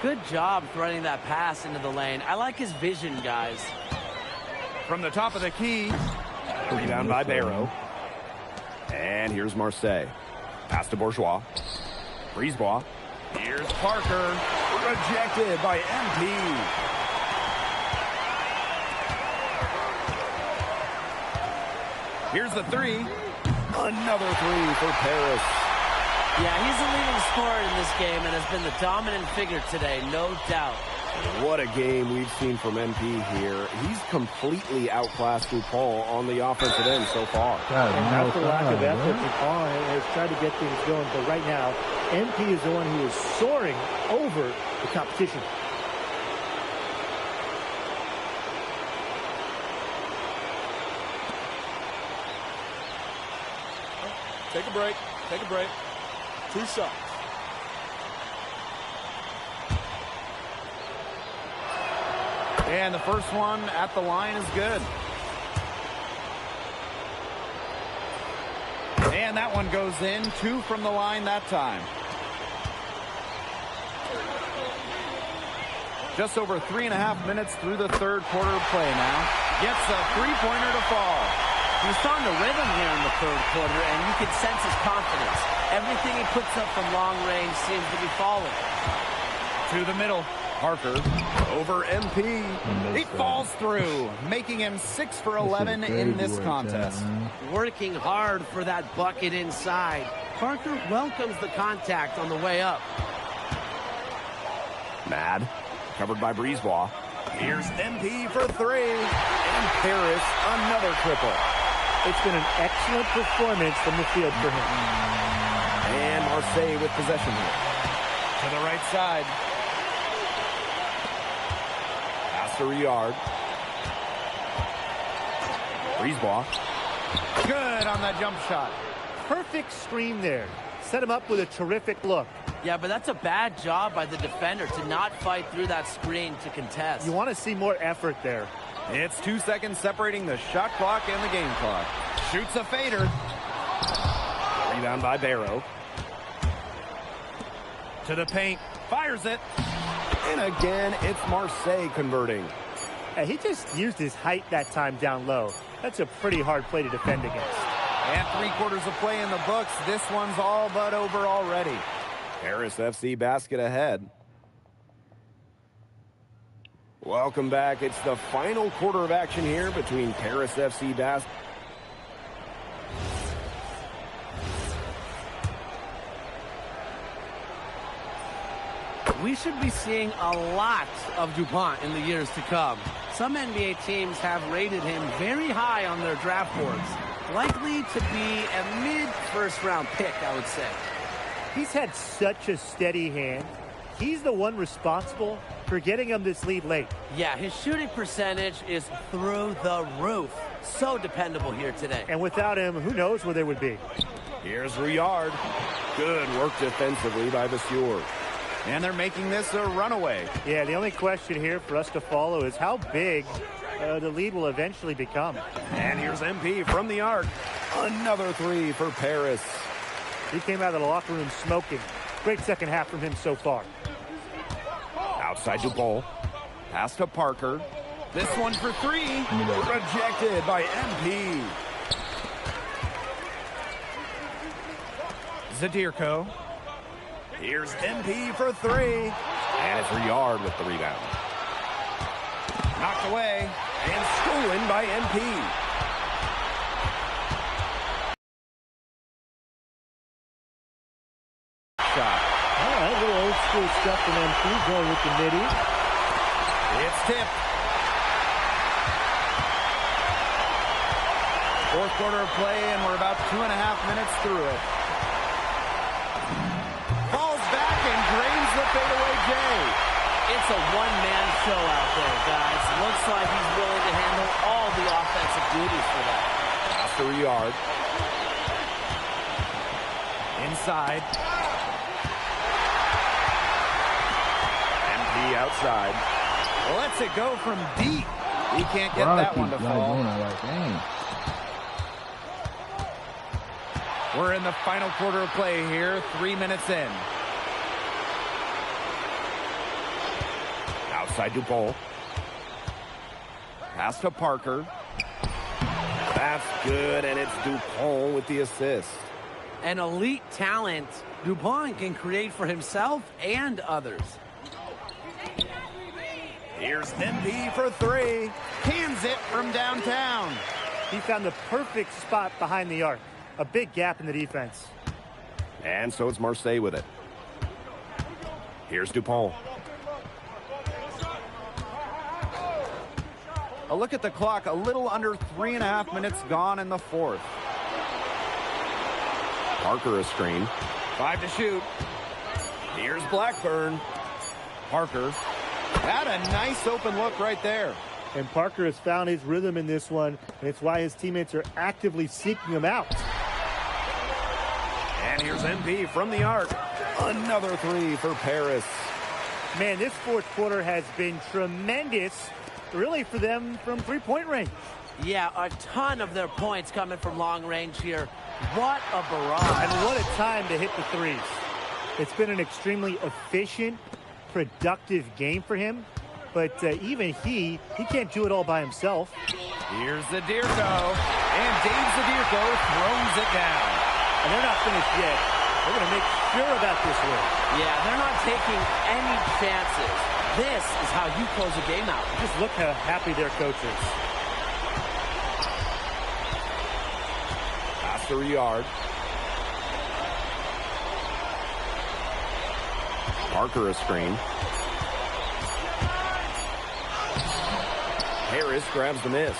Good job threading that pass into the lane. I like his vision, guys. From the top of the key. Rebound by Barrow. And here's Marseille. Pass to Bourgeois. Brisebois. Here's Parker. Rejected by MP. Here's the three. Another three for Paris. Yeah, he's the leading scorer in this game and has been the dominant figure today, no doubt. What a game we've seen from MP here. He's completely outclassed DuPont on the offensive end so far. And not for lack of effort, DuPont has tried to get things going, but right now, MP is the one who is soaring over the competition. Take a break. Take a break. 2 shots. And the first one at the line is good. And that one goes in. 2 from the line that time. Just over 3.5 minutes through the third quarter of play now. Gets a three-pointer to fall. He's starting to rhythm here in the third quarter, and you can sense his confidence. Everything he puts up from long range seems to be falling. To the middle. Parker over MP. He falls through, making him 6 for 11 in this contest. Working hard for that bucket inside. Parker welcomes the contact on the way up. Mad. Covered by Brisebois. Here's MP for 3. And Paris, another triple. It's been an excellent performance from the field for him. And Marseille with possession here. To the right side. Pass to Riyard. Brisebois. Good on that jump shot. Perfect screen there. Set him up with a terrific look. Yeah, but that's a bad job by the defender to not fight through that screen to contest. You want to see more effort there. It's 2 seconds separating the shot clock and the game clock. Shoots a fader. Rebound by Barrow. To the paint. Fires it. And again, it's Marseille converting. He just used his height that time down low. That's a pretty hard play to defend against. And 3/4 of play in the books. This one's all but over already. Paris FC basket ahead. Welcome back. It's the final quarter of action here between Paris FC basket. We should be seeing a lot of DuPont in the years to come. Some NBA teams have rated him very high on their draft boards. Likely to be a mid-first round pick, I would say. He's had such a steady hand. He's the one responsible for getting him this lead late. Yeah, his shooting percentage is through the roof. So dependable here today. And without him, who knows where they would be. Here's Riyard. Good work defensively by Vasseur. And they're making this a runaway. Yeah, the only question here for us to follow is how big the lead will eventually become. And here's MP from the arc. Another 3 for Paris. He came out of the locker room smoking. Great second half from him so far. Outside Dupont. Pass to Parker. This one for 3. Rejected by MP. Zadirko. Here's MP for 3. And it's Riyard with the rebound. Knocked away. And stolen by MP. Shot. All right, a little old school stuff from MP going with the midi. It's tipped. Fourth quarter of play, and we're about 2.5 minutes through it. Falls back and drains the fadeaway J. It's a one-man show out there, guys. Looks like he's willing to handle all the offensive duties for that. After Riyard. Inside. MP outside. Lets it go from deep. He can't get that one to fall. We're in the final quarter of play here, 3 minutes in. Outside Dupont. Pass to Parker. That's good, and it's Dupont with the assist. An elite talent, DuPont can create for himself and others. Here's MP for 3. Cans it from downtown. He found the perfect spot behind the arc. A big gap in the defense. And so it's Marseille with it. Here's Dupont. A look at the clock, a little under 3.5 minutes gone in the fourth. Parker a screen. 5 to shoot. Here's Blackburn. Parker had a nice open look right there. And Parker has found his rhythm in this one, and it's why his teammates are actively seeking him out. And here's MP from the arc. Another three for Paris. Man, this fourth quarter has been tremendous, really, for them from three-point range. Yeah, a ton of their points coming from long range here. What a barrage. And what a time to hit the threes. It's been an extremely efficient, productive game for him, but even he can't do it all by himself. Here's Zadirko, and Dave Zadirko throws it down. And they're not finished yet. They're going to make sure about this one. Yeah, they're not taking any chances. This is how you close a game out. Just look how happy their coach is. After a yard. Parker a screen. Harris grabs the miss.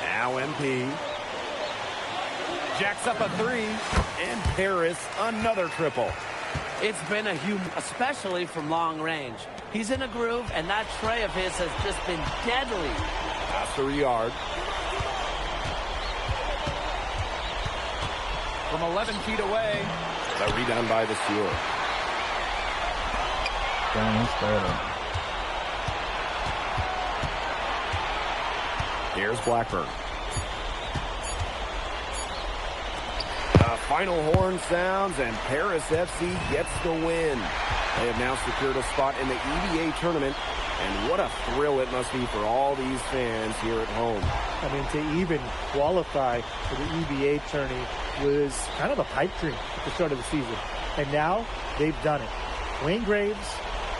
Now MP. Jacks up a three. And Paris another triple. It's been especially from long range. He's in a groove, and that tray of his has just been deadly. After a yard. From 11 feet away. The rebound by the Stewart. Here's Blackburn. The final horn sounds, and Paris FC gets the win. They have now secured a spot in the EVA tournament, and what a thrill it must be for all these fans here at home. I mean, to even qualify for the EVA tourney was kind of a pipe dream at the start of the season. And now they've done it. Wayne Graves,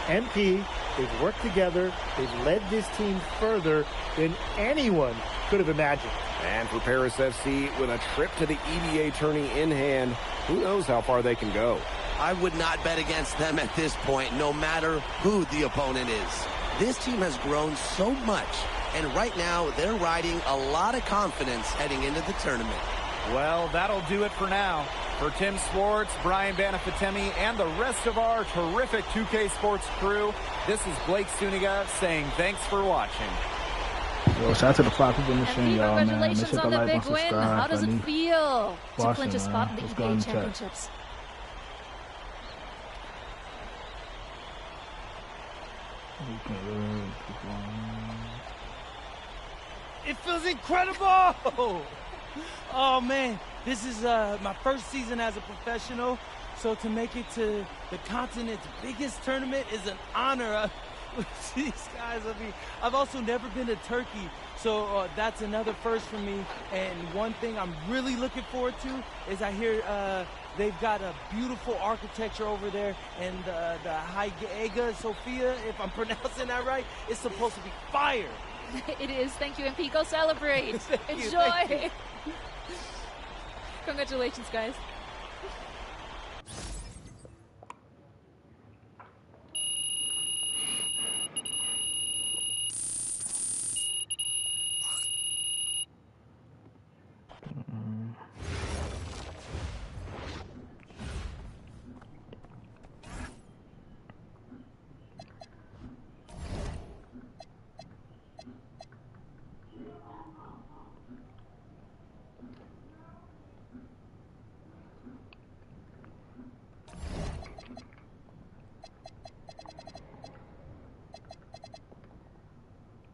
MP, they've worked together. They've led this team further than anyone could have imagined. And for Paris FC, with a trip to the EVA tourney in hand, who knows how far they can go. I would not bet against them at this point, no matter who the opponent is. This team has grown so much, and right now they're riding a lot of confidence heading into the tournament. Well, that'll do it for now. For Tim Swartz, Brian Banafitemi, and the rest of our terrific 2K Sports crew, this is Blake Suniga saying thanks for watching. Yo, shout out to the 5 people in the stream, y'all, man. Congratulations on the like big win. How does it feel to clinch a spot in the Let's EVA go in the chat. Championships? It feels incredible! Oh, man. This is my first season as a professional, so to make it to the continent's biggest tournament is an honor. These guys, I mean, I've also never been to Turkey, so that's another first for me. And one thing I'm really looking forward to is I hear they've got a beautiful architecture over there, and the Hagia Sophia, if I'm pronouncing that right, is supposed to be fire. It is. Thank you, MP. Go celebrate. Enjoy. Thank you. Congratulations, guys.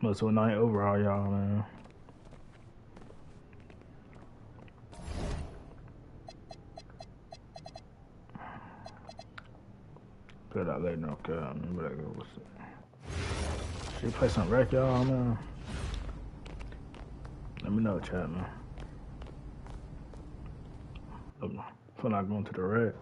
Must have a night overall, y'all, man. Play that later, okay. I remember that girl. What's it? Should we play some rec, y'all, man? Let me know, chat, man. Feel like going to the rec.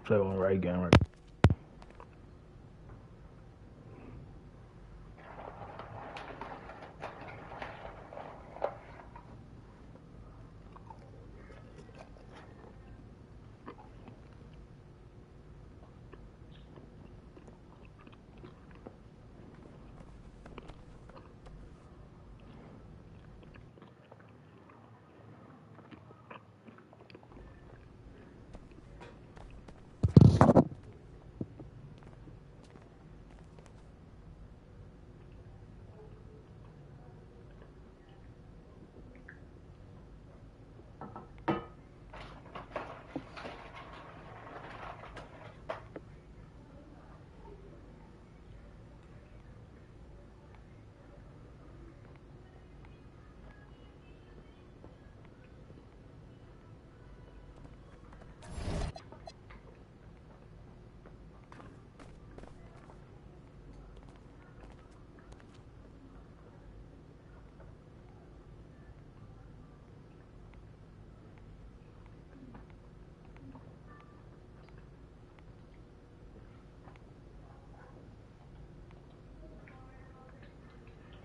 Play one right again, right?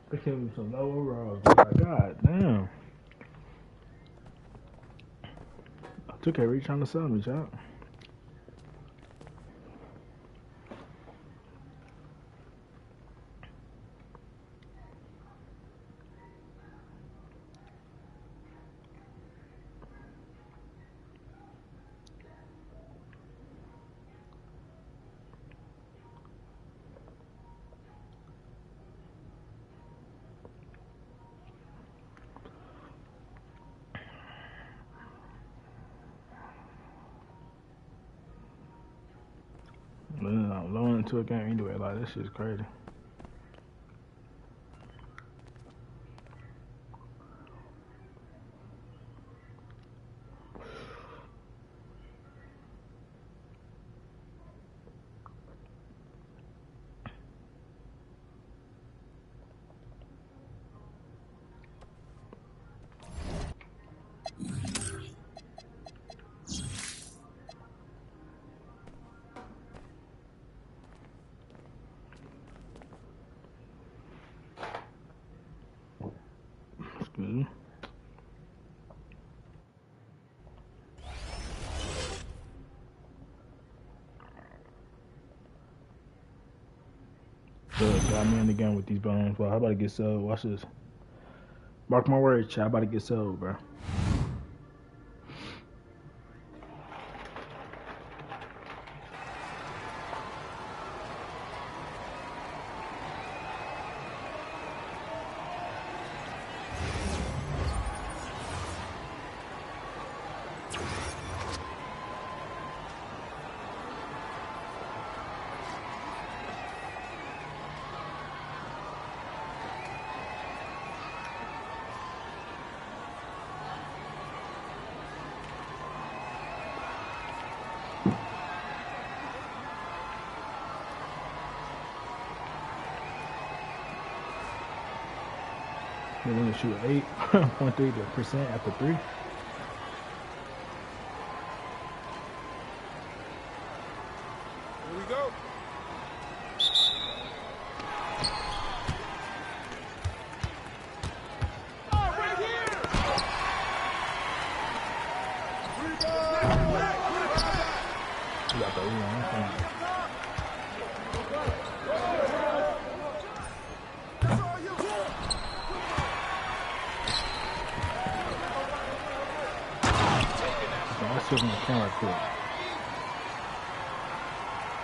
They came with some low overalls. God damn. I took every trying to sell me, Chuck. I'm low into a game anyway. Like, this shit's crazy. Excuse me. Got me in the game with these bones. Well, how about to get sold? Watch this. Mark my words, chat. How about to get sold, bro? They're going to shoot 8.3% after 3. Here we go. Right here. You got the rebound. Switching the camera quick.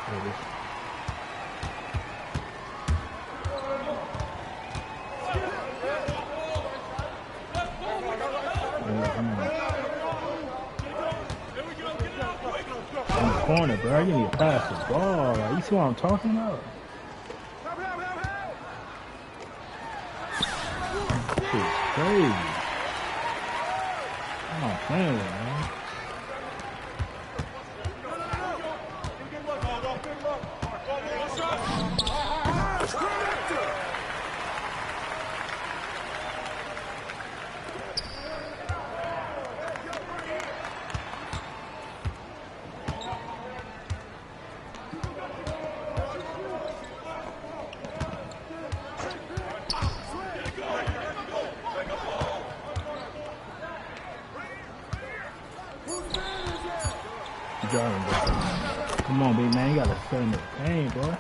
There it is. In the corner, bro. You need to pass the ball. Like, you see what I'm talking about? This is crazy. I'm not playing with it, man. Jordan, bro. Come on, big man. You gotta stay in the game, boy.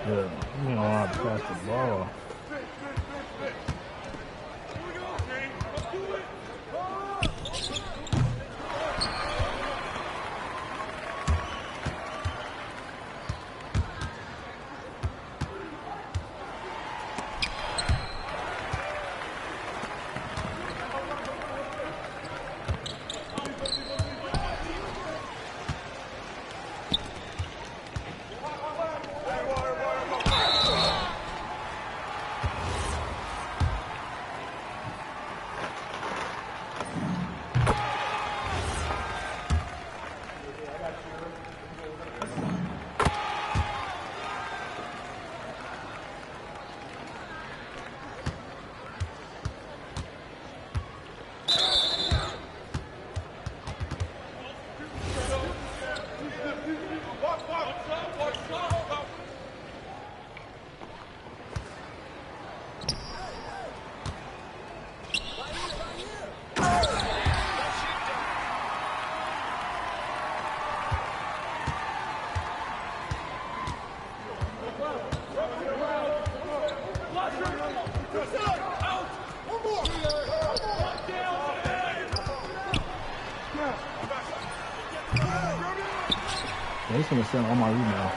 Yeah, you don't know how to pass the ball. He's gonna send all my email.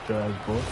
Trash boy.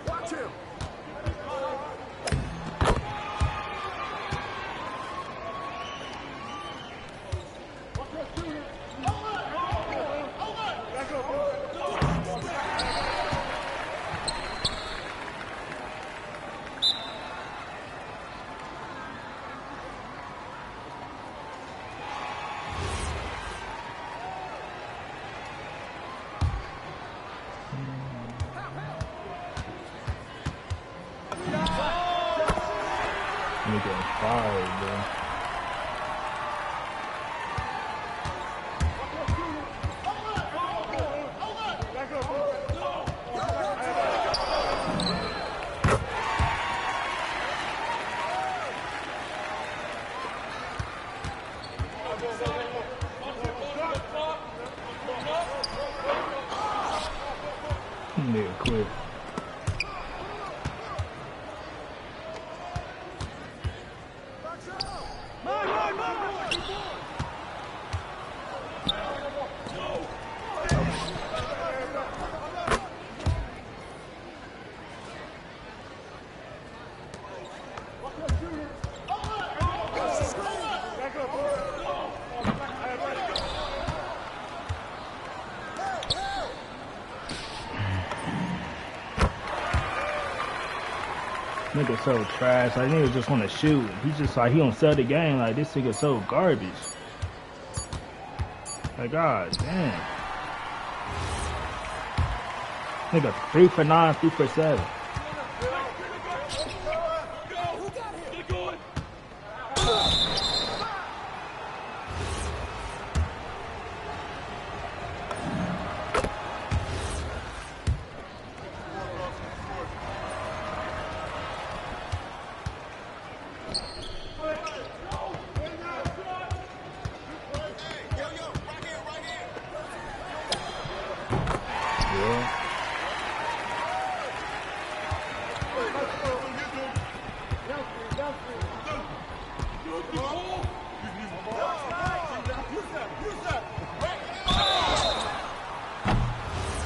Watch him! Nigga fired, bro. Nigga quit. Nigga so trash. Like niggas just want to shoot. He's just like he don't sell the game. Like this nigga so garbage. Like god damn. Nigga 3 for 9, 3 for 7.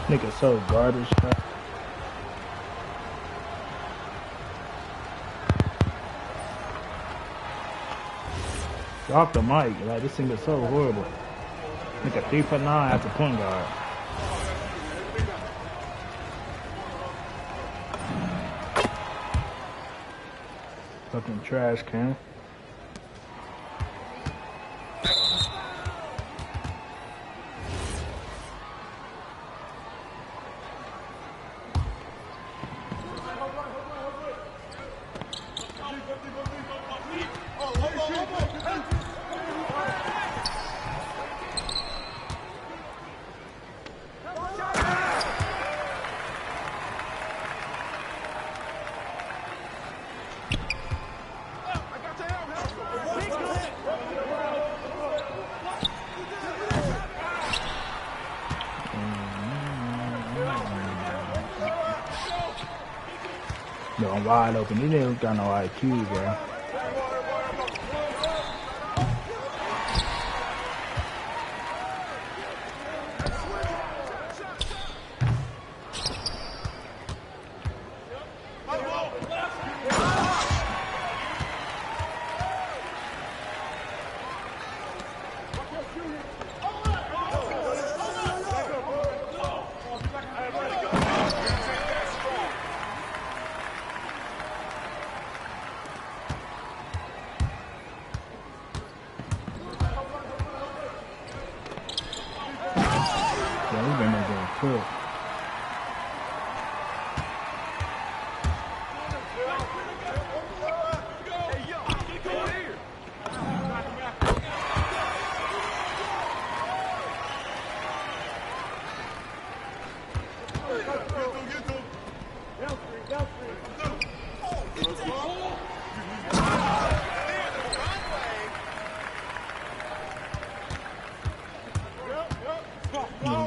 Nigga so garbage, bro. Drop the mic, like this thing is so horrible. Nigga 3 for 9 as a point guard. Fucking trash can. Yo, I'm wide open. You didn't got no IQ, bro.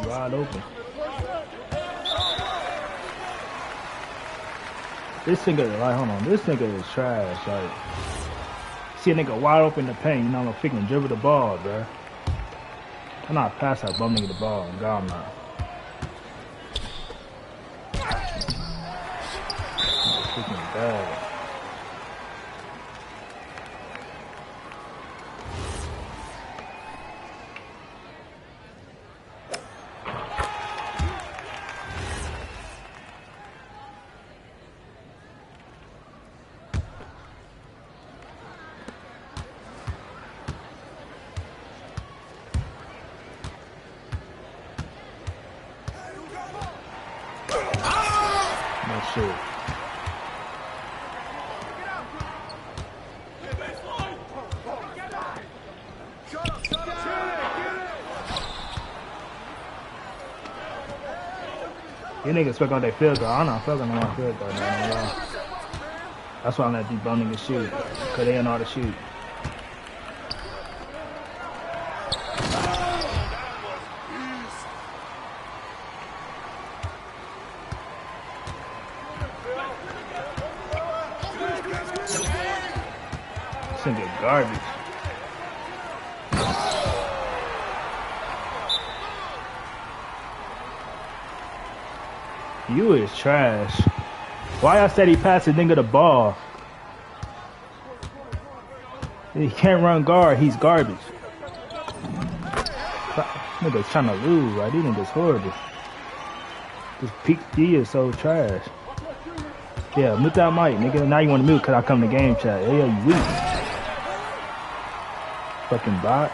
Wide open. This nigga, like, hold on, this nigga is trash. Like, see a nigga wide open in the paint, you know, I'm gonna freaking dribble the ball, bro. I'm not pass that bum nigga the ball. God, I'm not. Freaking bad. Shit. You niggas fuck on their field goal. I'm not fucking on my field goal, man. That's why I'm letting these bum niggas shoot. Cause they don't know how to shoot. This nigga garbage. You is trash. Why I said he passed the nigga the ball? He can't run guard. He's garbage. Nigga's trying to lose. Right? These niggas horrible. This peak D is so trash. Yeah, mute that mic, nigga. Now you want to mute because I come to game chat. Yeah, you weak. Fucking bot.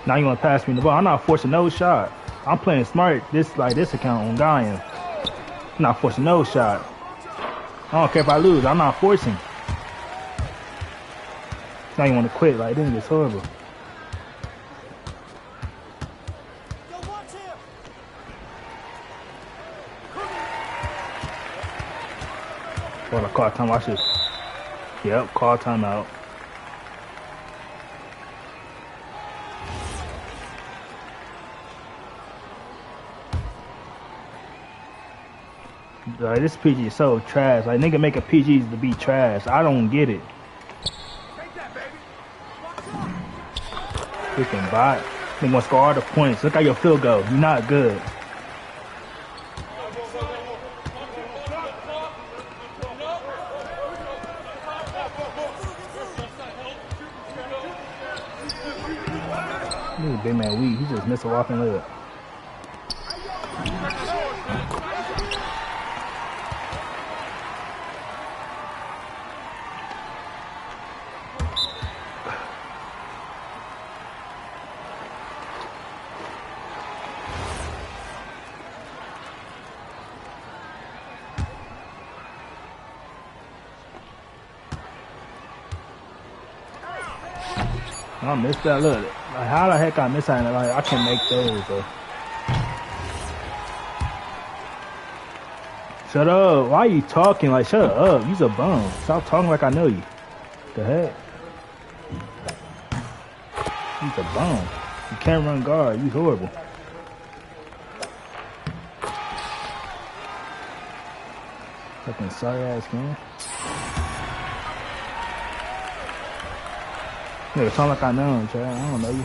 Now you want to pass me the ball. I'm not forcing no shot. I'm playing smart. This account on Gaian. I'm not forcing no shot. I don't care if I lose. I'm not forcing. Now you want to quit. Like, this is horrible. Well, I call time. Watch this. Yep, call timeout. Like, this PG is so trash. Like, nigga making PGs to be trash. I don't get it. Freaking bot. Nigga gonna score all the points. Look how your field go. You're not good. This big man weak. He just missed a walking leg. I missed that. Look, like, how the heck I miss that? Like, I can make those. Though. Shut up! Why are you talking? Like, shut up! You's a bum. Stop talking like I know you. The heck? You's a bum. You can't run guard. You horrible. Fucking sorry ass man. Nigga, sound like I know him, Chad. I don't know you.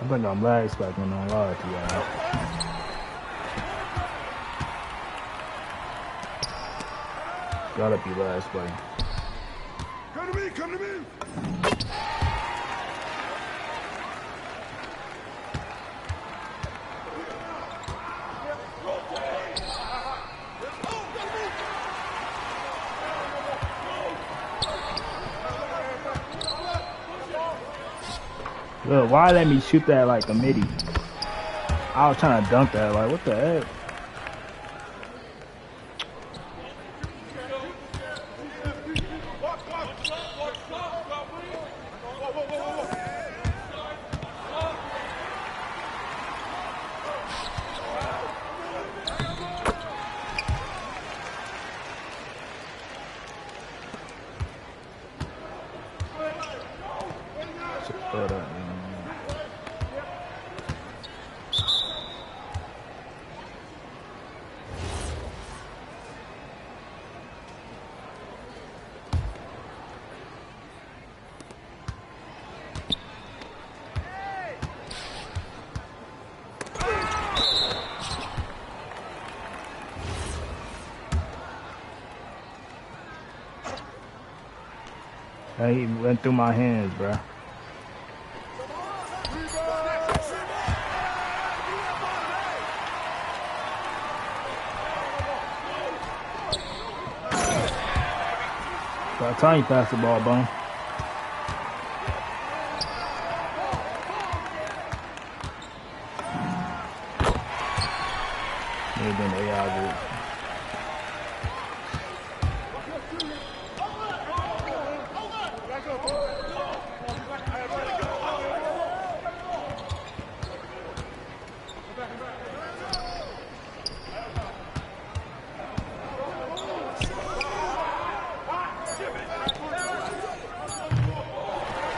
I think I'm last back when I'm live to y'all. Gotta be last back. Come to me, come to me! Look, why let me shoot that like a midi? I was trying to dunk that, like, what the heck? He went through my hands, bro. By the time you pass the ball, bum. Maybe been AI group.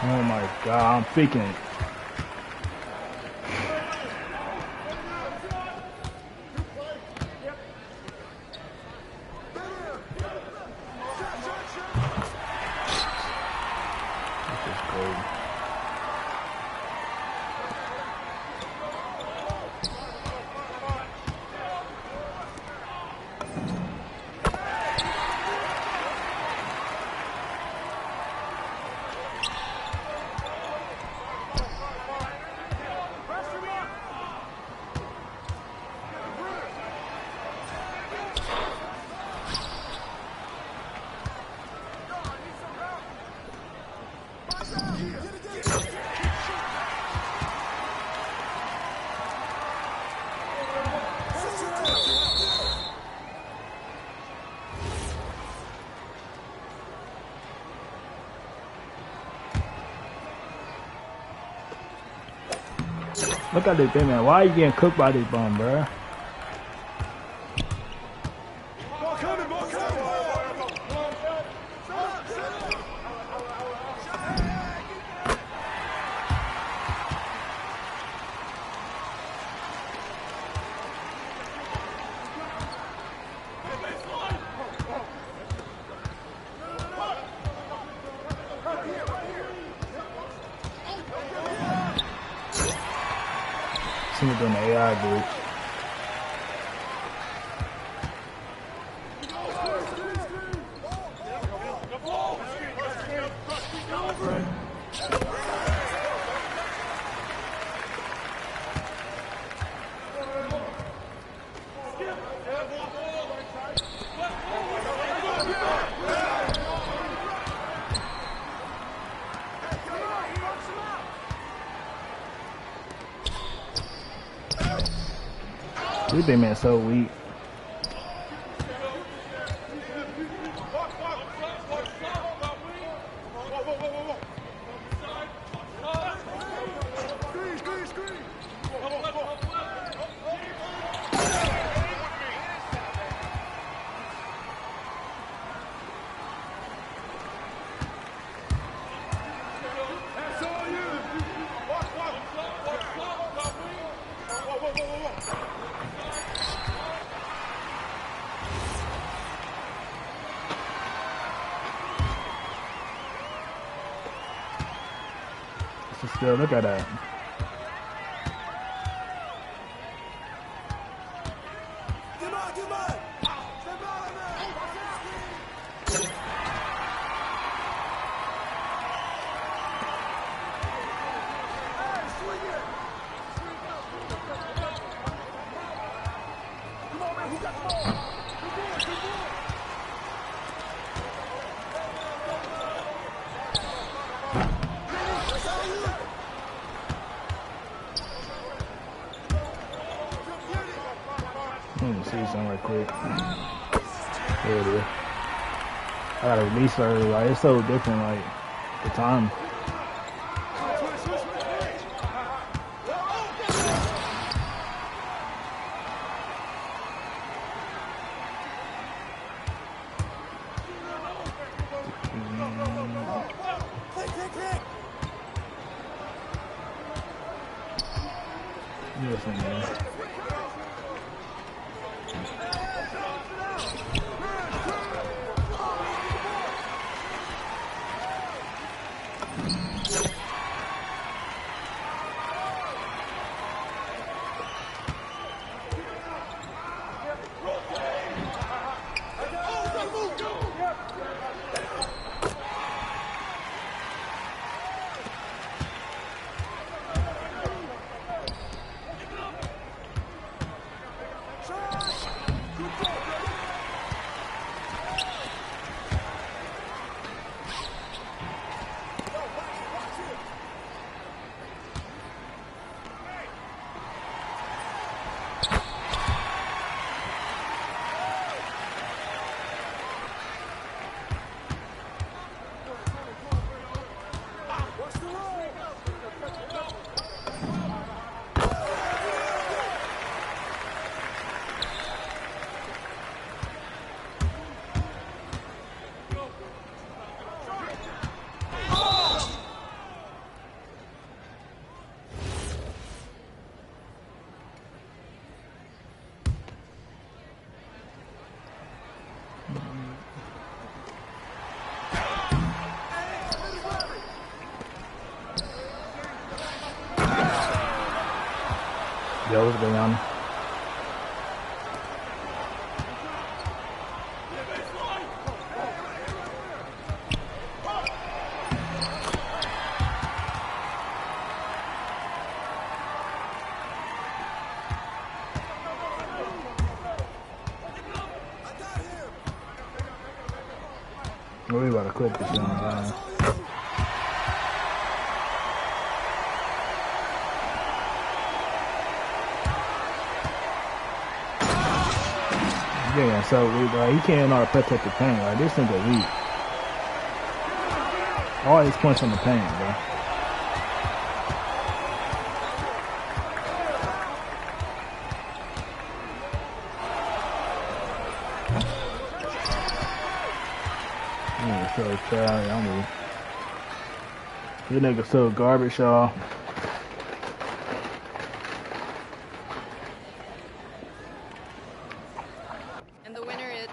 Oh my God, I'm freaking. This is crazy. Look at this big man. Why are you getting cooked by this bum, bro? Doing the AI glitch. This big man so weak. Still, look at that. Let me see something right quick. There it is. I gotta release her. Like, it's so different, like, the time. Listen, man. Yo, what's going on? We about to clip this one. Yeah, so he can't know how to protect the paint. Like, this nigga weak. All his points on the paint, bro. so sad. I mean, you niggas so garbage, y'all. And the winner is...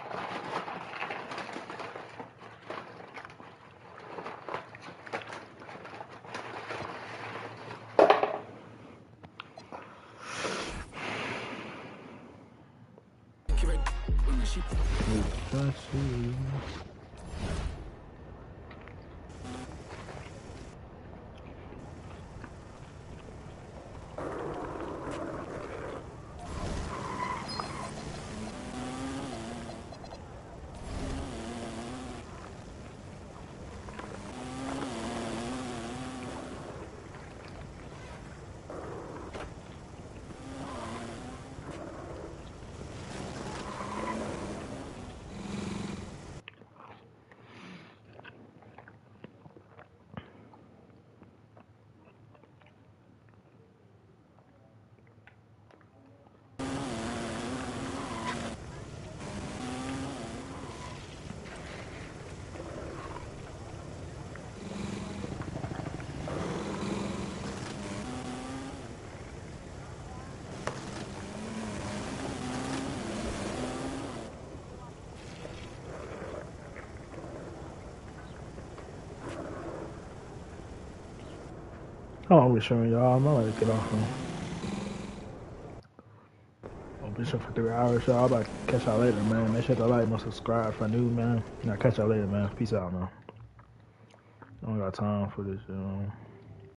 Oh, I'm showing y'all. I'm gonna get off him. I'll be sure for 3 hours, y'all. I'm about to catch y'all later, man. Make sure to like and subscribe for new, man. I'll catch y'all later, man. Peace out, man. I don't got time for this, you know.